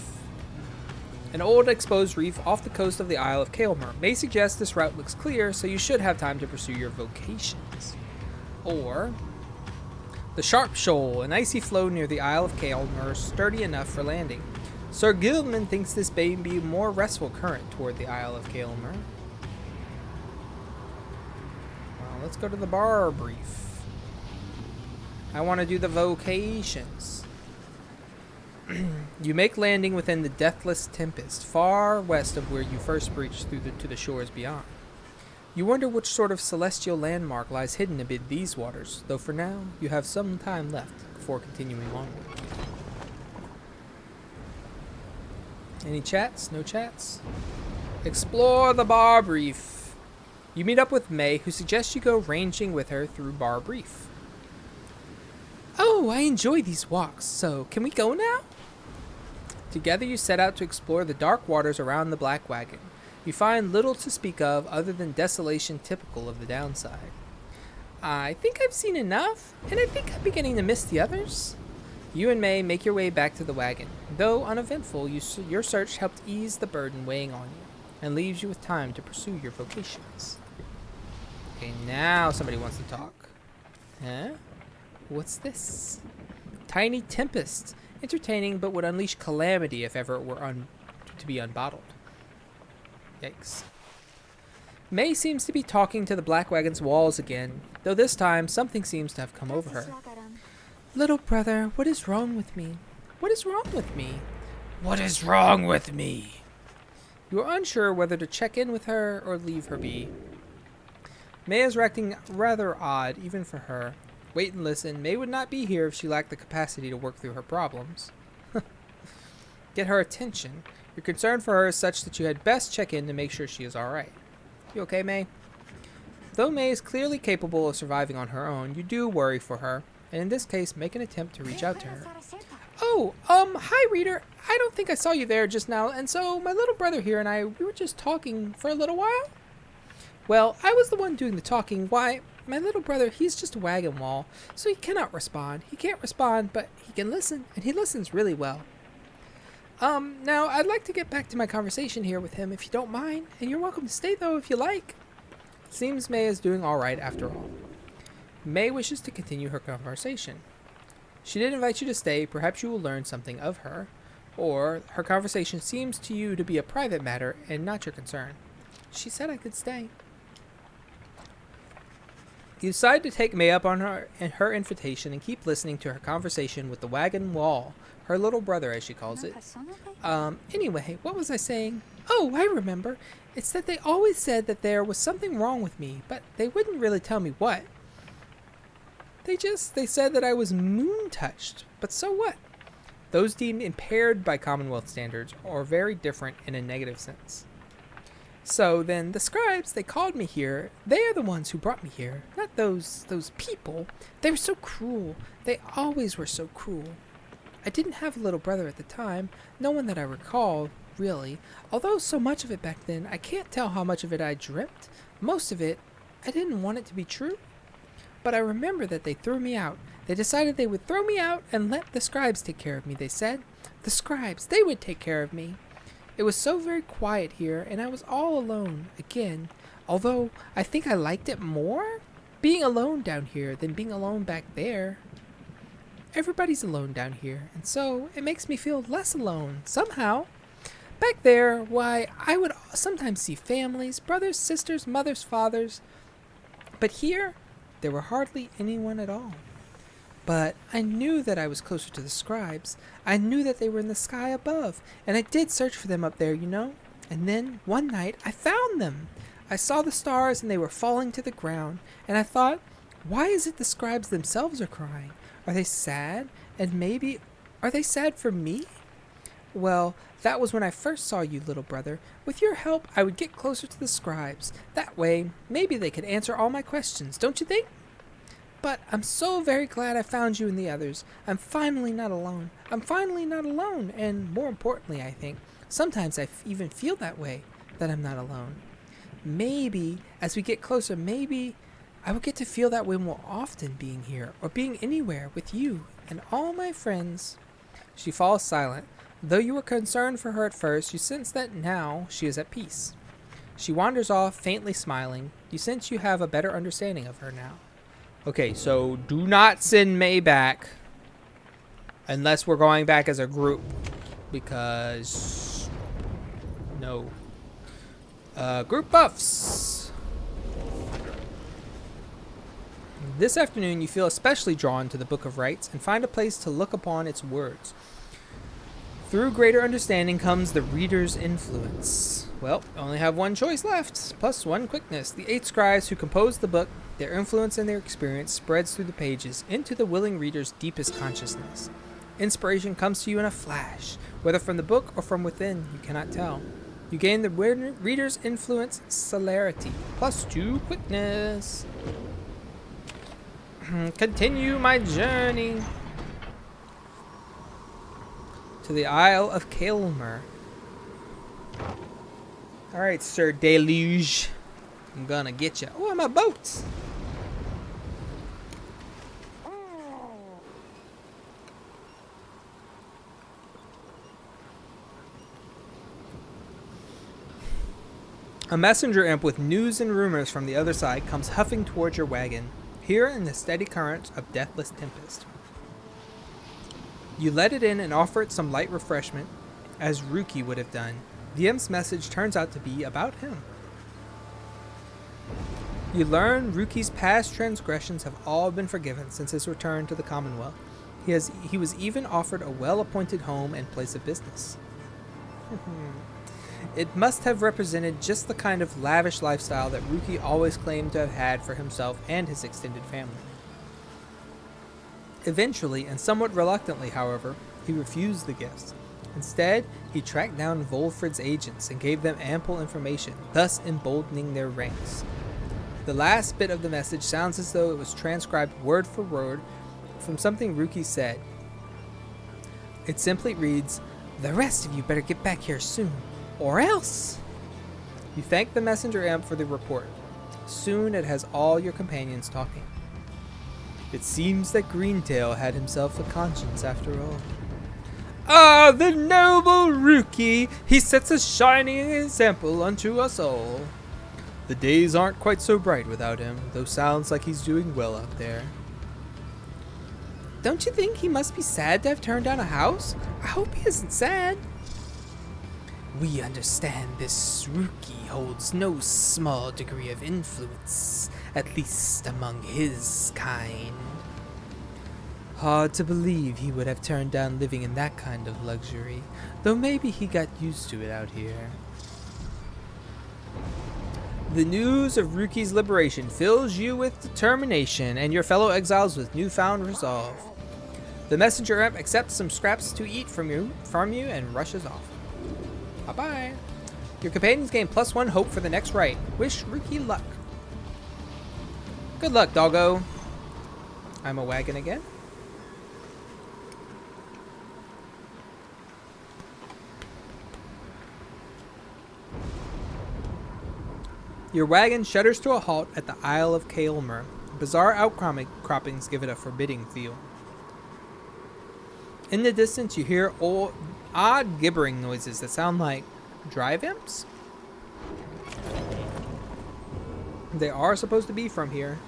An old exposed reef off the coast of the Isle of Khaylmer may suggest this route looks clear, so you should have time to pursue your vocations. Or, the Sharp Shoal, an icy floe near the Isle of Khaylmer, sturdy enough for landing. Sir Gilman thinks this may be a more restful current toward the Isle of Khaylmer. Well, let's go to the Barb Reef. I want to do the vocations. You make landing within the Deathless Tempest, far west of where you first breached to the shores beyond. You wonder which sort of celestial landmark lies hidden amid these waters, though for now, you have some time left before continuing onward. Any chats? No chats? Explore the Barb Reef. You meet up with May, who suggests you go ranging with her through Barb Reef. Oh, I enjoy these walks, so can we go now? Together you set out to explore the dark waters around the Black Wagon. You find little to speak of other than desolation typical of the downside. I think I've seen enough, and I think I'm beginning to miss the others. You and May make your way back to the wagon. Though uneventful, your search helped ease the burden weighing on you, and leaves you with time to pursue your vocations. Okay, now somebody wants to talk. Huh? What's this? Tiny Tempest. Entertaining, but would unleash calamity if ever it were to be unbottled. Yikes. May seems to be talking to the Black Wagon's walls again, though this time something seems to have come over her. Little brother, what is wrong with me? What is wrong with me? What is wrong with me? You are unsure whether to check in with her or leave her be. May is acting rather odd, even for her. Wait and listen. May would not be here if she lacked the capacity to work through her problems. Get her attention. Your concern for her is such that you had best check in to make sure she is alright. You okay, May? Though May is clearly capable of surviving on her own, you do worry for her, and in this case, make an attempt to reach out to her. Oh, hi, reader. I don't think I saw you there just now, and so my little brother here and I, we were just talking for a little while. Well, I was the one doing the talking. Why, my little brother, he's just a wagon wall, so he cannot respond. He can't respond, but he can listen, and he listens really well. Now, I'd like to get back to my conversation here with him, if you don't mind, and you're welcome to stay, though, if you like. It seems May is doing all right after all. May wishes to continue her conversation. She did invite you to stay. Perhaps you will learn something of her, or her conversation seems to you to be a private matter and not your concern. She said I could stay. You decide to take May up on her invitation and keep listening to her conversation with the wagon wall, her little brother as she calls it. Anyway, what was I saying? Oh, I remember. It's that they always said that there was something wrong with me, but they wouldn't really tell me what. They said that I was moon-touched, but so what? Those deemed impaired by Commonwealth standards are very different in a negative sense. So then the scribes, they called me here. They are the ones who brought me here, not those people. They were so cruel. They always were so cruel. I didn't have a little brother at the time, no one that I recall, really. Although so much of it back then, I can't tell how much of it I dreamt. Most of it, I didn't want it to be true. But I remember that they threw me out. They decided they would throw me out and let the scribes take care of me, they said. The scribes, they would take care of me. It was so very quiet here, and I was all alone, again. Although, I think I liked it more being alone down here than being alone back there. Everybody's alone down here, and so it makes me feel less alone, somehow. Back there, why, I would sometimes see families, brothers, sisters, mothers, fathers. But here, there were hardly anyone at all. But I knew that I was closer to the scribes. I knew that they were in the sky above, and I did search for them up there, you know. And then, one night, I found them. I saw the stars and they were falling to the ground, and I thought, why is it the scribes themselves are crying? Are they sad? And maybe, are they sad for me? Well, that was when I first saw you, little brother. With your help, I would get closer to the scribes. That way, maybe they could answer all my questions, don't you think? But I'm so very glad I found you and the others. I'm finally not alone. I'm finally not alone, and more importantly, I think, sometimes I even feel that way, that I'm not alone. Maybe, as we get closer, maybe I will get to feel that way more often being here, or being anywhere with you and all my friends. She falls silent. Though you were concerned for her at first, you sense that now she is at peace. She wanders off, faintly smiling. You sense you have a better understanding of her now. Okay, so do not send May back unless we're going back as a group, because no. Group buffs. This afternoon you feel especially drawn to the Book of Rites and find a place to look upon its words. Through greater understanding comes the reader's influence. Well, only have one choice left, plus one quickness. The 8 scribes who composed the book, their influence and their experience spreads through the pages into the willing reader's deepest consciousness. Inspiration comes to you in a flash, whether from the book or from within, you cannot tell. You gain the reader's influence celerity, plus 2 quickness. Continue my journey to the Isle of Khaylmer. Alright, Sir Deluge. I'm gonna get you. Oh, my boats! A messenger imp with news and rumors from the other side comes huffing towards your wagon, here in the steady current of deathless tempest. You let it in and offer it some light refreshment, as Rukey would have done. The imp's message turns out to be about him. You learn Rukey's past transgressions have all been forgiven since his return to the Commonwealth. He was even offered a well-appointed home and place of business. It must have represented just the kind of lavish lifestyle that Rukey always claimed to have had for himself and his extended family. Eventually, and somewhat reluctantly, however, he refused the gifts. Instead, he tracked down Volfred's agents and gave them ample information, thus emboldening their ranks. The last bit of the message sounds as though it was transcribed word for word from something Rukey said. It simply reads, "The rest of you better get back here soon, or else." You thank the messenger imp for the report. Soon it has all your companions talking. It seems that Greentail had himself a conscience after all. Ah, the noble Rukey! He sets a shining example unto us all. The days aren't quite so bright without him, though sounds like he's doing well out there. Don't you think he must be sad to have turned down a house? I hope he isn't sad. We understand this Rukey holds no small degree of influence, at least among his kind. Hard to believe he would have turned down living in that kind of luxury, though maybe he got used to it out here. The news of Rukey's liberation fills you with determination and your fellow exiles with newfound resolve. The messenger imp accepts some scraps to eat from you and rushes off. Bye-bye. Your companions gain +1 hope for the next rite. Wish Rukey luck. Good luck, doggo. I'm a wagon again. Your wagon shudders to a halt at the Isle of Khaylmer. Bizarre outcroppings give it a forbidding feel. In the distance, you hear odd gibbering noises that sound like drive imps? They are supposed to be from here.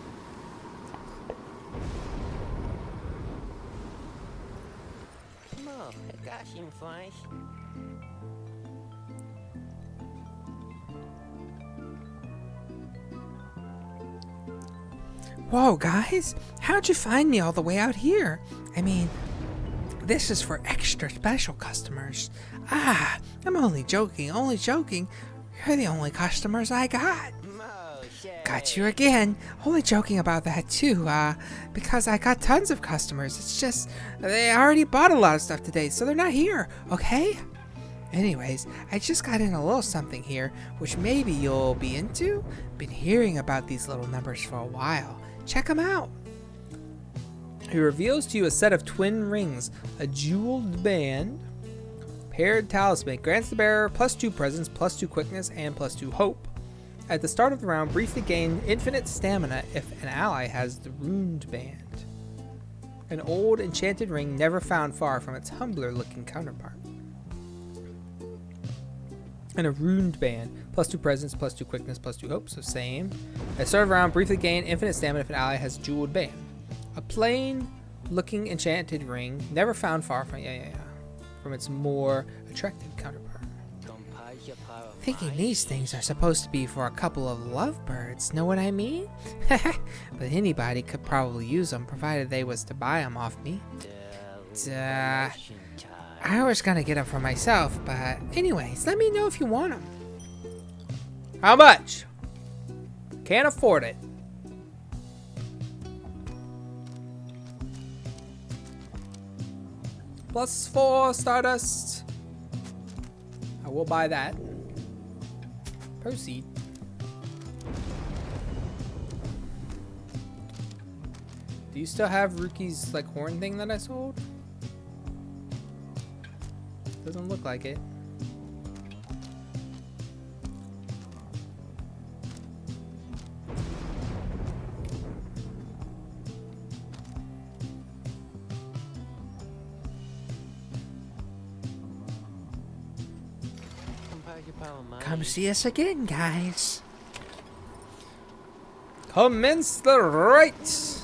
Whoa, guys! How'd you find me all the way out here? I mean, this is for extra special customers. Ah, I'm only joking, only joking. You're the only customers I got. Got you again. Only joking about that too, because I got tons of customers. It's just, they already bought a lot of stuff today, so they're not here, okay? Anyways, I just got in a little something here, which maybe you'll be into. Been hearing about these little numbers for a while. Check them out. He reveals to you a set of twin rings, a jeweled band, paired talisman, grants the bearer +2 presence, +2 quickness, and +2 hope. At the start of the round, briefly gain infinite stamina if an ally has the runed band. An old enchanted ring never found far from its humbler looking counterpart. And a runed band, +2 presence, +2 quickness, +2 hope, so same. At the start of the round, briefly gain infinite stamina if an ally has a jeweled band. A plain looking enchanted ring, never found far from its more attractive counterpart. Thinking these things are supposed to be for a couple of lovebirds, know what I mean? But anybody could probably use them, provided they was to buy them off me. I was gonna get them for myself, but anyways, let me know if you want them. How much? Can't afford it. +4 Stardust. I will buy that. Proceed. Do you still have Rukey's like horn thing that I sold? Doesn't look like it. Come see us again, guys. Commence the rite!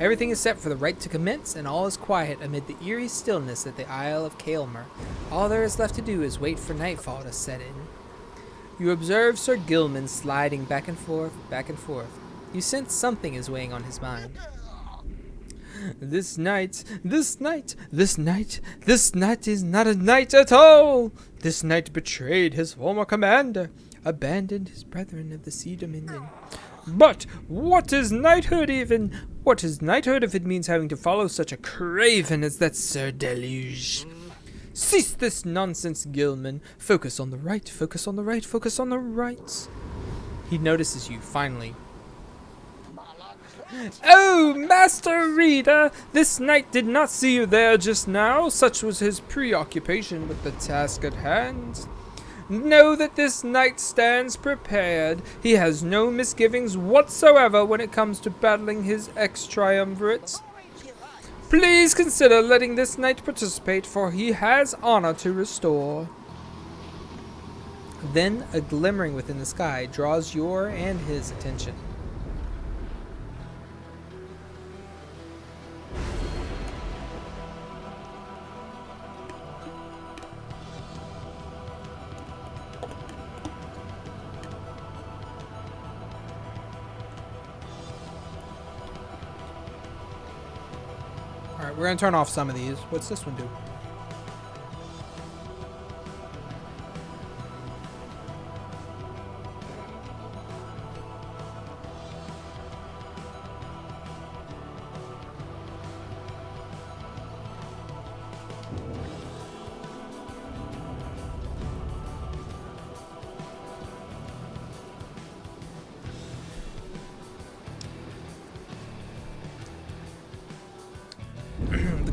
Everything is set for the rite to commence, and all is quiet amid the eerie stillness at the Isle of Khaylmer. All there is left to do is wait for nightfall to set in. You observe Sir Gilman sliding back and forth, back and forth. You sense something is weighing on his mind. This night is not a night at all! This knight betrayed his former commander, abandoned his brethren of the Sea Dominion. But what is knighthood even? What is knighthood if it means having to follow such a craven as that Sir Deluge? Cease this nonsense, Gilman. Focus on the right, focus on the right, focus on the rights. He notices you, finally. Oh, Master Reader! This knight did not see you there just now. Such was his preoccupation with the task at hand. Know that this knight stands prepared. He has no misgivings whatsoever when it comes to battling his ex-triumvirate. Please consider letting this knight participate, for he has honor to restore. Then a glimmering within the sky draws your and his attention. Alright, we're going to turn off some of these. What's this one do?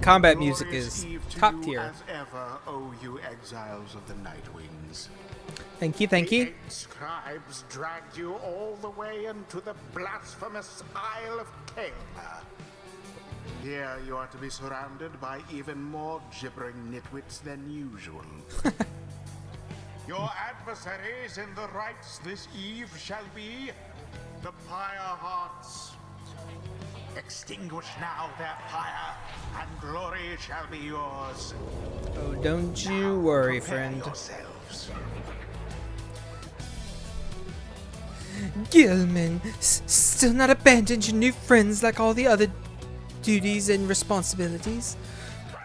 Combat music is top tier. As ever, O you exiles of the Nightwings. Thank you, thank you. The 8 scribes dragged you all the way into the blasphemous Isle of Khaylmer. Here you are to be surrounded by even more gibbering nitwits than usual. Your adversaries in the rites this eve shall be the Pyrehearts. Extinguish now their fire, and glory shall be yours. Oh, don't you worry, friend. Yourselves. Gilman, still not abandoned your new friends like all the other duties and responsibilities?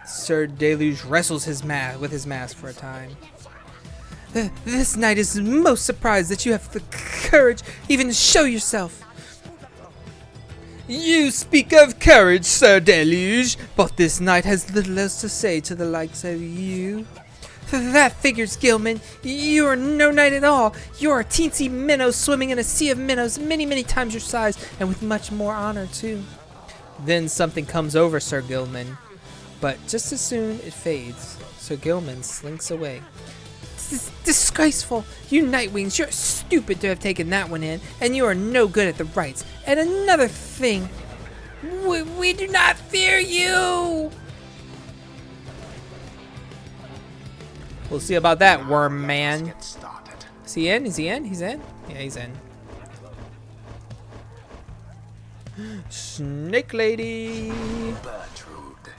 Sir Deluge wrestles with his mask for a time. This knight is most surprised that you have the courage even to show yourself. You speak of courage, Sir Deluge, but this knight has little else to say to the likes of you. That figures, Gilman. You are no knight at all. You are a teensy minnow swimming in a sea of minnows many, many times your size, and with much more honor, too. Then something comes over Sir Gilman, but just as soon it fades, Sir Gilman slinks away. This is disgraceful. You Nightwings, you're stupid to have taken that one in, and you are no good at the rites. And another thing, we do not fear you. We'll see about that, worm man. Is he in? Is he in? He's in? Yeah, he's in. Snake lady. Bertrude.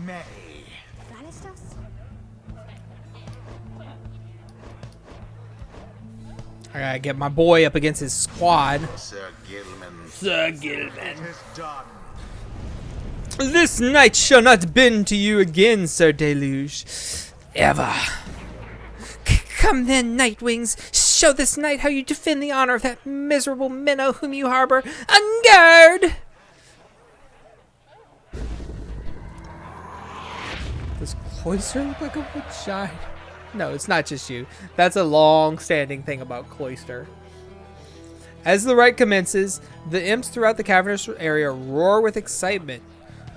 May. I gotta get my boy up against his squad. Sir Gilman. Sir Gilman. It is done. This night shall not bend to you again, Sir Deluge. Ever. Come then, Nightwings. Show this knight how you defend the honor of that miserable minnow whom you harbor. On guard! Does Cloister look like a vagina? No, it's not just you. That's a long-standing thing about Cloister. As the rite commences, the imps throughout the cavernous area roar with excitement.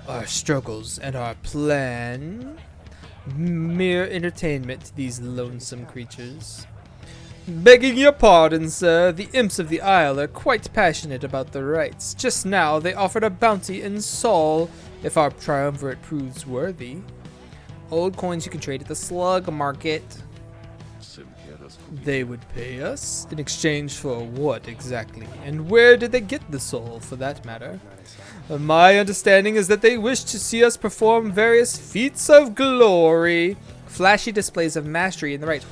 Our struggles and our plan, mere entertainment to these lonesome creatures. Begging your pardon, sir, the imps of the Isle are quite passionate about the rites. Just now they offered a bounty in Sol if our triumvirate proves worthy. Old coins you can trade at the slug market. They would pay us in exchange for what exactly? And where did they get the soul, for that matter? My understanding is that they wish to see us perform various feats of glory. Flashy displays of mastery in the rites,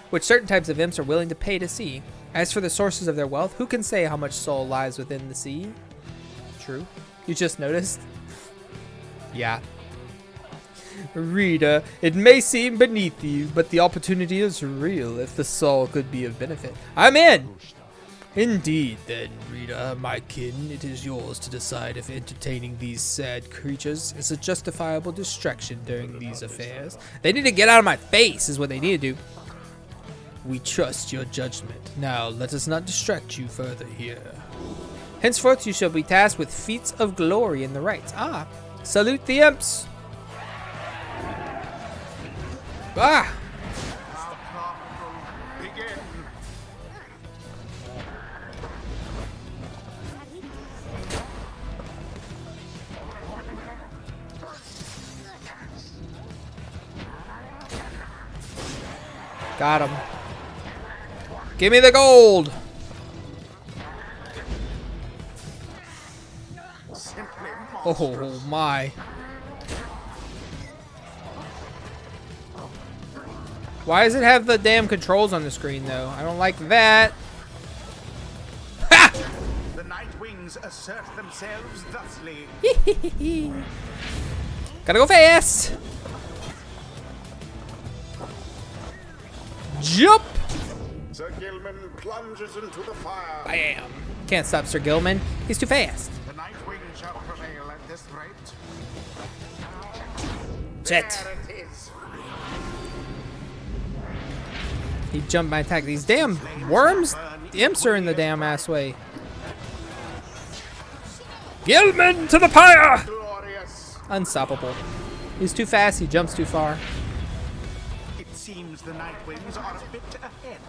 which certain types of imps are willing to pay to see. As for the sources of their wealth, who can say how much soul lies within the sea? True. You just noticed? Yeah. Reader, it may seem beneath you, but the opportunity is real if the soul could be of benefit. I'm in! Indeed, then, reader, my kin, it is yours to decide if entertaining these sad creatures is a justifiable distraction during these affairs. They need to get out of my face, is what they need to do. We trust your judgment. Now, let us not distract you further here. Henceforth, you shall be tasked with feats of glory in the rites. Ah, salute the imps! Ah! Begin. Got him. Give me the gold! Simply Oh my. Why does it have the damn controls on the screen though? I don't like that. Ha! The Nightwings assert themselves thusly. Gotta go fast. Jump! Sir Gilman plunges into the fire. Bam. Can't stop Sir Gilman. He's too fast. The Nightwing shall prevail at this rate. Shit. There it is. He jumped my attack. These damn worms? The imps are in the damn ass way. Gilman to the pyre! Glorious. Unstoppable. He's too fast. He jumps too far. It seems the Nightwings are a bit ahead.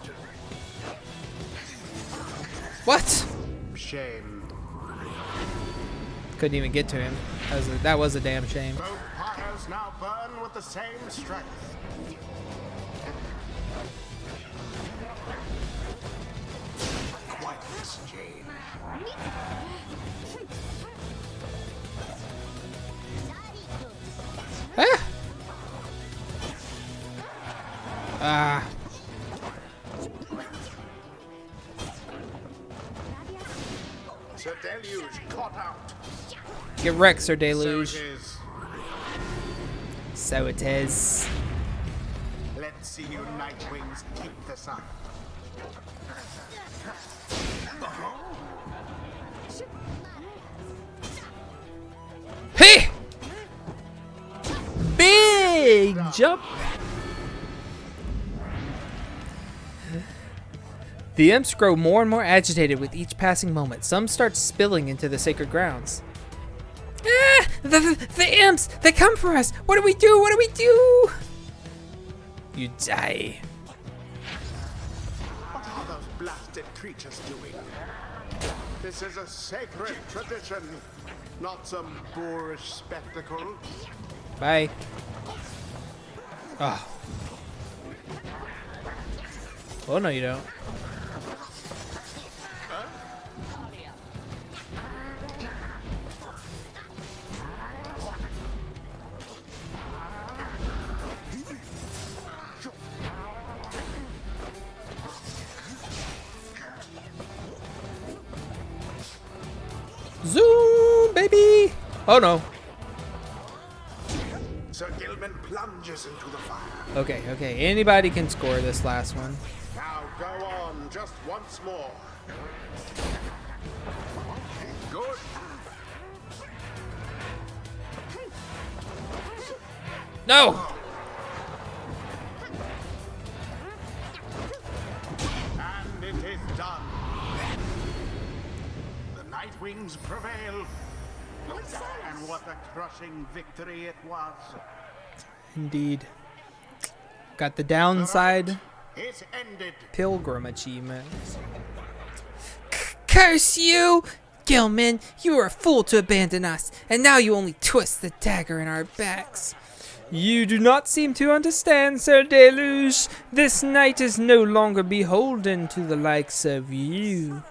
What? Shame. Couldn't even get to him. That was a damn shame. Both pyres now burn with the same strength. Quite the exchange. Ah! Ah. Sir Deluge caught out. Get wrecked, Sir So Deluge. it is. So it is. Let's see you Nightwings keep this up. Hey! Big jump. The imps grow more and more agitated with each passing moment. Some start spilling into the sacred grounds. Ah, the imps! They come for us! What do we do? What do we do? You die. What are those blasted creatures doing? This is a sacred tradition, not some boorish spectacle. Bye. Oh. Oh, no, you don't. Zoom, baby! Oh, no. Sir Gilman plunges into the fire. Okay, okay. Anybody can score this last one. Now go on, just once more. Good. No! And it is done. The Nightwings prevail. And what a crushing victory it was. Indeed. Got the downside It's ended. pilgrim achievement. Curse you! Gilman, you were a fool to abandon us, and now you only twist the dagger in our backs. You do not seem to understand, Sir Deluge. This knight is no longer beholden to the likes of you.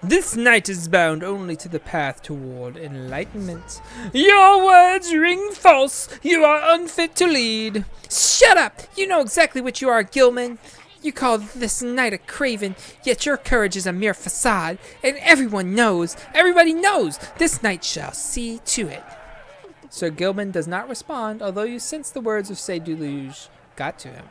This knight is bound only to the path toward enlightenment. Your words ring false. You are unfit to lead. Shut up! You know exactly what you are, Gilman. You call this knight a craven, yet your courage is a mere facade, and everybody knows, this knight shall see to it. Sir Gilman does not respond, although you sense the words of Sir Deluge got to him.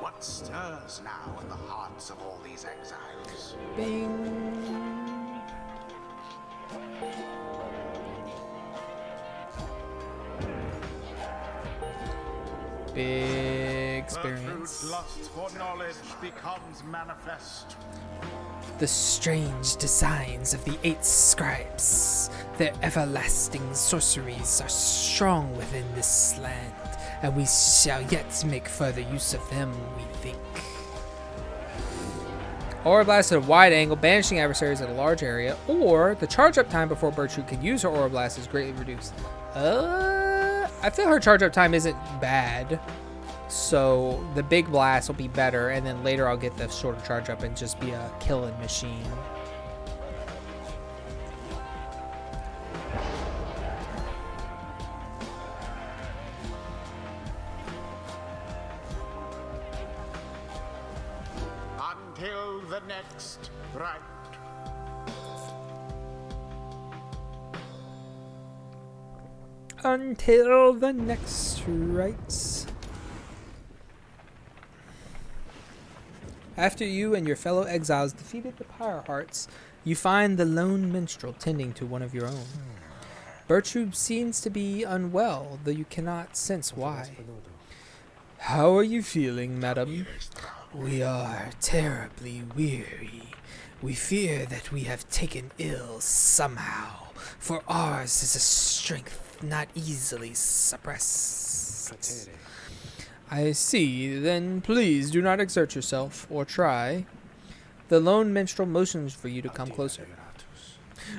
What stirs now in the hearts of all these exiles? Bing. Big experience. Bertrude's lust for knowledge becomes manifest. The strange designs of the 8 scribes, their everlasting sorceries are strong within this land, and we shall yet make further use of them, we think. Aura Blast at a wide angle, banishing adversaries at a large area, or the charge up time before Bertrude can use her Aura Blast is greatly reduced. I feel her charge up time isn't bad, so the big blast will be better, and then later I'll get the shorter charge up and just be a killing machine. Until the next Rite. Until the next Rites. After you and your fellow exiles defeated the Pyrehearts, you find the lone minstrel tending to one of your own. Bertrude seems to be unwell, though you cannot sense why. How are you feeling, madam? We are terribly weary. We fear that we have taken ill somehow, for ours is a strength not easily suppressed. I see. Then please do not exert yourself, or try. The lone minstrel motions for you to come closer.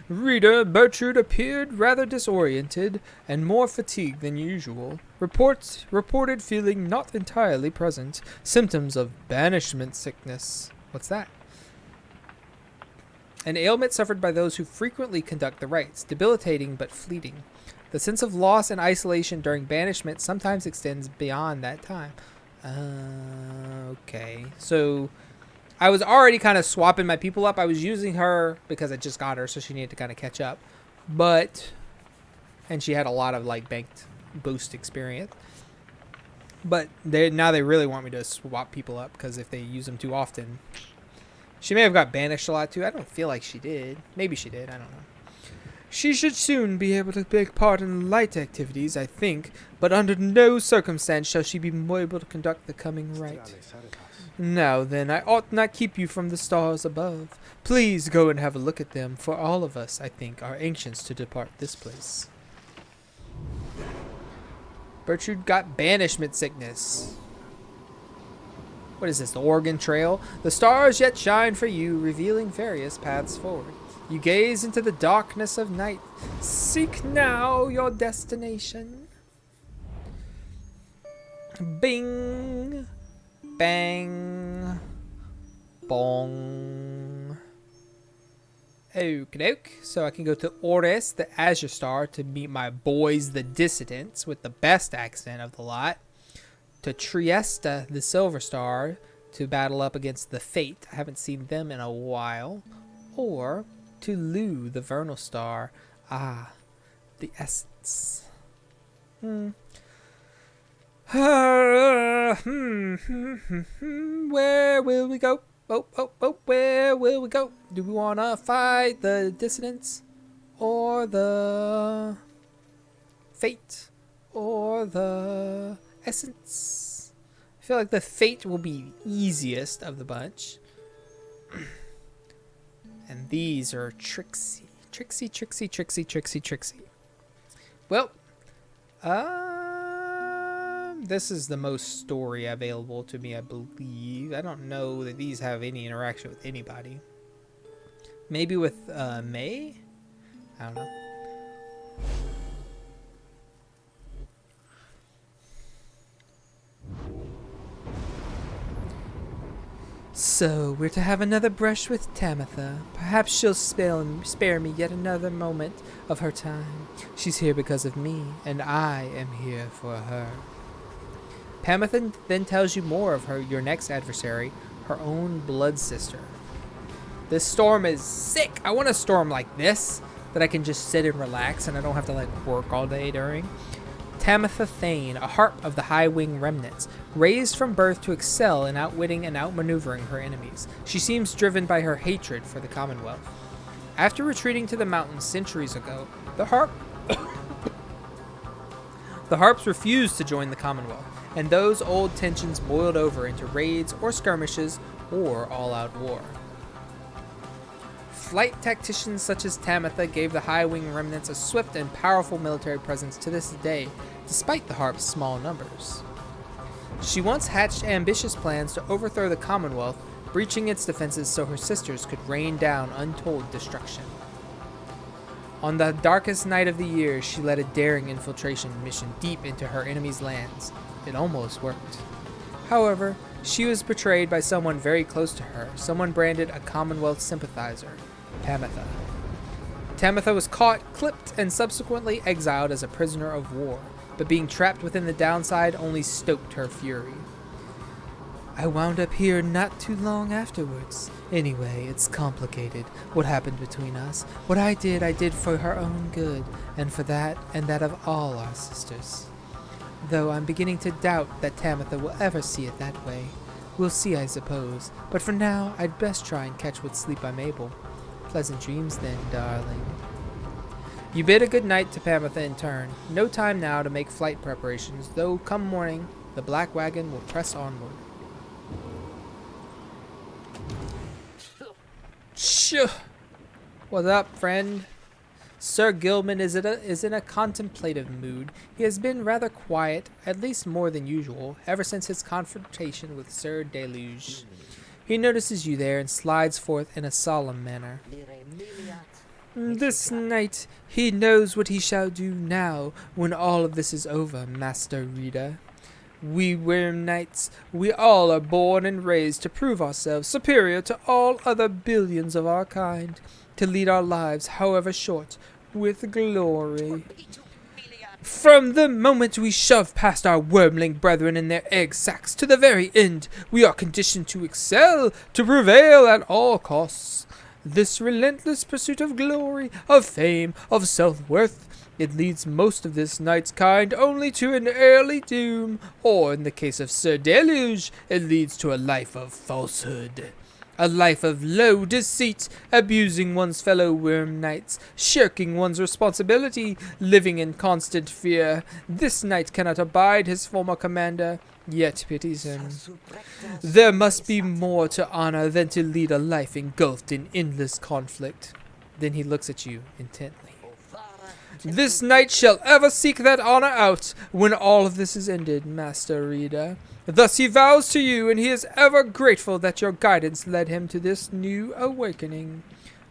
Reader, Bertrude appeared rather disoriented and more fatigued than usual. Reported feeling not entirely present. Symptoms of banishment sickness. What's that? An ailment suffered by those who frequently conduct the rites, debilitating but fleeting. The sense of loss and isolation during banishment sometimes extends beyond that time. Okay. So I was already kind of swapping my people up. I was using her because I just got her, so she needed to kind of catch up. And she had a lot of like banked boost experience. But now they really want me to swap people up because if they use them too often. She may have got banished a lot too. I don't feel like she did. Maybe she did. I don't know. She should soon be able to take part in light activities, I think, but under no circumstance shall she be able to conduct the coming rite. Now then, I ought not keep you from the stars above. Please go and have a look at them, for all of us, I think, are anxious to depart this place. Bertrude got banishment sickness. What is this, the Oregon Trail? The stars yet shine for you, revealing various paths forward. You gaze into the darkness of night. Seek now your destination. Bing. Bang. Bong. Okie doke. So I can go to Ores, the Azure Star, to meet my boys, the Dissidents, with the best accent of the lot. To Trieste, the Silver Star, to battle up against the Fate. I haven't seen them in a while. Or to Lou, the Vernal Star. Ah, the Essence. Where will we go? Where will we go? Do we want to fight the Dissidents? Or the Fate? Or the Essence? I feel like the Fate will be easiest of the bunch. And these are Trixie. Trixie. Well, this is the most story available to me, I believe. I don't know that these have any interaction with anybody. Maybe with May? I don't know. So, we're to have another brush with Tamitha. Perhaps she'll spare me yet another moment of her time. She's here because of me, and I am here for her. Pamitha then tells you more of your next adversary, her own blood sister. This storm is sick. I want a storm like this, that I can just sit and relax and I don't have to like work all day during. Tamitha Thane, a harp of the High Wing remnants, raised from birth to excel in outwitting and outmaneuvering her enemies. She seems driven by her hatred for the Commonwealth. After retreating to the mountains centuries ago, the harps refused to join the Commonwealth, and those old tensions boiled over into raids or skirmishes or all-out war. Flight tacticians such as Tamitha gave the High Wing remnants a swift and powerful military presence to this day, despite the harp's small numbers. She once hatched ambitious plans to overthrow the Commonwealth, breaching its defenses so her sisters could rain down untold destruction. On the darkest night of the year, she led a daring infiltration mission deep into her enemy's lands. It almost worked. However, she was betrayed by someone very close to her, someone branded a Commonwealth sympathizer, Pamitha. Tamitha was caught, clipped, and subsequently exiled as a prisoner of war, but being trapped within the downside only stoked her fury. I wound up here not too long afterwards. Anyway, it's complicated, what happened between us. What I did for her own good, and for that, and that of all our sisters. Though I'm beginning to doubt that Tamitha will ever see it that way. We'll see, I suppose, but for now, I'd best try and catch what sleep I'm able. Pleasant dreams then, darling. You bid a good night to Pamitha in turn. No time now to make flight preparations, though come morning, the black wagon will press onward. Shoo! What's up, friend? Sir Gilman is in a contemplative mood. He has been rather quiet, at least more than usual, ever since his confrontation with Sir Deluge. He notices you there and slides forth in a solemn manner. This night, he knows what he shall do now, when all of this is over, Master Reader. We Worm Knights, we all are born and raised to prove ourselves superior to all other billions of our kind, to lead our lives, however short, with glory. From the moment we shove past our wormling brethren in their egg sacs to the very end, we are conditioned to excel, to prevail at all costs. This relentless pursuit of glory, of fame, of self-worth, it leads most of this knight's kind only to an early doom, or in the case of Sir Deluge, it leads to a life of falsehood. A life of low deceit, abusing one's fellow worm knights, shirking one's responsibility, living in constant fear. This knight cannot abide his former commander, yet pities him. There must be more to honor than to lead a life engulfed in endless conflict. Then he looks at you intently. This knight shall ever seek that honor out when all of this is ended, Master Reader. Thus he vows to you, and he is ever grateful that your guidance led him to this new awakening.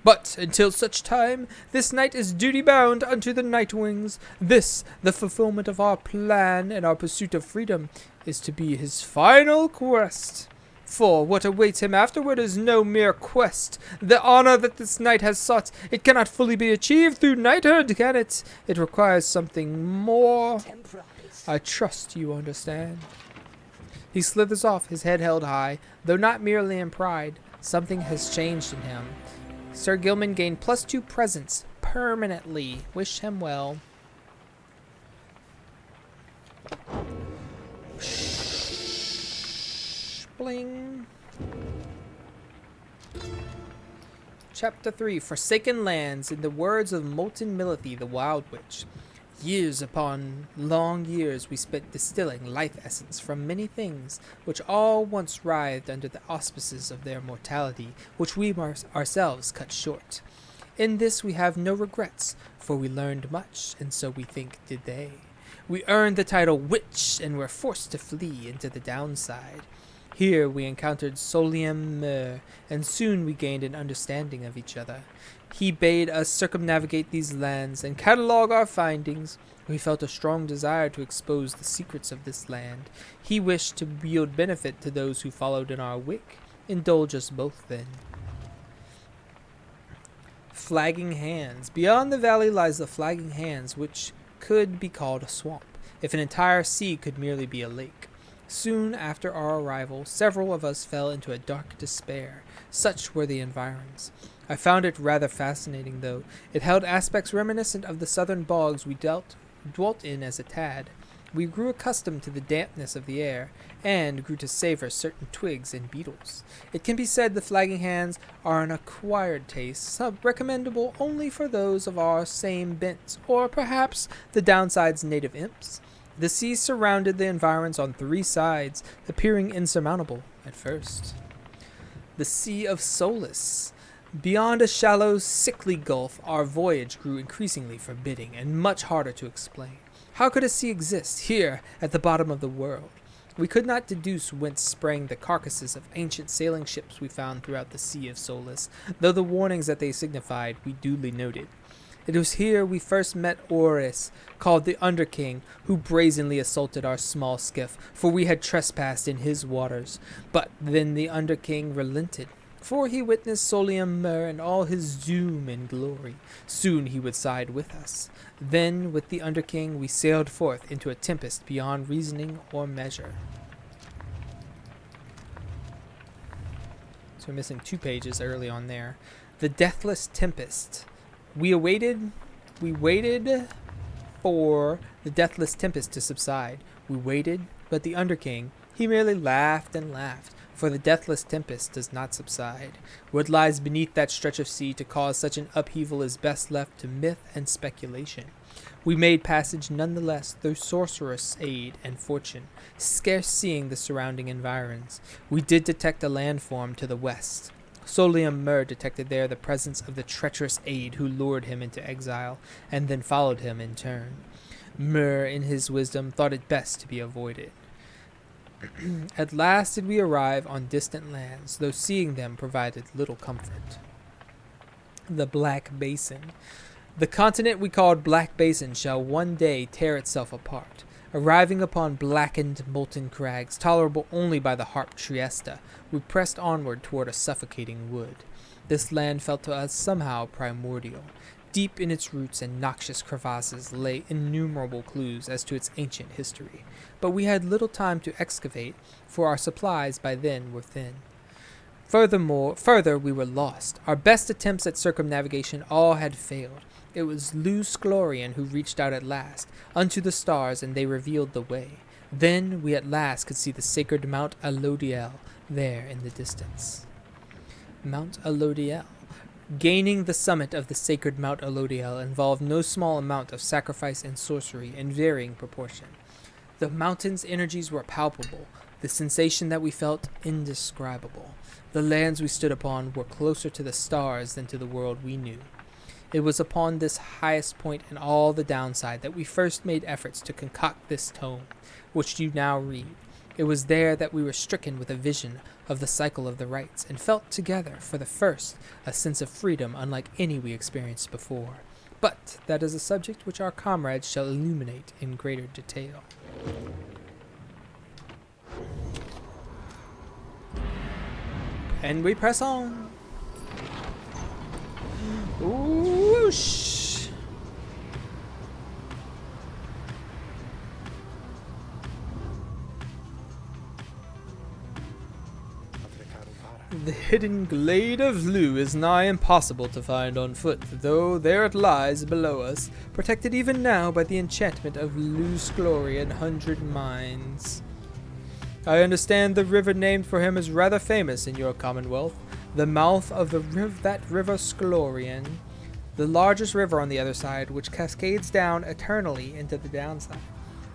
But until such time, this knight is duty-bound unto the Nightwings. This, the fulfillment of our plan and our pursuit of freedom, is to be his final quest. For what awaits him afterward is no mere quest. The honor that this knight has sought, it cannot fully be achieved through knighthood, can it? It requires something more. I trust you understand. He slithers off, his head held high, though not merely in pride. Something has changed in him. Sir Gilman gained +2 presence permanently. Wish him well. Bling. Chapter 3, Forsaken Lands, in the words of molten Milithe, the Wild Witch. Years upon long years we spent distilling life essence from many things, which all once writhed under the auspices of their mortality, which we ourselves cut short. In this we have no regrets, for we learned much, and so we think did they. We earned the title Witch, and were forced to flee into the downside. Here we encountered Soliam, and soon we gained an understanding of each other. He bade us circumnavigate these lands and catalog our findings. We felt a strong desire to expose the secrets of this land. He wished to yield benefit to those who followed in our wake. Indulge us both then. Flagging Hands. Beyond the valley lies the Flagging Hands, which could be called a swamp, if an entire sea could merely be a lake. Soon after our arrival, several of us fell into a dark despair. Such were the environs. I found it rather fascinating, though. It held aspects reminiscent of the southern bogs we dwelt in as a tad. We grew accustomed to the dampness of the air, and grew to savor certain twigs and beetles. It can be said the Flagging Hands are an acquired taste, recommendable only for those of our same bent, or perhaps the downside's native imps. The sea surrounded the environs on 3 sides, appearing insurmountable at first. The Sea of Solace. Beyond a shallow, sickly gulf, our voyage grew increasingly forbidding and much harder to explain. How could a sea exist here at the bottom of the world? We could not deduce whence sprang the carcasses of ancient sailing ships we found throughout the Sea of Solace, though the warnings that they signified we duly noted. It was here we first met Oris, called the Underking, who brazenly assaulted our small skiff, for we had trespassed in his waters. But then the Underking relented, for he witnessed Soliam and all his doom and glory. Soon he would side with us. Then, with the Underking, we sailed forth into a tempest beyond reasoning or measure. So we're missing 2 pages early on there. The Deathless Tempest. We waited for the Deathless Tempest to subside. We waited, but the Underking, he merely laughed and laughed, for the Deathless Tempest does not subside. What lies beneath that stretch of sea to cause such an upheaval is best left to myth and speculation. We made passage nonetheless through sorceress aid and fortune, scarce seeing the surrounding environs. We did detect a landform to the west. Soliam detected there the presence of the treacherous aid who lured him into exile, and then followed him in turn. In his wisdom, thought it best to be avoided. At last did we arrive on distant lands, though seeing them provided little comfort. The Black Basin. The continent we called Black Basin shall one day tear itself apart, arriving upon blackened, molten crags, tolerable only by the harp Triesta. We pressed onward toward a suffocating wood. This land felt to us somehow primordial. Deep in its roots and noxious crevasses lay innumerable clues as to its ancient history, but we had little time to excavate, for our supplies by then were thin. Further we were lost. Our best attempts at circumnavigation all had failed. It was Sclorian who reached out at last, unto the stars, and they revealed the way. Then we at last could see the sacred Mount Alodiel there in the distance. Mount Alodiel. Gaining the summit of the sacred Mount Alodiel involved no small amount of sacrifice and sorcery in varying proportion. The mountain's energies were palpable, the sensation that we felt indescribable. The lands we stood upon were closer to the stars than to the world we knew. It was upon this highest point in all the downside that we first made efforts to concoct this tome, which you now read. It was there that we were stricken with a vision of the cycle of the rites, and felt together, for the first, a sense of freedom unlike any we experienced before. But that is a subject which our comrades shall illuminate in greater detail. And we press on. Whoosh! The hidden glade of Lu is nigh impossible to find on foot, though there it lies below us, protected even now by the enchantment of Lu's glory and 100 mines. I understand the river named for him is rather famous in your commonwealth, the mouth of that river Sclorian, the largest river on the other side, which cascades down eternally into the downside.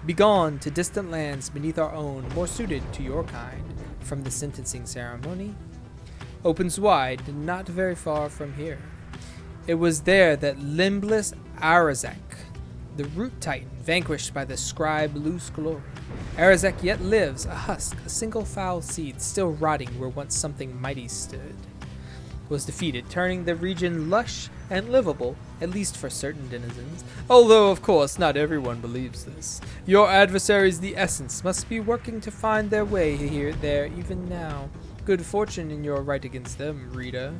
Begone to distant lands beneath our own, more suited to your kind, from the sentencing ceremony. Opens wide, not very far from here. It was there that limbless Arazek, the root titan, vanquished by the Scribe Lu's glory. Arazek yet lives, a husk, a single foul seed, still rotting where once something mighty stood. Was defeated, turning the region lush and livable, at least for certain denizens, although of course not everyone believes this. Your adversaries, the Essence, must be working to find their way there even now. Good fortune in your right against them, Rita.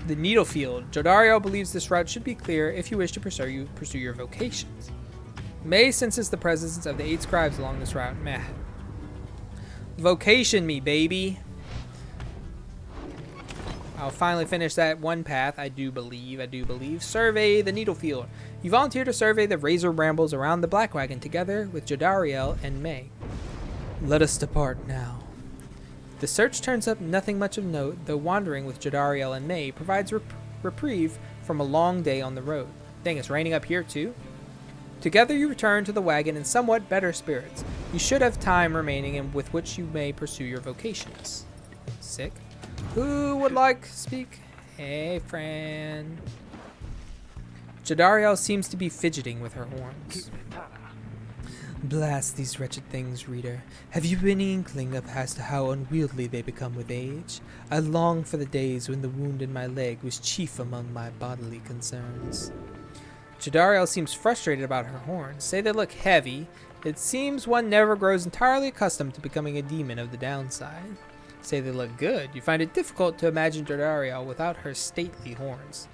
The Needlefield. Jodariel believes this route should be clear if you wish to pursue your vocations. May senses the presence of the 8 scribes along this route. Meh. Vocation me, baby. I'll finally finish that one path, I do believe. Survey the Needlefield. You volunteer to survey the razor brambles around the Black Wagon together with Jodariel and May. Let us depart now. The search turns up nothing much of note, though wandering with Jodariel and May provides reprieve from a long day on the road. Dang, it's raining up here too. Together you return to the wagon in somewhat better spirits. You should have time remaining with which you may pursue your vocations. Sick. Who would like to speak? Hey, friend. Jodariel seems to be fidgeting with her horns. Blast these wretched things, reader. Have you any inkling as to how unwieldy they become with age? I long for the days when the wound in my leg was chief among my bodily concerns. Jodariel seems frustrated about her horns. Say they look heavy. It seems one never grows entirely accustomed to becoming a demon of the downside. Say they look good. You find it difficult to imagine Jodariel without her stately horns.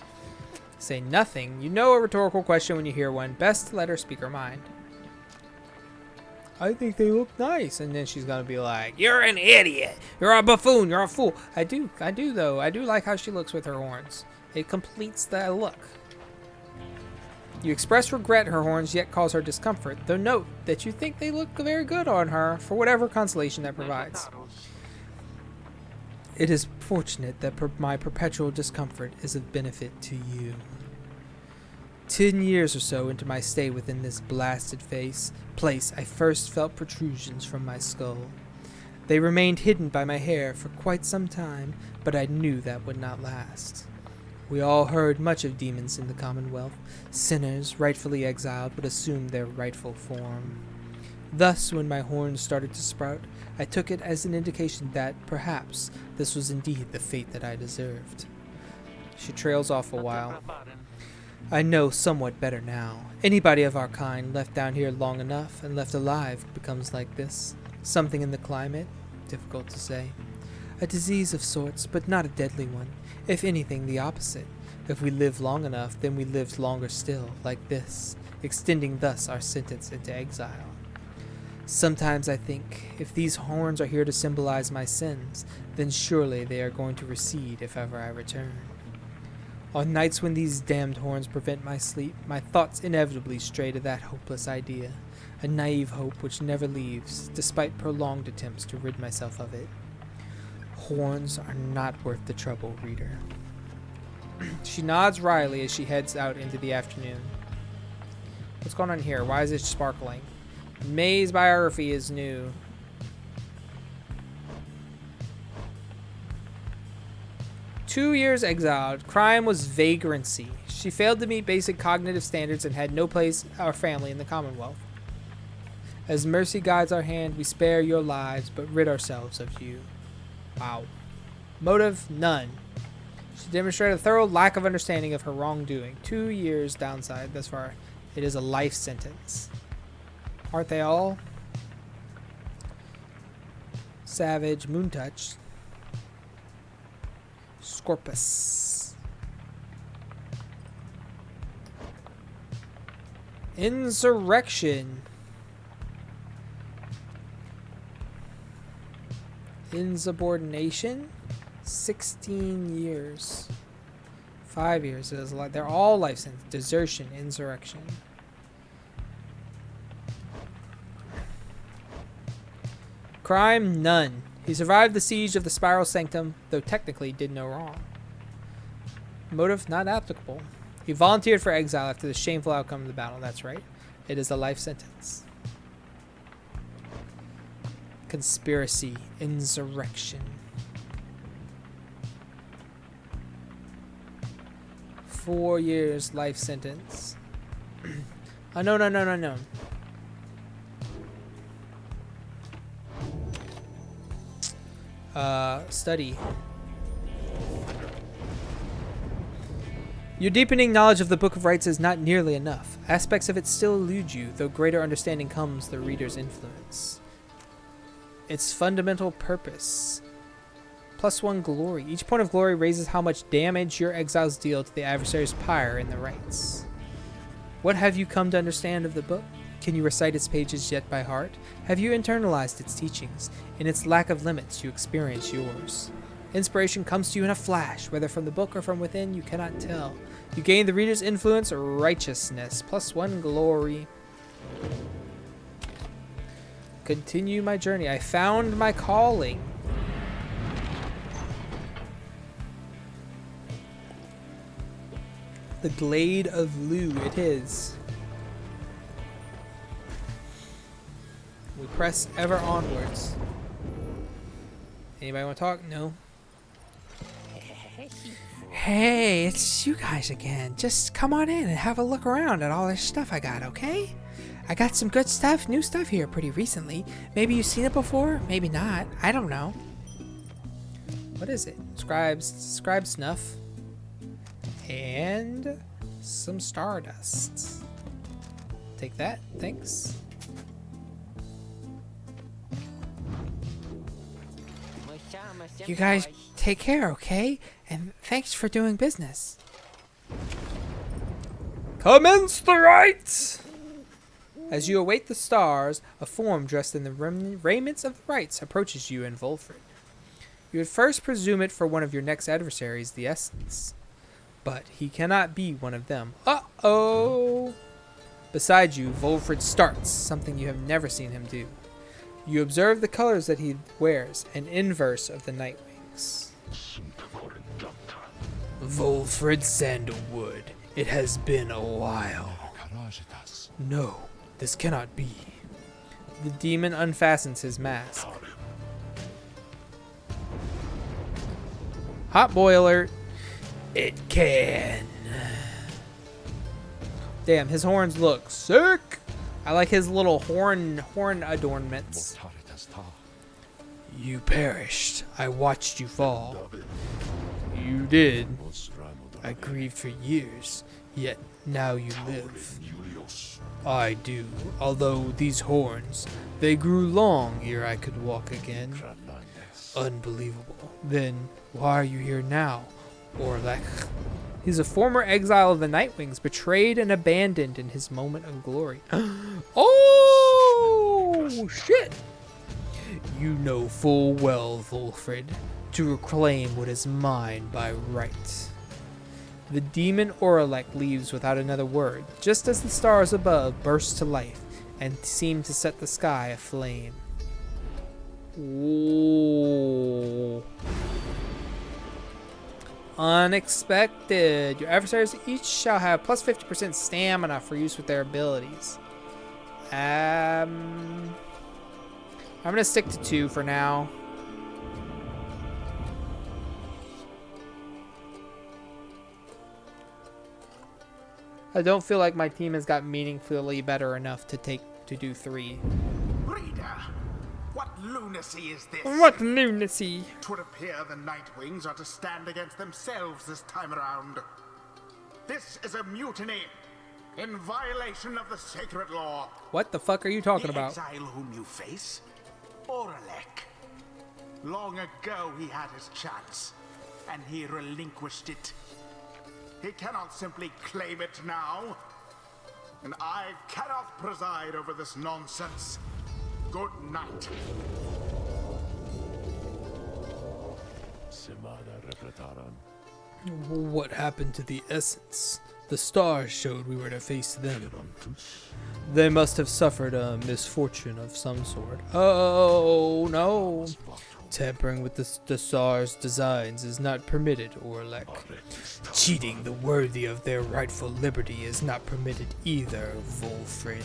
Say nothing. You know a rhetorical question when you hear one. Best to let her speak her mind. I think they look nice. And then she's going to be like, you're an idiot. You're a buffoon. You're a fool. I do though. I do like how she looks with her horns. It completes that look. You express regret her horns yet cause her discomfort, though note that you think they look very good on her for whatever consolation that provides. It is fortunate that my perpetual discomfort is of benefit to you. 10 years or so into my stay within this blasted place, I first felt protrusions from my skull. They remained hidden by my hair for quite some time, but I knew that would not last. We all heard much of demons in the Commonwealth. Sinners, rightfully exiled, would assume their rightful form. Thus, when my horns started to sprout, I took it as an indication that, perhaps, this was indeed the fate that I deserved. She trails off a while. I know somewhat better now. Anybody of our kind left down here long enough and left alive becomes like this. Something in the climate? Difficult to say. A disease of sorts, but not a deadly one. If anything, the opposite. If we live long enough, then we live longer still, like this, extending thus our sentence into exile. Sometimes I think, if these horns are here to symbolize my sins, then surely they are going to recede if ever I return. On nights when these damned horns prevent my sleep, my thoughts inevitably stray to that hopeless idea, a naive hope which never leaves, despite prolonged attempts to rid myself of it. Horns are not worth the trouble, reader. She nods wryly as she heads out into the afternoon. What's going on here? Why is it sparkling? May's biography is new. "2 years exiled. Crime was vagrancy. She failed to meet basic cognitive standards and had no place or family in the Commonwealth. As mercy guides our hand, we spare your lives, but rid ourselves of you." Wow. Motive? None. She demonstrated a thorough lack of understanding of her wrongdoing. 2 years downside. Thus far, it is a life sentence. Aren't they all? Savage, Moontouch, Scorpus. Insurrection. Insubordination. 16 years. 5 years. It is like they're all life sentence. Desertion. Insurrection. Crime? None. He survived the siege of the Spiral Sanctum, though technically did no wrong. Motive? Not applicable. He volunteered for exile after the shameful outcome of the battle. That's right. It is a life sentence. Conspiracy. Insurrection. 4 years life sentence. Unknown, unknown, unknown. Study. Your deepening knowledge of the Book of Rites is not nearly enough. Aspects of it still elude you, though greater understanding comes through the reader's influence. Its fundamental purpose. +1 glory. Each point of glory raises how much damage your exiles deal to the adversary's pyre in the rites. What have you come to understand of the book? Can you recite its pages yet by heart? Have you internalized its teachings? In its lack of limits, you experience yours. Inspiration comes to you in a flash, whether from the book or from within, you cannot tell. You gain the reader's influence or righteousness, +1 glory. Continue my journey. I found my calling. The Glade of Lu, it is. We press ever onwards. Anybody want to talk? No. Hey, it's you guys again. Just come on in and have a look around at all this stuff I got, okay? I got some good stuff, new stuff here pretty recently. Maybe you've seen it before, maybe not. I don't know. What is it? Scribe snuff. And some stardust. Take that, thanks. You guys take care, okay? And thanks for doing business. Commence the rites! As you await the stars, a form dressed in the raiments of the rites approaches you in Volfred. You would first presume it for one of your next adversaries, the Essence. But he cannot be one of them. Uh-oh! Beside you, Volfred starts, something you have never seen him do. You observe the colors that he wears, an inverse of the Nightwings. Volfred Sandalwood, it has been a while. No, this cannot be. The demon unfastens his mask. Hot boy alert. It can. Damn, his horns look sick. I like his little horn adornments. You perished. I watched you fall. You did. I grieved for years, yet now you live. I do, although these horns, they grew long ere I could walk again. Unbelievable. Then, why are you here now, Orlech? He's a former exile of the Nightwings, betrayed and abandoned in his moment of glory. Oh, shit! You know full well, Volfred, to reclaim what is mine by right. The demon Oralek leaves without another word, just as the stars above burst to life and seem to set the sky aflame. Ooh. Unexpected. Your adversaries each shall have plus 50% stamina for use with their abilities. I'm gonna stick to 2 for now. I don't feel like my team has got meaningfully better enough to do 3. Reader, what lunacy is this? What lunacy? 'Twould appear the Nightwings are to stand against themselves this time around. This is a mutiny in violation of the sacred law. What the fuck are you talking The about? exile whom you face, Oralek. Long ago he had his chance, and he relinquished it. He cannot simply claim it now. And I cannot preside over this nonsense. Good night. What happened to the essence? The stars showed we were to face them. They must have suffered a misfortune of some sort. Oh no! Tampering with the stars' designs is not permitted, Oralek. Cheating the worthy of their rightful liberty is not permitted either, Volfred.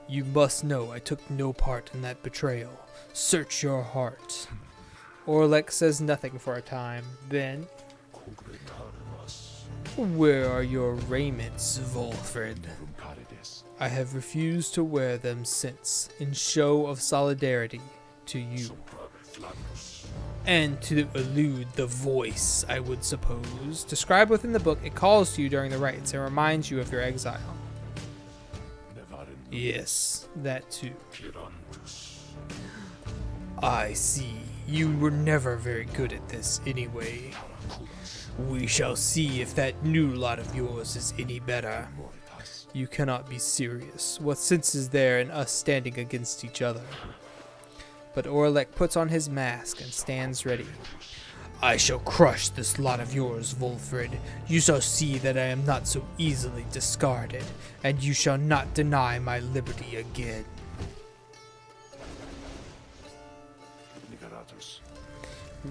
You must know I took no part in that betrayal. Search your heart. Oralek says nothing for a time. Then, where are your raiments, Volfred? I have refused to wear them since, in show of solidarity to you. And to elude the voice, I would suppose. Described within the book, it calls to you during the rites and reminds you of your exile. Yes, that too. I see. You were never very good at this anyway. We shall see if that new lot of yours is any better. You cannot be serious. What sense is there in us standing against each other? But Oralek puts on his mask and stands ready. I shall crush this lot of yours, Volfred. You shall see that I am not so easily discarded, and you shall not deny my liberty again.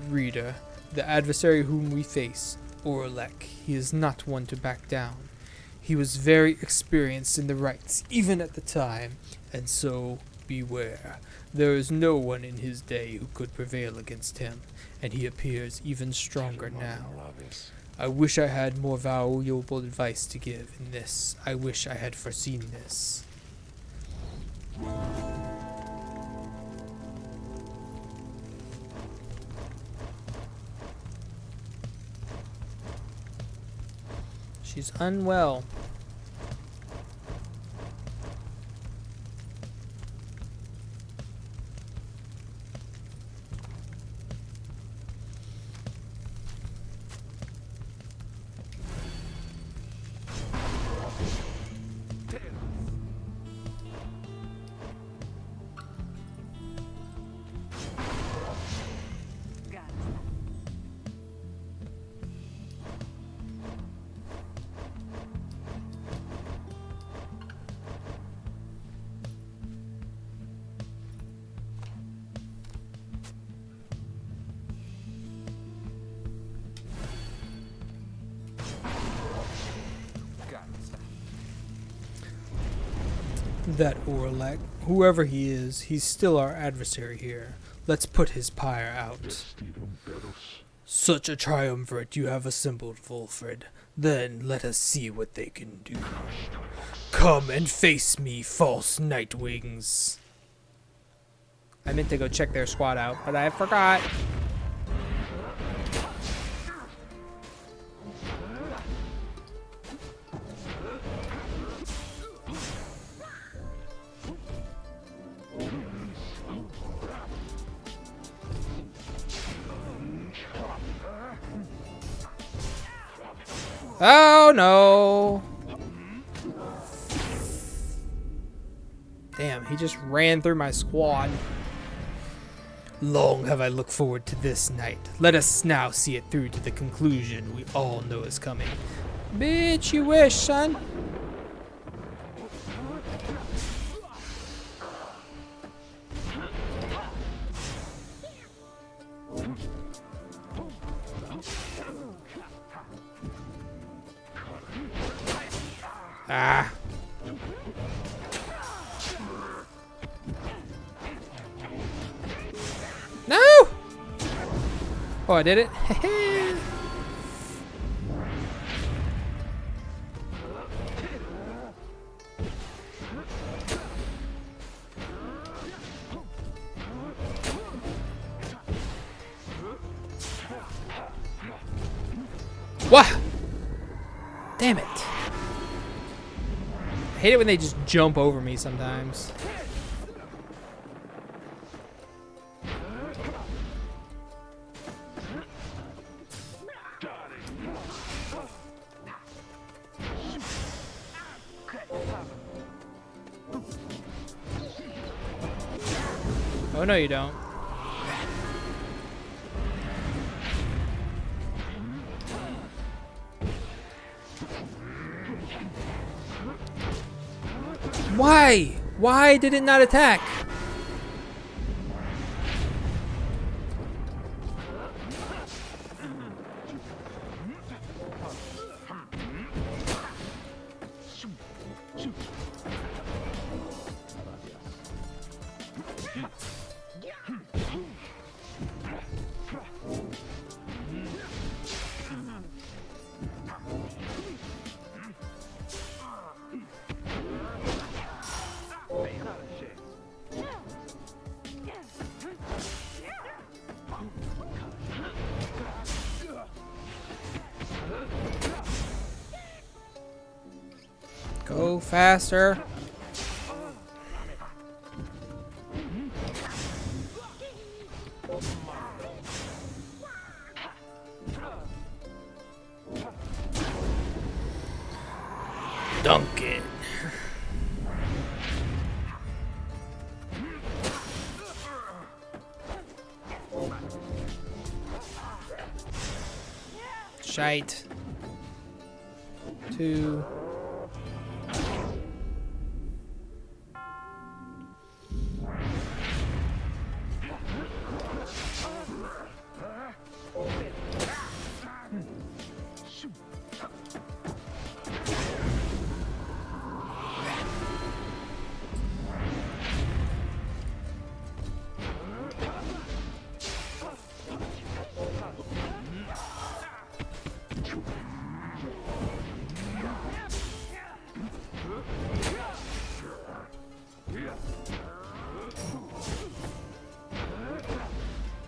Reader, the adversary whom we face, Oralek, he is not one to back down. He was very experienced in the rites, even at the time, and so beware. There is no one in his day who could prevail against him, and he appears even stronger now. I wish I had more valuable advice to give in this. I wish I had foreseen this. She's unwell. That Oralek, whoever he is, he's still our adversary here. Let's put his pyre out. Such a triumvirate you have assembled, Volfred. Then let us see what they can do. Come and face me, false Nightwings. I meant to go check their squad out, but I forgot. Oh no! Damn, he just ran through my squad. Long have I looked forward to this night. Let us now see it through to the conclusion we all know is coming. Bitch, you wish, son. Ah. No! Oh, I did it. Wah! Damn it. I hate it when they just jump over me sometimes. Oh, no, you don't. Why? Why did it not attack? Go faster. Dunk it. Shite. 2.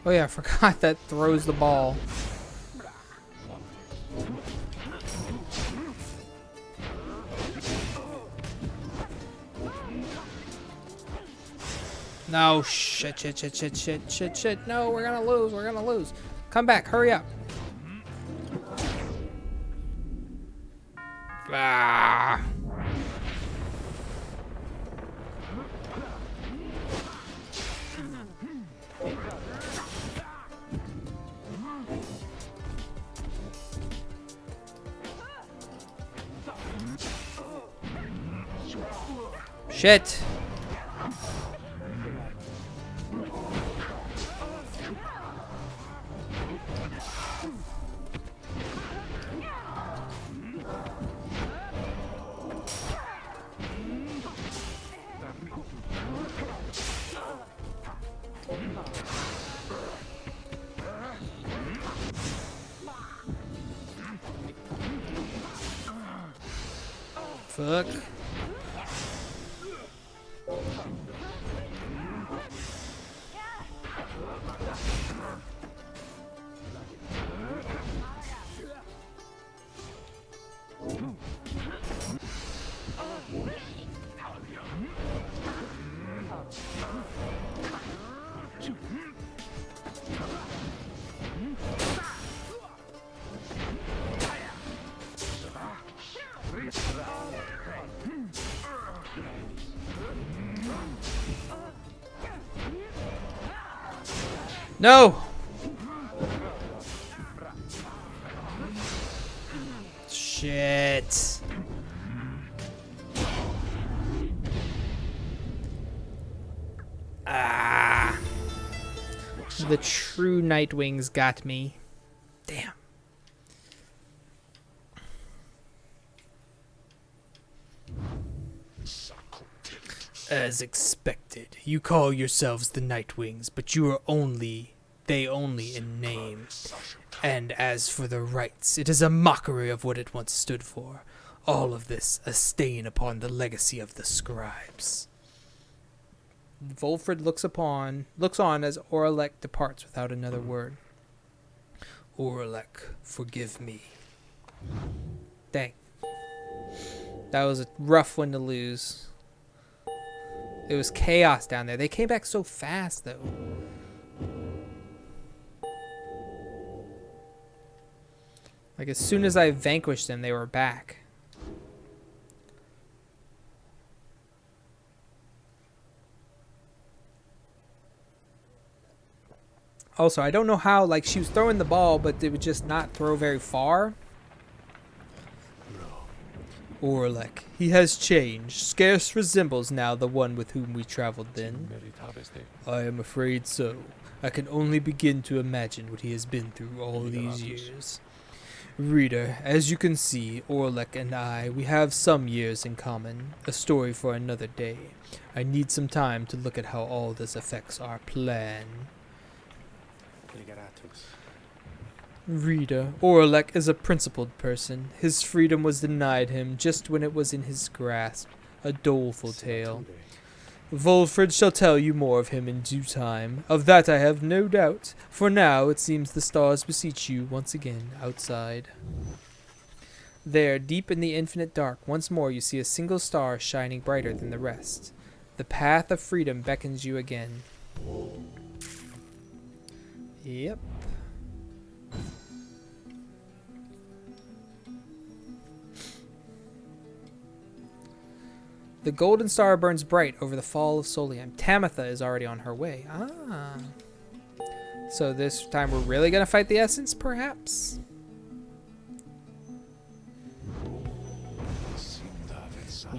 Oh yeah, I forgot that throws the ball. No, shit. No, we're gonna lose. Come back, hurry up. Ah. Shit. Fuck. No! Shit. Ah. The True Nightwings got me. Damn. As expected, you call yourselves the Nightwings, but you are they only in name. And as for the Rites, it is a mockery of what it once stood for. All of this a stain upon the legacy of the Scribes. Volfred looks on as Oralek departs without another word. Oralek, forgive me. Dang. That was a rough one to lose. It was chaos down there. They came back so fast, though. Like, as soon as I vanquished them, they were back. Also, I don't know how, like, she was throwing the ball, but it would just not throw very far. Oralek, he has changed, scarce resembles now the one with whom we traveled then. I am afraid so. I can only begin to imagine what he has been through all these years. Reader, as you can see, Oralek and I, we have some years in common, a story for another day. I need some time to look at how all this affects our plan. Reader, Oralek is a principled person. His freedom was denied him just when it was in his grasp. A doleful tale. Volfred shall tell you more of him in due time. Of that I have no doubt. For now, it seems the stars beseech you once again outside. There, deep in the infinite dark, once more you see a single star shining brighter than the rest. The path of freedom beckons you again. Yep. The golden star burns bright over the fall of Soliam. Tamitha is already on her way. Ah. So this time we're really going to fight the Essence, perhaps?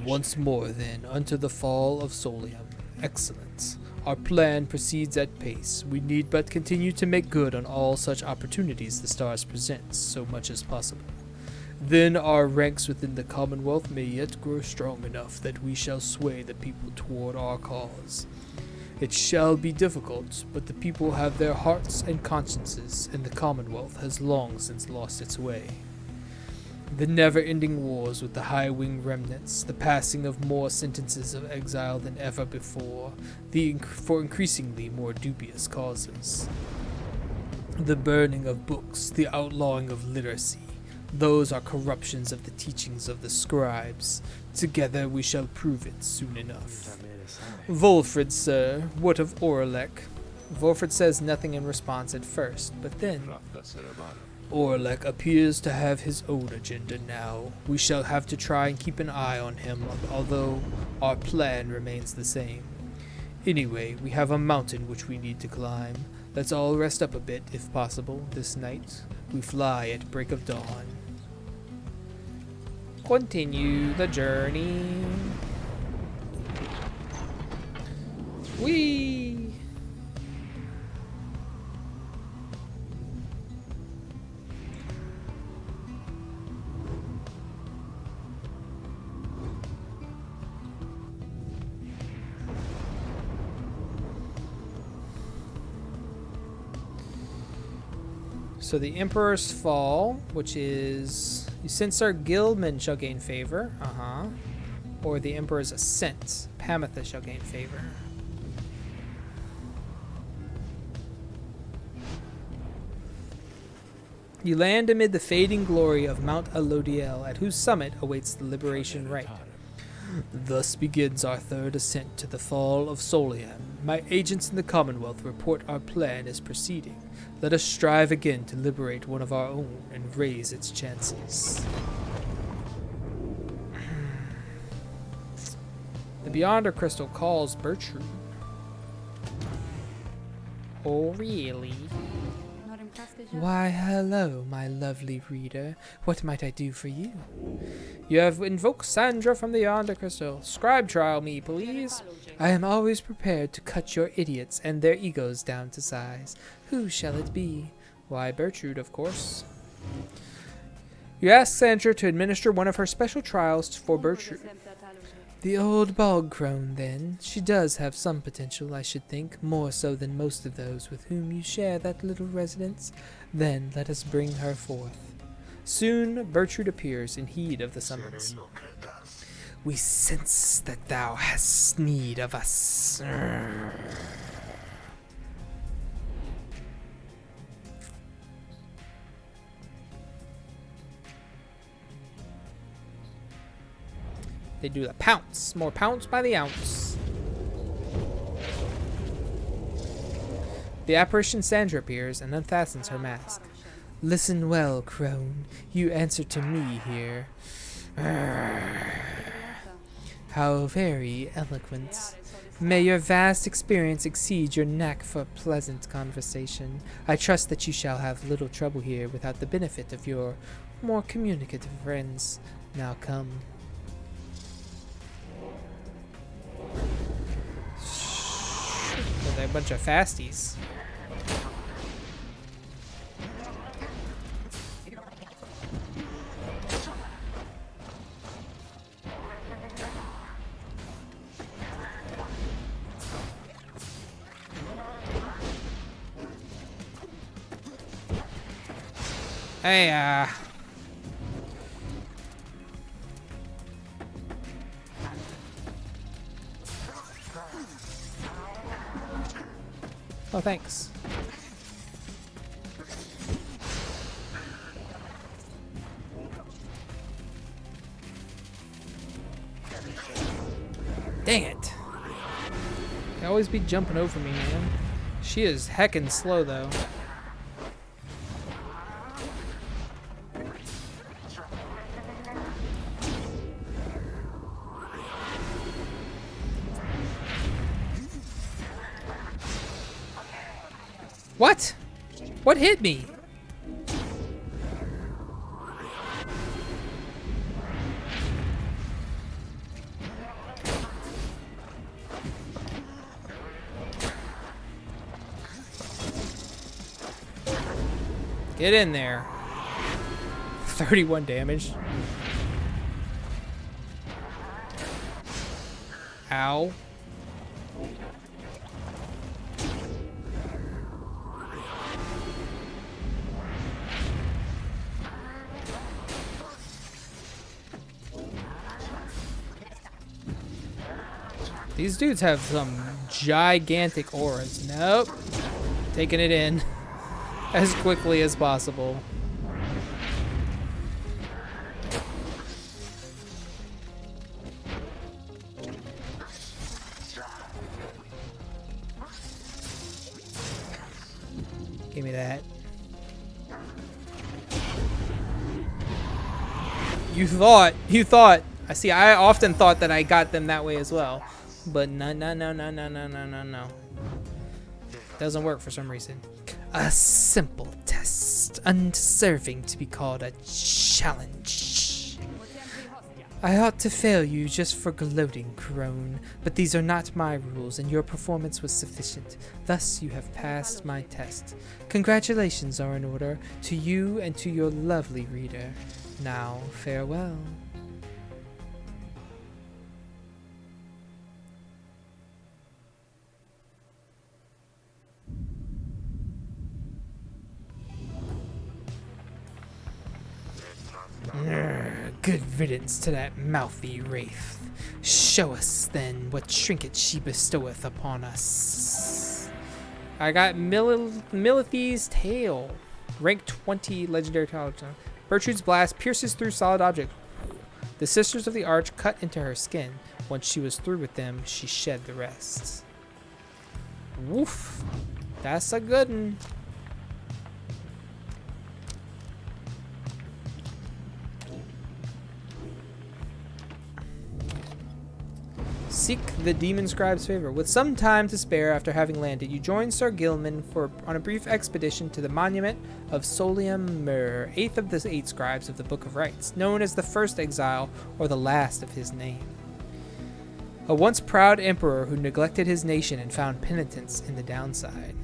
Once more, then, unto the fall of Soliam. Excellent. Our plan proceeds at pace. We need but continue to make good on all such opportunities the stars present, so much as possible. Then our ranks within the Commonwealth may yet grow strong enough that we shall sway the people toward our cause. It shall be difficult, but the people have their hearts and consciences, and the Commonwealth has long since lost its way. The never-ending wars with the high-wing remnants, the passing of more sentences of exile than ever before, for increasingly more dubious causes. The burning of books, the outlawing of literacy, those are corruptions of the teachings of the Scribes. Together we shall prove it soon enough. Volfred, sir, what of Oralek? Volfred says nothing in response at first, but then... Oralek appears to have his own agenda now. We shall have to try and keep an eye on him, although our plan remains the same. Anyway, we have a mountain which we need to climb. Let's all rest up a bit, if possible, this night. We fly at break of dawn. Continue the journey. Whee! So the Emperor's Fall, which is... Censor Gilman shall gain favor. Or the Emperor's Ascent. Pamitha shall gain favor. You land amid the fading glory of Mount Alodiel, at whose summit awaits the Liberation Rite. Thus begins our third ascent to the fall of Soliam. My agents in the Commonwealth report our plan is proceeding. Let us strive again to liberate one of our own and raise its chances. The Beyonder Crystal calls Bertrude. Oh, really? Why, hello, my lovely reader. What might I do for you? You have invoked Sandra from the Yonder Crystal. Scribe trial me, please. I am always prepared to cut your idiots and their egos down to size. Who shall it be? Why, Bertrude, of course. You ask Sandra to administer one of her special trials for Bertrude. The old bog crone, then. She does have some potential, I should think, more so than most of those with whom you share that little residence. Then let us bring her forth. Soon Bertrude appears in heed of the summons. We sense that thou hast need of us. They do the pounce. More pounce by the ounce. The apparition Sandra appears and unfastens her mask. Listen well, crone. You answer to me here. How very eloquent. May your vast experience exceed your knack for pleasant conversation. I trust that you shall have little trouble here without the benefit of your more communicative friends. Now come. They're a bunch of fasties. Hey, oh, thanks. Dang it. They always be jumping over me, man. She is heckin' slow, though. What? What hit me? Get in there. 31 damage. Ow. These dudes have some gigantic auras. Nope. Taking it in as quickly as possible. Give me that. You thought. I see, I often thought that I got them that way as well. But no. Doesn't work for some reason. A simple test, undeserving to be called a challenge. I ought to fail you just for gloating, crone, but these are not my rules, and your performance was sufficient. Thus you have passed my test. Congratulations are in order to you and to your lovely reader. Now, farewell. Good riddance to that mouthy wraith. Show us, then, what trinket she bestoweth upon us. I got Milithe's tail. Rank 20 legendary talent. Bertrude's blast pierces through solid objects. The Sisters of the Arch cut into her skin. Once she was through with them, she shed the rest. Woof. That's a good one. seek the demon scribe's favor. With some time to spare after having landed, you join Sir Gilman on a brief expedition to the monument of Soliam, 8th of the 8 scribes of the Book of Rites, known as the first exile or the last of his name. A once proud emperor who neglected his nation and found penitence in the downside.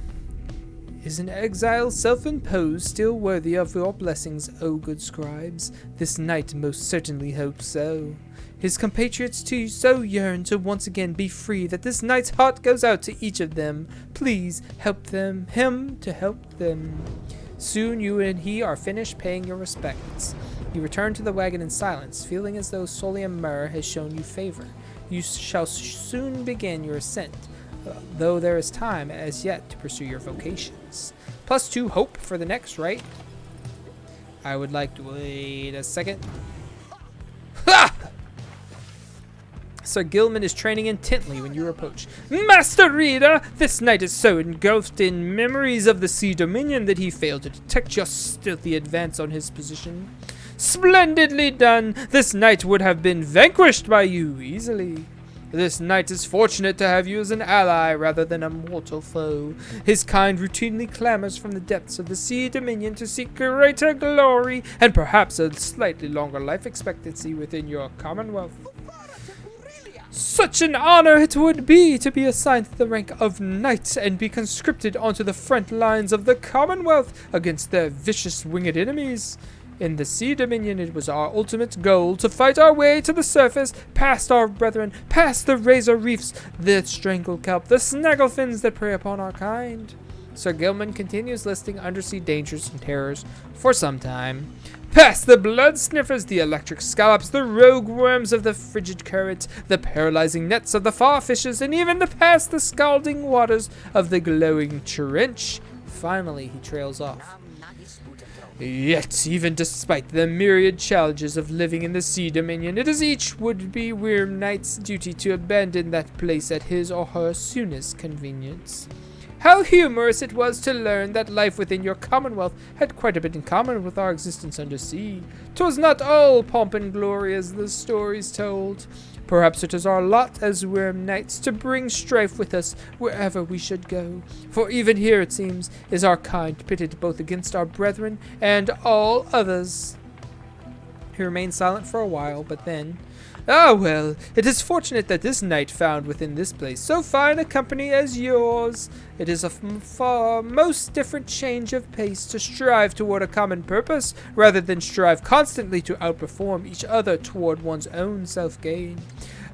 Is an exile self-imposed still worthy of your blessings, O good scribes? This knight most certainly hopes so. His compatriots too so yearn to once again be free that this knight's heart goes out to each of them. Please help him to help them. Soon you and he are finished paying your respects. You return to the wagon in silence, feeling as though Soliam has shown you favor. You shall soon begin your ascent, though there is time as yet to pursue your vocations. +2 hope for the next rite. I would like to wait a second. Ha! Sir Gilman is training intently when you approach. Master Reader, this knight is so engulfed in memories of the Sea Dominion that he failed to detect your stealthy advance on his position. Splendidly done! This knight would have been vanquished by you easily. This knight is fortunate to have you as an ally rather than a mortal foe. His kind routinely clamors from the depths of the Sea Dominion to seek greater glory and perhaps a slightly longer life expectancy within your commonwealth. Such an honor it would be to be assigned the rank of knight and be conscripted onto the front lines of the Commonwealth against their vicious winged enemies. In the Sea Dominion, it was our ultimate goal to fight our way to the surface, past our brethren, past the razor reefs, the strangled kelp, the snagglefins that prey upon our kind. Sir Gilman continues listing undersea dangers and terrors for some time. Past the blood sniffers, the electric scallops, the rogue worms of the frigid current, the paralyzing nets of the far fishes, and even past the scalding waters of the glowing trench. Finally, he trails off. Yet, even despite the myriad challenges of living in the Sea Dominion, it is each would-be Worm Knight's duty to abandon that place at his or her soonest convenience. How humorous it was to learn that life within your commonwealth had quite a bit in common with our existence under sea. 'Twas not all pomp and glory as the stories told. Perhaps it is our lot as Worm Knights to bring strife with us wherever we should go. For even here, it seems, is our kind pitted both against our brethren and all others. He remained silent for a while, but then, Ah well, it is fortunate that this knight found within this place so fine a company as yours. It is a far most different change of pace to strive toward a common purpose, rather than strive constantly to outperform each other toward one's own self-gain.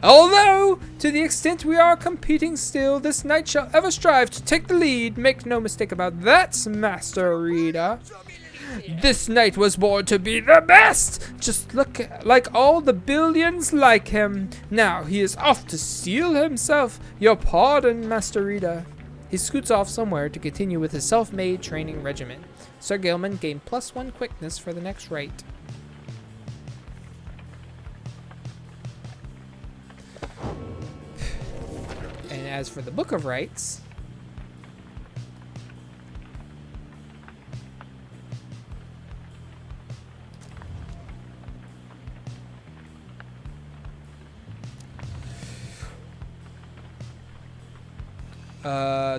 Although, to the extent we are competing still, this knight shall ever strive to take the lead. Make no mistake about that, Master Reader. This knight was born to be the best! Just look like all the billions like him. Now he is off to steal himself. Your pardon, Master Reader. He scoots off somewhere to continue with his self-made training regimen. Sir Gilman gained +1 quickness for the next rite. And as for the Book of Rites,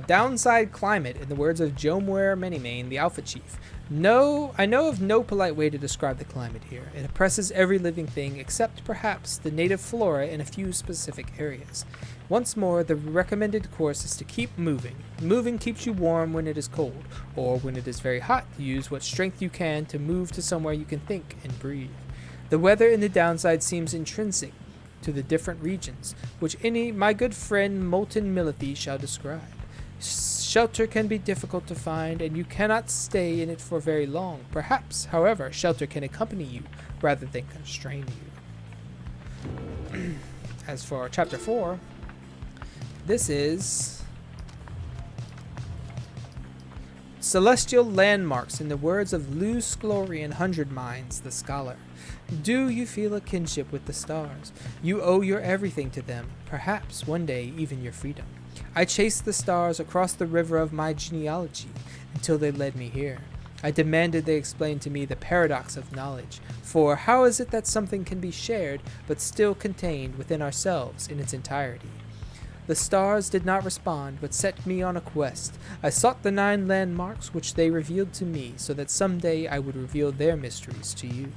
downside climate, in the words of Jomwer Manymane, the Alpha Chief. No, I know of no polite way to describe the climate here. It oppresses every living thing except perhaps the native flora in a few specific areas. Once more, the recommended course is to keep moving. Moving keeps you warm when it is cold, or when it is very hot, use what strength you can to move to somewhere you can think and breathe. The weather in the downside seems intrinsic to the different regions, which my good friend Molten Milithe shall describe. Shelter can be difficult to find, and you cannot stay in it for very long. Perhaps, however, shelter can accompany you rather than constrain you. As for Chapter 4, this is Celestial Landmarks, in the words of Luce Glorian Hundred Minds, the scholar. Do you feel a kinship with the stars? You owe your everything to them, perhaps one day even your freedom. I chased the stars across the river of my genealogy until they led me here. I demanded they explain to me the paradox of knowledge, for how is it that something can be shared but still contained within ourselves in its entirety? The stars did not respond, but set me on a quest. I sought the 9 landmarks which they revealed to me, so that someday I would reveal their mysteries to you.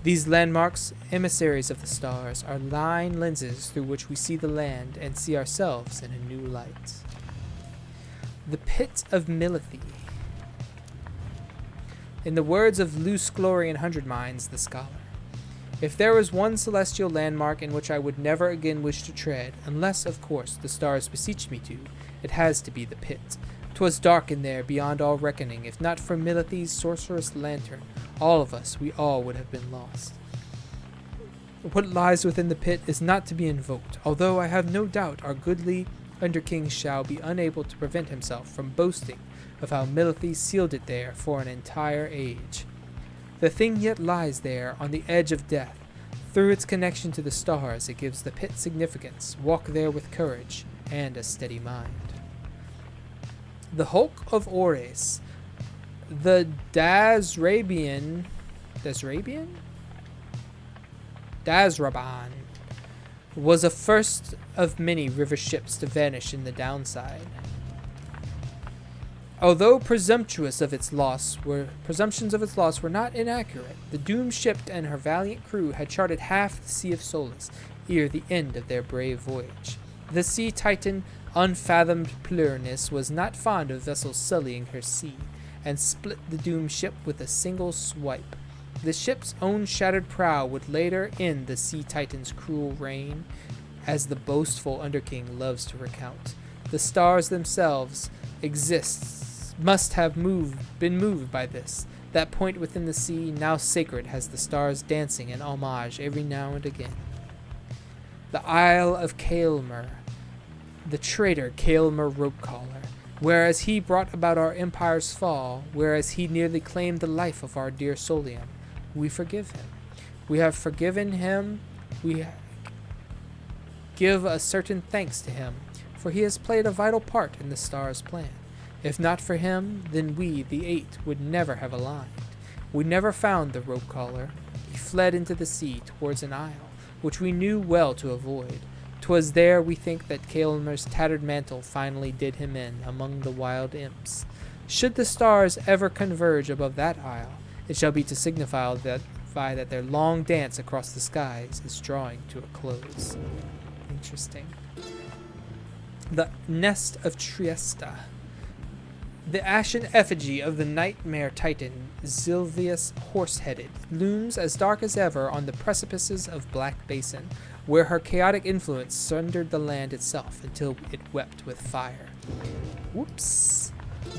These landmarks, emissaries of the stars, are 9 lenses through which we see the land and see ourselves in a new light. The Pit of Milithe. In the words of Luce Glory and Hundred Minds, the scholar, if there was one celestial landmark in which I would never again wish to tread, unless, of course, the stars beseech me to, it has to be the pit. 'Twas dark in there beyond all reckoning. If not for Milithe's sorcerous lantern, all of us, we all would have been lost. What lies within the pit is not to be invoked, although I have no doubt our goodly Underking shall be unable to prevent himself from boasting of how Milithe sealed it there for an entire age. The thing yet lies there on the edge of death. Through its connection to the stars, it gives the pit significance. Walk there with courage and a steady mind. The Hulk of Ores. The Dazraban was a first of many river ships to vanish in the downside. Although presumptions of its loss were not inaccurate, the doomed ship and her valiant crew had charted half the Sea of Solace ere the end of their brave voyage. The sea titan, unfathomed Plurnus, was not fond of vessels sullying her sea, and split the doomed ship with a single swipe. The ship's own shattered prow would later end the sea titan's cruel reign, as the boastful Underking loves to recount. The stars themselves must have been moved by this. That point within the sea, now sacred, has the stars dancing in homage every now and again. The Isle of Khaylmer, the traitor Khaylmer Ropecaller, whereas he brought about our empire's fall, whereas he nearly claimed the life of our dear Soliam, we forgive him. We have forgiven him. We give a certain thanks to him, for he has played a vital part in the stars' plan. If not for him, then we, the 8, would never have aligned. We never found the rope caller. He fled into the sea towards an isle, which we knew well to avoid. 'Twas there, we think, that Khaylmer's tattered mantle finally did him in among the wild imps. Should the stars ever converge above that isle, it shall be to signify that their long dance across the skies is drawing to a close. Interesting. The Nest of Triesta. The ashen effigy of the nightmare titan, Zilvius Horse-Headed, looms as dark as ever on the precipices of Black Basin, where her chaotic influence sundered the land itself until it wept with fire. Whoops.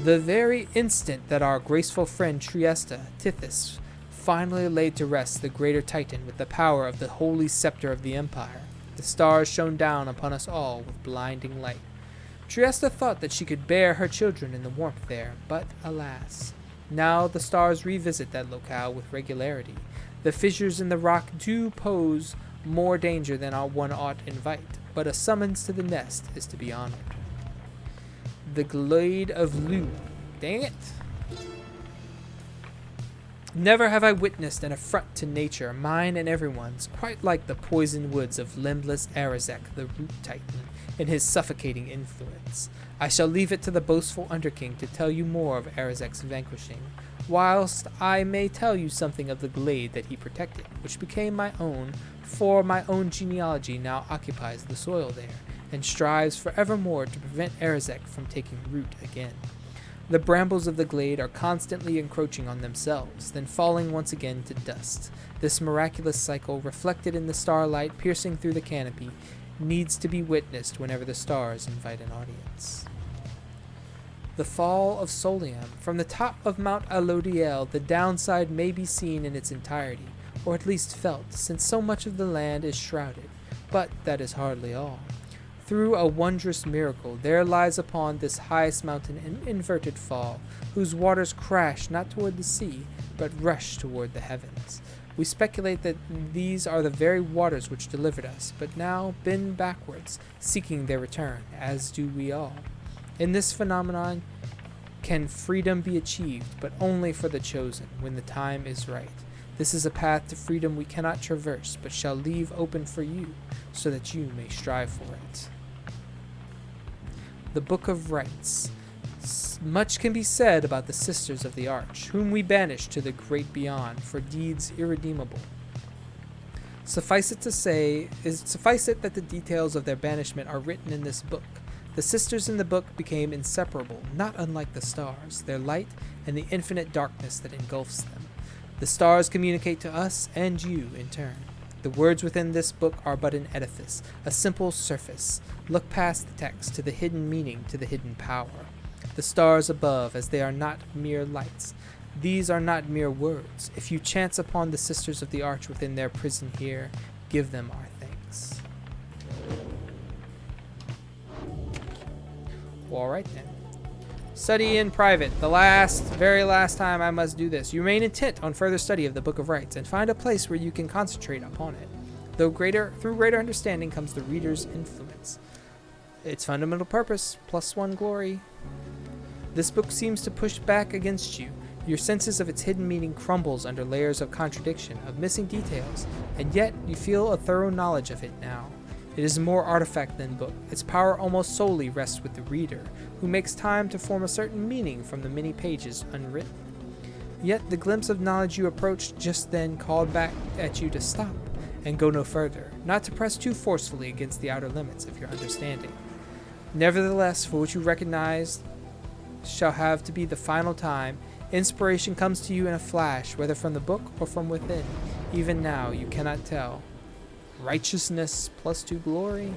The very instant that our graceful friend Triesta, Tithys, finally laid to rest the greater titan with the power of the holy scepter of the empire, the stars shone down upon us all with blinding light. Triesta thought that she could bear her children in the warmth there, but alas, now the stars revisit that locale with regularity. The fissures in the rock do pose more danger than one ought invite, but a summons to the nest is to be honored. The Glade of Lu. Dang it! Never have I witnessed an affront to nature, mine and everyone's, quite like the poisoned woods of limbless Arazek, the root titan, in his suffocating influence. I shall leave it to the boastful Underking to tell you more of Arazek's vanquishing, whilst I may tell you something of the glade that he protected, which became my own, for my own genealogy now occupies the soil there, and strives forevermore to prevent Arazek from taking root again. The brambles of the glade are constantly encroaching on themselves, then falling once again to dust. This miraculous cycle, reflected in the starlight piercing through the canopy, needs to be witnessed whenever the stars invite an audience. The Fall of Soliam. From the top of Mount Alodiel, the downside may be seen in its entirety, or at least felt, since so much of the land is shrouded, but that is hardly all. Through a wondrous miracle, there lies upon this highest mountain an inverted fall, whose waters crash not toward the sea, but rush toward the heavens. We speculate that these are the very waters which delivered us, but now bend backwards, seeking their return, as do we all. In this phenomenon can freedom be achieved, but only for the chosen, when the time is right. This is a path to freedom we cannot traverse, but shall leave open for you, so that you may strive for it. the Book of Rites. Much can be said about the Sisters of the Arch, whom we banished to the great beyond for deeds irredeemable. Suffice it that the details of their banishment are written in this book. The sisters in the book became inseparable, not unlike the stars, their light and the infinite darkness that engulfs them. The stars communicate to us and you in turn. The words within this book are but an edifice, a simple surface. Look past the text to the hidden meaning, to the hidden power. The stars above, as they are not mere lights. These are not mere words. If you chance upon the Sisters of the Arch within their prison here, give them our thanks. Well, alright then. Study in private. Very last time I must do this. You remain intent on further study of the Book of Rites, and find a place where you can concentrate upon it. Through greater understanding comes the reader's influence. Its fundamental purpose, +1 glory. This book seems to push back against you. Your senses of its hidden meaning crumbles under layers of contradiction, of missing details, and yet you feel a thorough knowledge of it now. It is more artifact than book. Its power almost solely rests with the reader, who makes time to form a certain meaning from the many pages unwritten. Yet the glimpse of knowledge you approached just then called back at you to stop and go no further, not to press too forcefully against the outer limits of your understanding. Nevertheless, for what you recognize shall have to be the final time, inspiration comes to you in a flash, whether from the book or from within. Even now, you cannot tell. Righteousness +2 glory.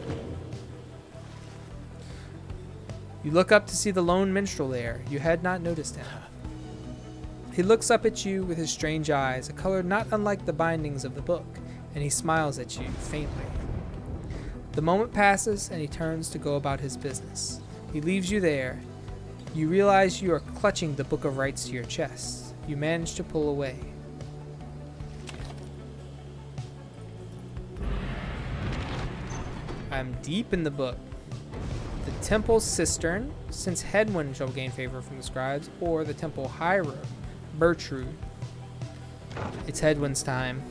You look up to see the lone minstrel there. You had not noticed him. He looks up at you with his strange eyes, a color not unlike the bindings of the book, and he smiles at you faintly. The moment passes, and he turns to go about his business. He leaves you there. You realize you are clutching the Book of Rites to your chest. You manage to pull away. I'm deep in the book. The Temple Cistern, since Hedwyn shall gain favor from the scribes, or the Temple Pyre, Bertrude. It's Hedwyn's time.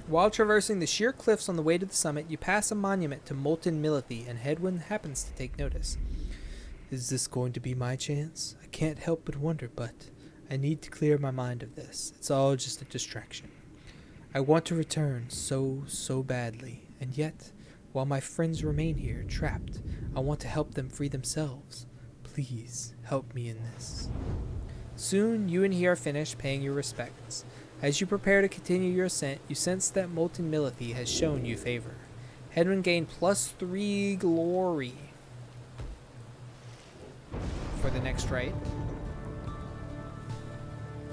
While traversing the sheer cliffs on the way to the summit, you pass a monument to molten Milithe, and Hedwyn happens to take notice. Is this going to be my chance? I can't help but wonder, but I need to clear my mind of this. It's all just a distraction. I want to return so badly, and yet, while my friends remain here, trapped, I want to help them free themselves. Please, help me in this. Soon, you and he are finished paying your respects. As you prepare to continue your ascent, you sense that molten Milithe has shown you favor. Hedwyn gained +3 glory for the next rite.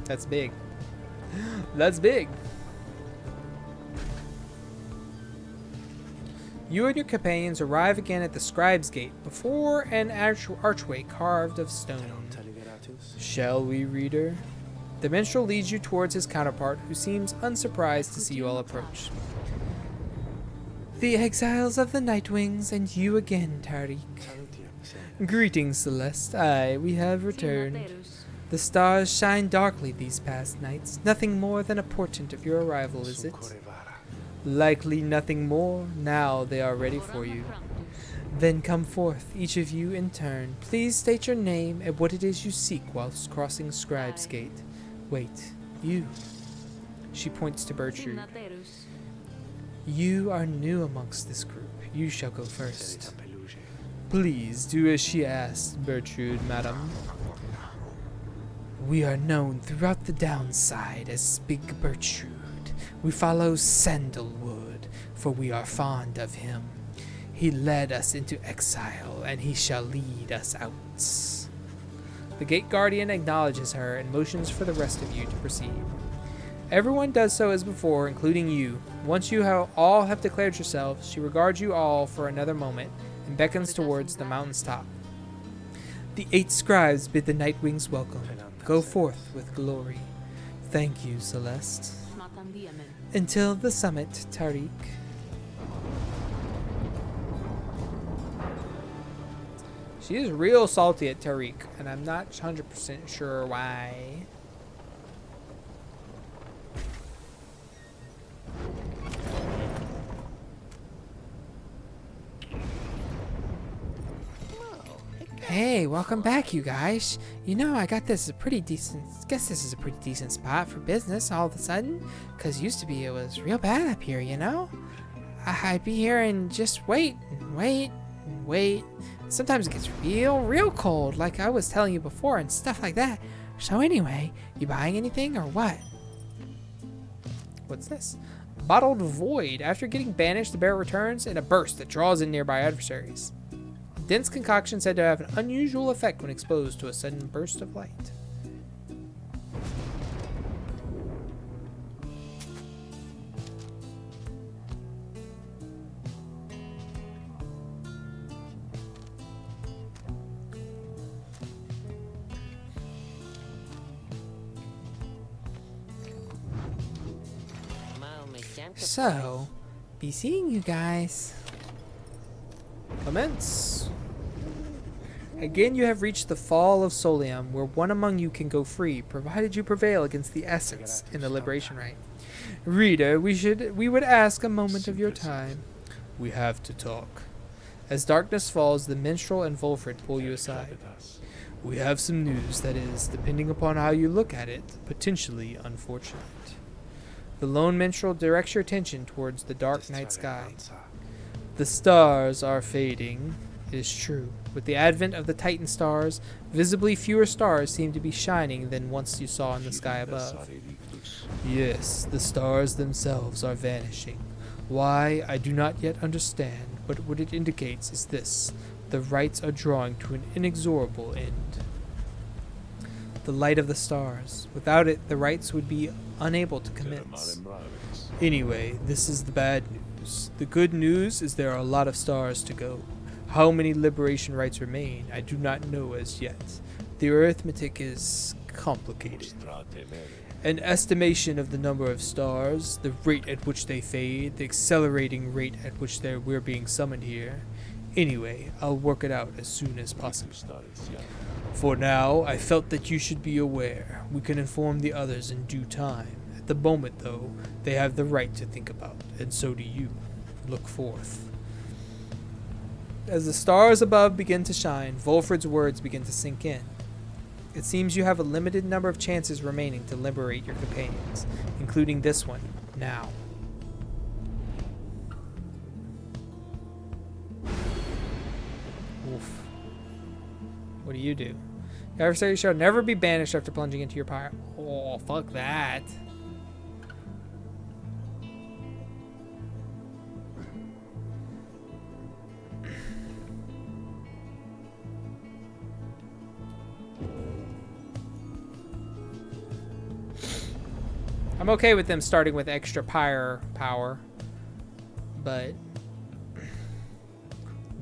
That's big. That's big. You and your companions arrive again at the Scribe's Gate before an archway carved of stone. Shall we, reader? The minstrel leads you towards his counterpart, who seems unsurprised to see you all approach. The exiles of the Nightwings, and you again, Tariq. Greetings, Celeste. Aye, we have returned. The stars shine darkly these past nights. Nothing more than a portent of your arrival, is it? Likely nothing more. Now they are ready for you. Then come forth, each of you in turn. Please state your name and what it is you seek whilst crossing Scribe's Gate. Wait, you. She points to Bertrude. You are new amongst this group. You shall go first. Please do as she asked, Bertrude, madam. We are known throughout the downside as Big Bertrude. We follow Sandalwood, for we are fond of him. He led us into exile, and he shall lead us out. The Gate Guardian acknowledges her and motions for the rest of you to proceed. Everyone does so as before, including you. Once you all have declared yourselves, she regards you all for another moment and beckons towards the mountain's top. The 8 scribes bid the Nightwings welcome. Go forth with glory. Thank you, Celeste. Until the summit, Tariq. She is real salty at Tariq, and I'm not 100% sure why. Hey, welcome back, you guys. You know, I got this a pretty decent. Guess this is a pretty decent spot for business all of a sudden. Cause used to be it was real bad up here, you know. I'd be here and just wait and wait and wait. Sometimes it gets real cold, like I was telling you before, and stuff like that. So anyway, you buying anything or what? What's this? Bottled Void. After getting banished, the bear returns in a burst that draws in nearby adversaries. Dense concoction said to have an unusual effect when exposed to a sudden burst of light. So, be seeing you guys. Commence. Again, you have reached the fall of Soliam, where one among you can go free, provided you prevail against the essence in the liberation rite. Reader, we would ask a moment of your time. We have to talk. As darkness falls, the minstrel and Volfred pull you aside. We have some news that is, depending upon how you look at it, potentially unfortunate. The lone minstrel directs your attention towards the dark night sky. The stars are fading, it is true. With the advent of the Titan stars, visibly fewer stars seem to be shining than once you saw in the sky above. Yes, the stars themselves are vanishing. Why, I do not yet understand, but what it indicates is this. The rites are drawing to an inexorable end. The light of the stars. Without it, the rites would be unable to commence. Anyway, this is the bad news. The good news is there are a lot of stars to go. How many liberation rites remain, I do not know as yet. The arithmetic is complicated. An estimation of the number of stars, the rate at which they fade, the accelerating rate at which we're being summoned here. Anyway, I'll work it out as soon as possible. For now, I felt that you should be aware. We can inform the others in due time. At the moment, though, they have the right to think about, and so do you. Look forth. As the stars above begin to shine, Volfred's words begin to sink in. It seems you have a limited number of chances remaining to liberate your companions, including this one, now. Oof. What do? Your adversary shall never be banished after plunging into your pyre. Oh, fuck that. I'm okay with them starting with extra pyre power, but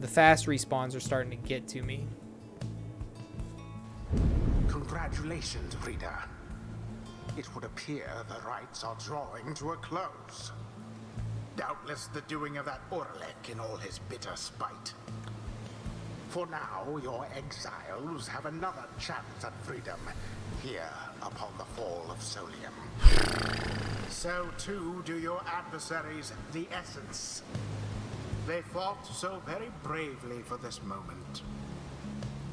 the fast respawns are starting to get to me. Congratulations, reader. It would appear the rites are drawing to a close. Doubtless the doing of that Orlek in all his bitter spite. For now, your exiles have another chance at freedom here upon the fall of Soliam. So too do your adversaries, the Essence. They fought so very bravely for this moment.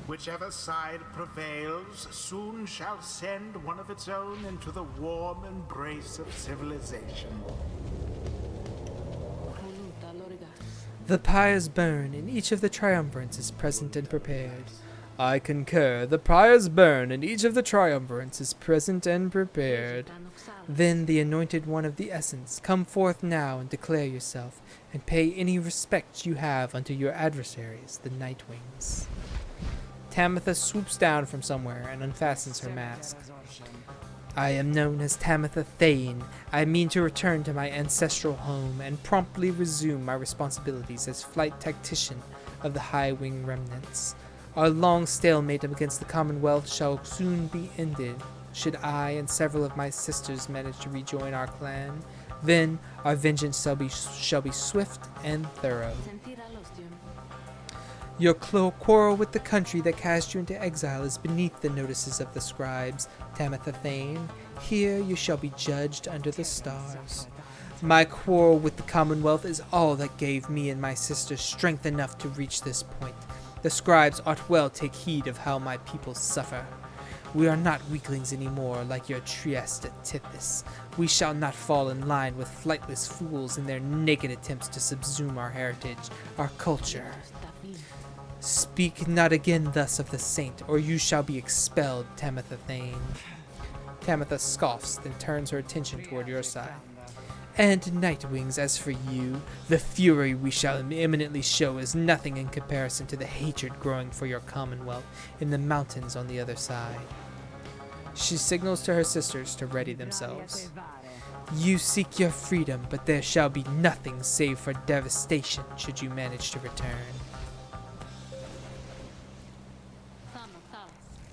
Whichever side prevails soon shall send one of its own into the warm embrace of civilization. The pyres burn, and each of the triumvirates is present and prepared. I concur. The pyres burn, and each of the triumvirates is present and prepared. Then the anointed one of the essence, come forth now and declare yourself, and pay any respect you have unto your adversaries, the Nightwings. Tamitha swoops down from somewhere and unfastens her mask. I am known as Tamitha Thane. I mean to return to my ancestral home and promptly resume my responsibilities as flight tactician of the High Wing Remnants. Our long stalemate against the Commonwealth shall soon be ended, should I and several of my sisters manage to rejoin our clan. Then our vengeance shall be swift and thorough. Your quarrel with the country that cast you into exile is beneath the notices of the scribes, Tamitha Thane. Here you shall be judged under the stars. My quarrel with the Commonwealth is all that gave me and my sisters strength enough to reach this point. The scribes ought well take heed of how my people suffer. We are not weaklings anymore like your Trieste Tithys. We shall not fall in line with flightless fools in their naked attempts to subsume our heritage, our culture. Speak not again thus of the saint, or you shall be expelled, Tamitha Thane. Tamitha scoffs, then turns her attention toward your side. And Nightwings, as for you, the fury we shall imminently show is nothing in comparison to the hatred growing for your commonwealth in the mountains on the other side. She signals to her sisters to ready themselves. You seek your freedom, but there shall be nothing save for devastation should you manage to return.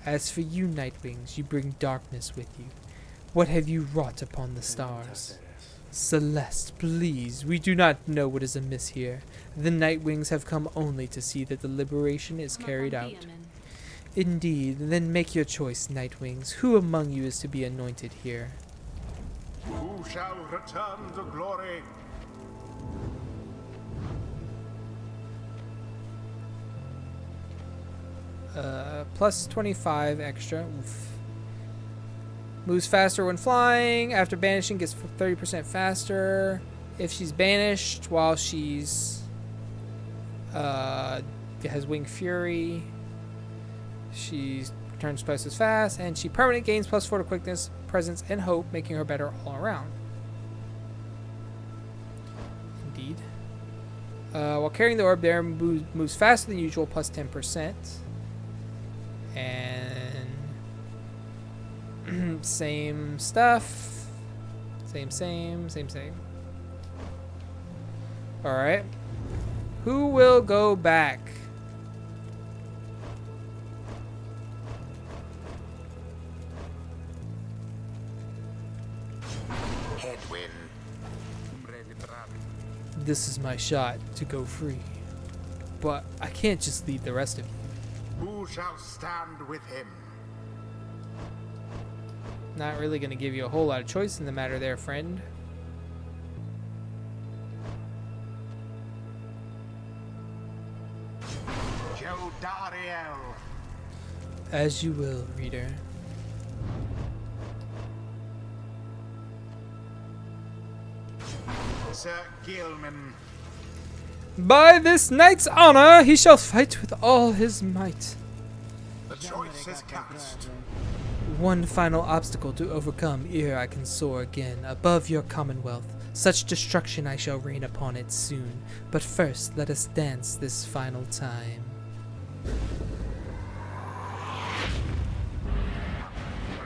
As for you, Nightwings, you bring darkness with you. What have you wrought upon the stars? Celeste, please, we do not know what is amiss here. The Nightwings have come only to see that the liberation is carried out. Indeed, then make your choice, Nightwings. Who among you is to be anointed here? Who shall return to glory? Plus 25 extra. Oof. Moves faster when flying. After banishing, gets 30% faster. If she's banished while she's has Wing Fury, she turns twice as fast, and she permanently gains +4 to quickness, presence, and hope, making her better all around. Indeed. While carrying the orb there, moves faster than usual, plus 10%. And same stuff. Same. Alright. Who will go back? Hedwyn. This is my shot to go free. But I can't just leave the rest of you. Who shall stand with him? Not really going to give you a whole lot of choice in the matter there, friend. Jodariel. As you will, reader. Sir Gilman. By this knight's honor, he shall fight with all his might. The choice is cast. One final obstacle to overcome ere I can soar again above your commonwealth. Such destruction I shall rain upon it soon. But first, let us dance this final time.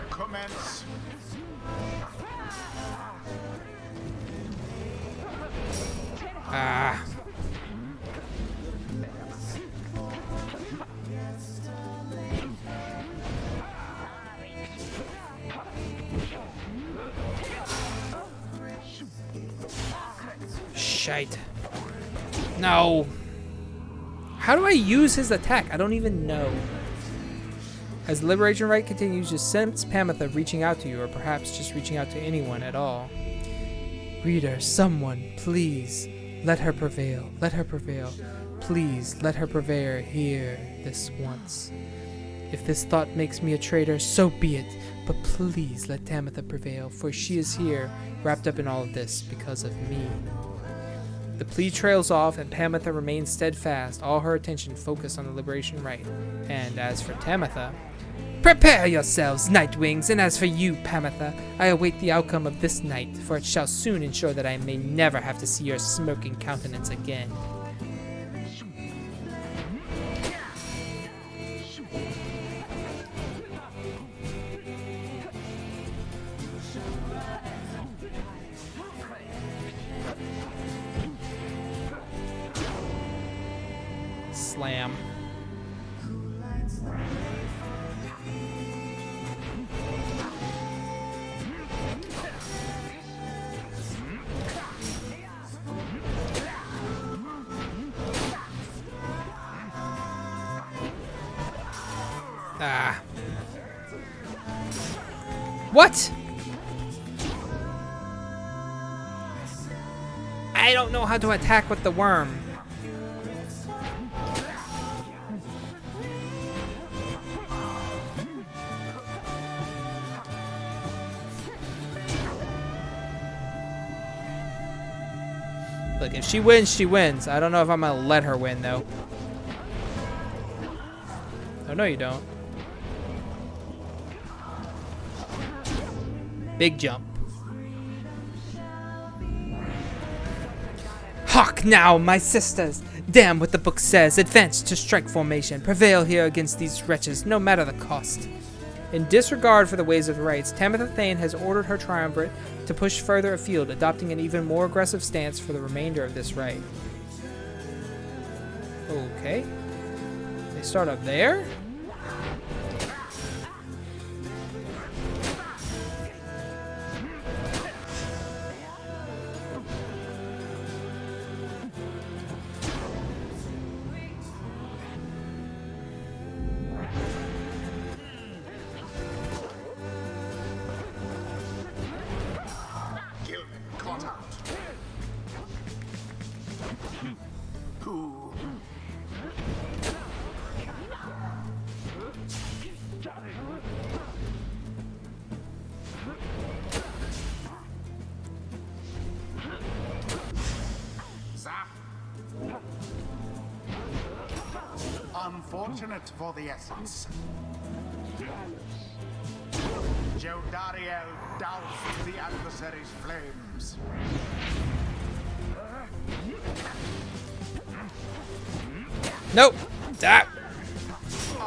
Commence. Ah. Shite. No. How do I use his attack? I don't even know. As the Liberation Rite continues, you sense Pamitha reaching out to you, or perhaps just reaching out to anyone at all. Reader, someone, please, let her prevail. Let her prevail. Please, let her prevail here this once. If this thought makes me a traitor, so be it. But please let Tamitha prevail, for she is here, wrapped up in all of this, because of me. The plea trails off, and Pamitha remains steadfast, all her attention focused on the Liberation Rite. And as for Tamitha, prepare yourselves, Nightwings, and as for you, Pamitha, I await the outcome of this night, for it shall soon ensure that I may never have to see your smirking countenance again. Slam. What? I don't know how to attack with the worm. Look, if she wins, she wins. I don't know if I'm gonna let her win, though. Oh, no, you don't. Big jump. Hark now, my sisters! Damn what the book says. Advance to strike formation. Prevail here against these wretches, no matter the cost. In disregard for the ways of the Rites, Tamitha Thane has ordered her triumvirate to push further afield, adopting an even more aggressive stance for the remainder of this rite. Okay. They start up there? Gilman caught out. Who? Zap. Unfortunate for the essence. Jodariel doused the adversary's flames. Nope. Ah.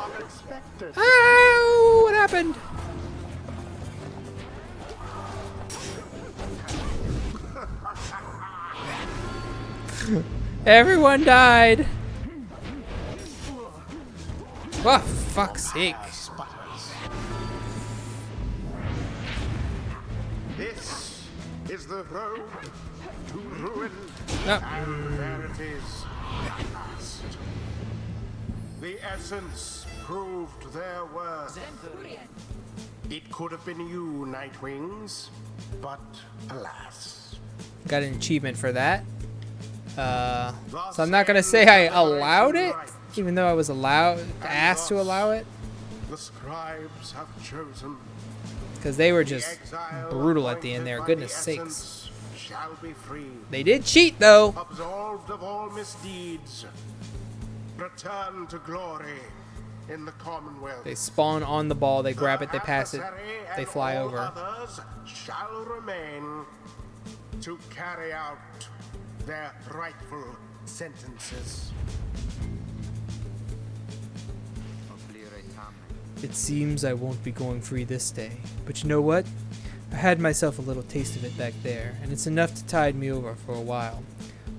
Unexpected. Ow! What happened? Everyone died. Oh, fuck's sake. Sputters. This is the road to ruin, Nope. and there it is at last. The essence proved their worth. It could have been you, Nightwings, but alas. Got an achievement for that. So I'm not gonna say I allowed it, even though I was asked to allow it, The Scribes have chosen. because they were The just exile brutal at the end there. appointed by Goodness the sakes. essence shall be free, They did cheat though. absolved of all misdeeds, return to glory in the Commonwealth. They spawn on the ball, they grab it, they The pass it, adversary they and fly all over. Others shall remain to carry out their rightful sentences. It seems I won't be going free this day, but you know what? I had myself a little taste of it back there, and it's enough to tide me over for a while.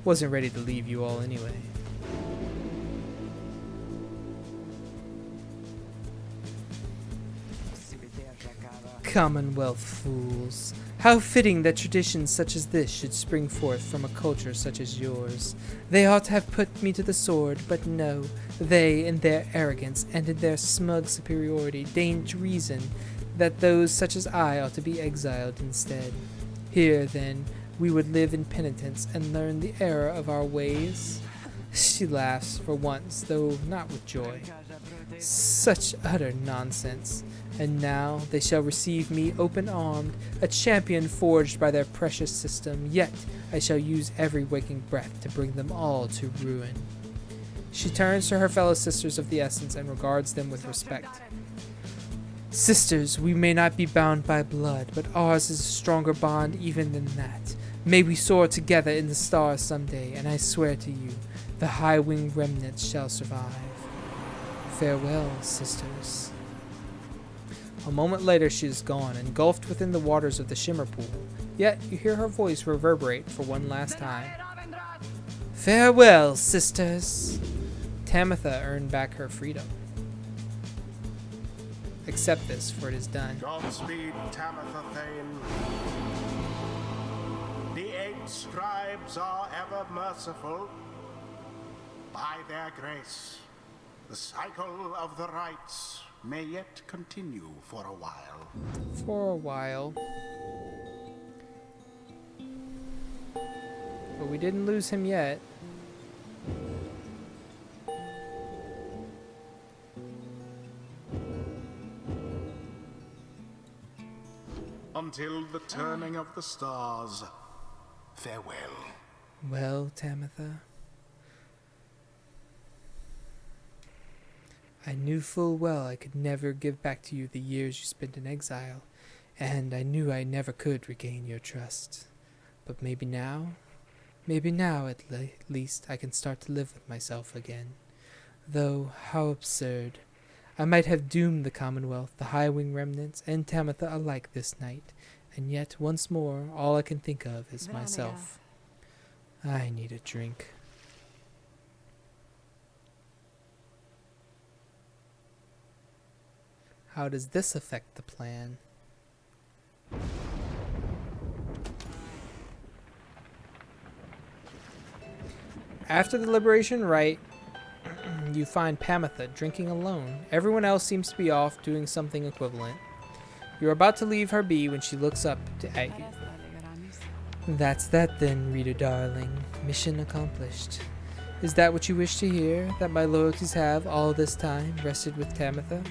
Wasn't ready to leave you all anyway. Commonwealth fools. How fitting that traditions such as this should spring forth from a culture such as yours. They ought to have put me to the sword, but no. They, in their arrogance and in their smug superiority, deigned reason that those such as I ought to be exiled instead. Here, then, we would live in penitence and learn the error of our ways. She laughs for once, though not with joy. Such utter nonsense. And now they shall receive me open-armed, a champion forged by their precious system, yet I shall use every waking breath to bring them all to ruin. She turns to her fellow sisters of the Essence and regards them with respect. Sisters, we may not be bound by blood, but ours is a stronger bond even than that. May we soar together in the stars someday, and I swear to you, the high-winged remnants shall survive. Farewell, sisters. A moment later she is gone, engulfed within the waters of the Shimmer Pool. Yet you hear her voice reverberate for one last time. Farewell, sisters! Tamitha earned back her freedom. Accept this, for it is done. Godspeed, Tamitha Thane. The 8 Scribes are ever merciful. By their grace, the cycle of the Rites may yet continue for a while. For a while. But we didn't lose him yet. Until the turning of the stars, farewell. Well, Tamitha, I knew full well I could never give back to you the years you spent in exile, and I knew I never could regain your trust. But maybe now at least I can start to live with myself again. Though, how absurd. I might have doomed the Commonwealth, the High-Wing remnants, and Tamitha alike this night, and yet, once more, all I can think of is myself. I need a drink. How does this affect the plan? After the Liberation Rite, you find Pamitha drinking alone. Everyone else seems to be off doing something equivalent. You're about to leave her be when she looks up at you. That's that then, reader darling. Mission accomplished. Is that what you wish to hear? That my loyalties have, all this time, rested with Tamitha?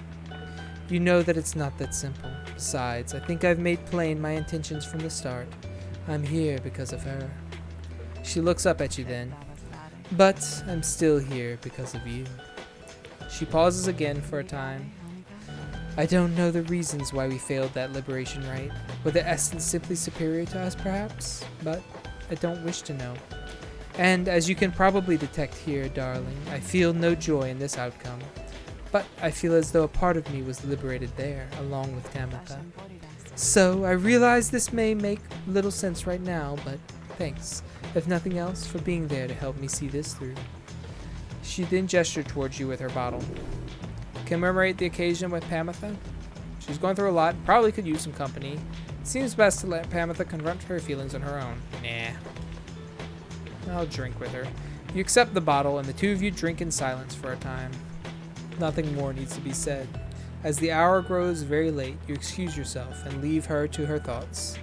You know that it's not that simple. Besides, I think I've made plain my intentions from the start. I'm here because of her. She looks up at you then. But I'm still here because of you. She pauses again for a time. I don't know the reasons why we failed that liberation rite. Were the essence simply superior to us, perhaps? But I don't wish to know. And as you can probably detect here, darling, I feel no joy in this outcome. But I feel as though a part of me was liberated there, along with Tamitha. So I realize this may make little sense right now, but thanks, if nothing else, for being there to help me see this through. She then gestured towards you with her bottle. Commemorate the occasion with Pamitha? She's going through a lot, probably could use some company. It seems best to let Pamitha confront her feelings on her own. Nah. I'll drink with her. You accept the bottle, and the two of you drink in silence for a time. Nothing more needs to be said. As the hour grows very late, you excuse yourself and leave her to her thoughts.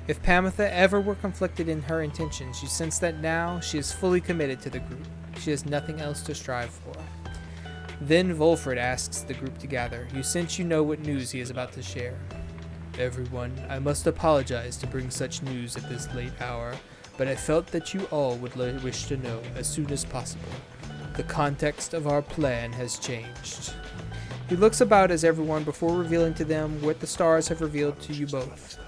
If Pamitha ever were conflicted in her intentions, you sense that now she is fully committed to the group. She has nothing else to strive for. Then Volfred asks the group to gather. You sense you know what news he is about to share. Everyone, I must apologize to bring such news at this late hour, but I felt that you all would wish to know as soon as possible. The context of our plan has changed. He looks about as everyone before revealing to them what the stars have revealed to you both.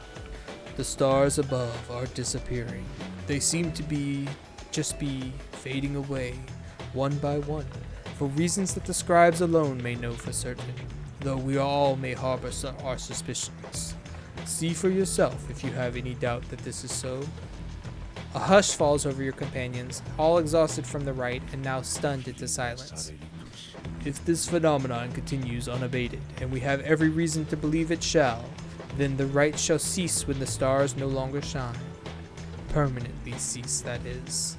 The stars above are disappearing. They seem to just be fading away, one by one, for reasons that the scribes alone may know for certain, though we all may harbor our suspicions. See for yourself if you have any doubt that this is so. A hush falls over your companions, all exhausted from the rite and now stunned into silence. If this phenomenon continues unabated, and we have every reason to believe it shall, then the rite shall cease when the stars no longer shine. Permanently cease, that is.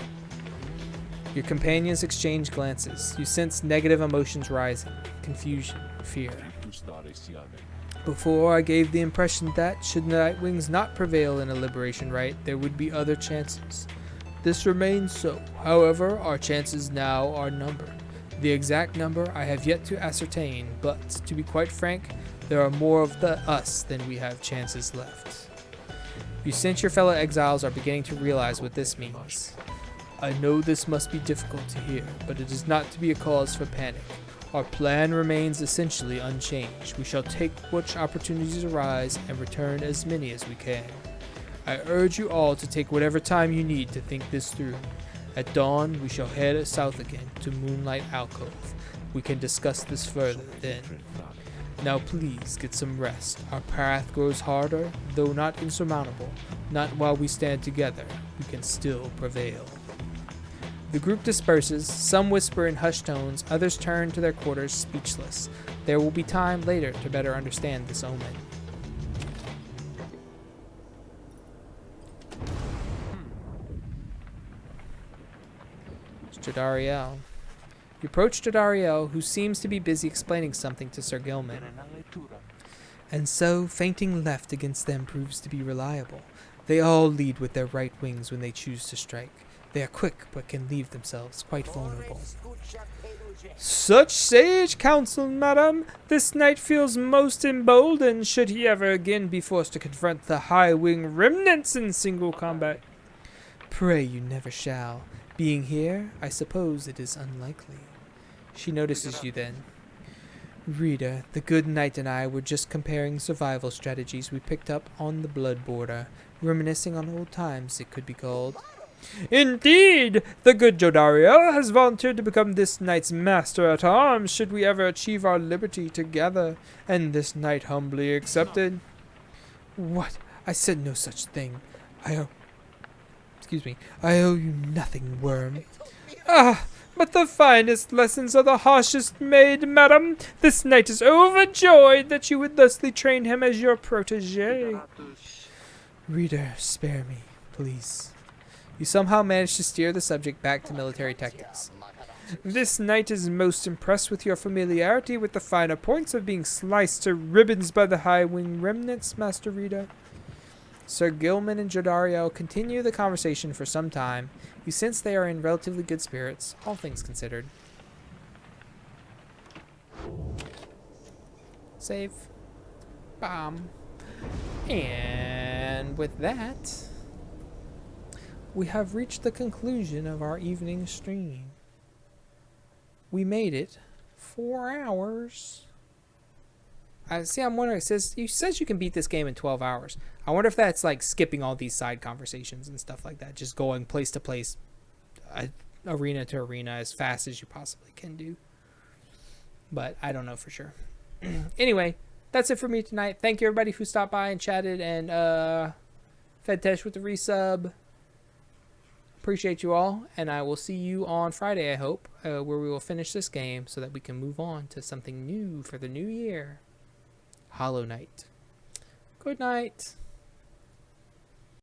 Your companions exchange glances. You sense negative emotions rising, confusion, fear. Before, I gave the impression that, should the Nightwings not prevail in a liberation rite, there would be other chances. This remains so. However, our chances now are numbered. The exact number I have yet to ascertain, but, to be quite frank, there are more of us than we have chances left. You sense your fellow exiles are beginning to realize what this means. I know this must be difficult to hear, but it is not to be a cause for panic. Our plan remains essentially unchanged. We shall take which opportunities arise and return as many as we can. I urge you all to take whatever time you need to think this through. At dawn, we shall head south again to Moonlight Alcove. We can discuss this further then. Now please get some rest. Our path grows harder, though not insurmountable. Not while we stand together. We can still prevail. The group disperses. Some whisper in hushed tones. Others turn to their quarters speechless. There will be time later to better understand this omen. Jodariel, You approach Jodariel, who seems to be busy explaining something to Sir Gilman. And so, fainting left against them proves to be reliable. They all lead with their right wings when they choose to strike. They are quick, but can leave themselves quite vulnerable. Such sage counsel, madam. This knight feels most emboldened should he ever again be forced to confront the high-wing remnants in single combat. Pray you never shall. Being here, I suppose it is unlikely. She notices you then. Reader, the good knight and I were just comparing survival strategies we picked up on the blood border, reminiscing on old times, it could be called. Indeed, the good Jodariel has volunteered to become this knight's master-at-arms should we ever achieve our liberty together, and this knight humbly accepted. What? I said no such thing. I owe you nothing, worm. Ah, but the finest lessons are the harshest made, madam. This knight is overjoyed that you would thusly train him as your protege. Reader, spare me, please. You somehow manage to steer the subject back to military tactics. This knight is most impressed with your familiarity with the finer points of being sliced to ribbons by the high-wing remnants, Master Rita. Sir Gilman and Jodariel continue the conversation for some time. You sense they are in relatively good spirits, all things considered. Save. Bomb. And with that, we have reached the conclusion of our evening stream. We made it 4 hours. I'm wondering, it says you can beat this game in 12 hours. I wonder if that's like skipping all these side conversations and stuff like that. Just going place to place, arena to arena as fast as you possibly can do. But I don't know for sure. Anyway, that's it for me tonight. Thank you everybody who stopped by and chatted and fed Tesh with the resub. Appreciate you all, and I will see you on Friday, I hope, where we will finish this game so that we can move on to something new for the new year. Hollow Knight. Good night.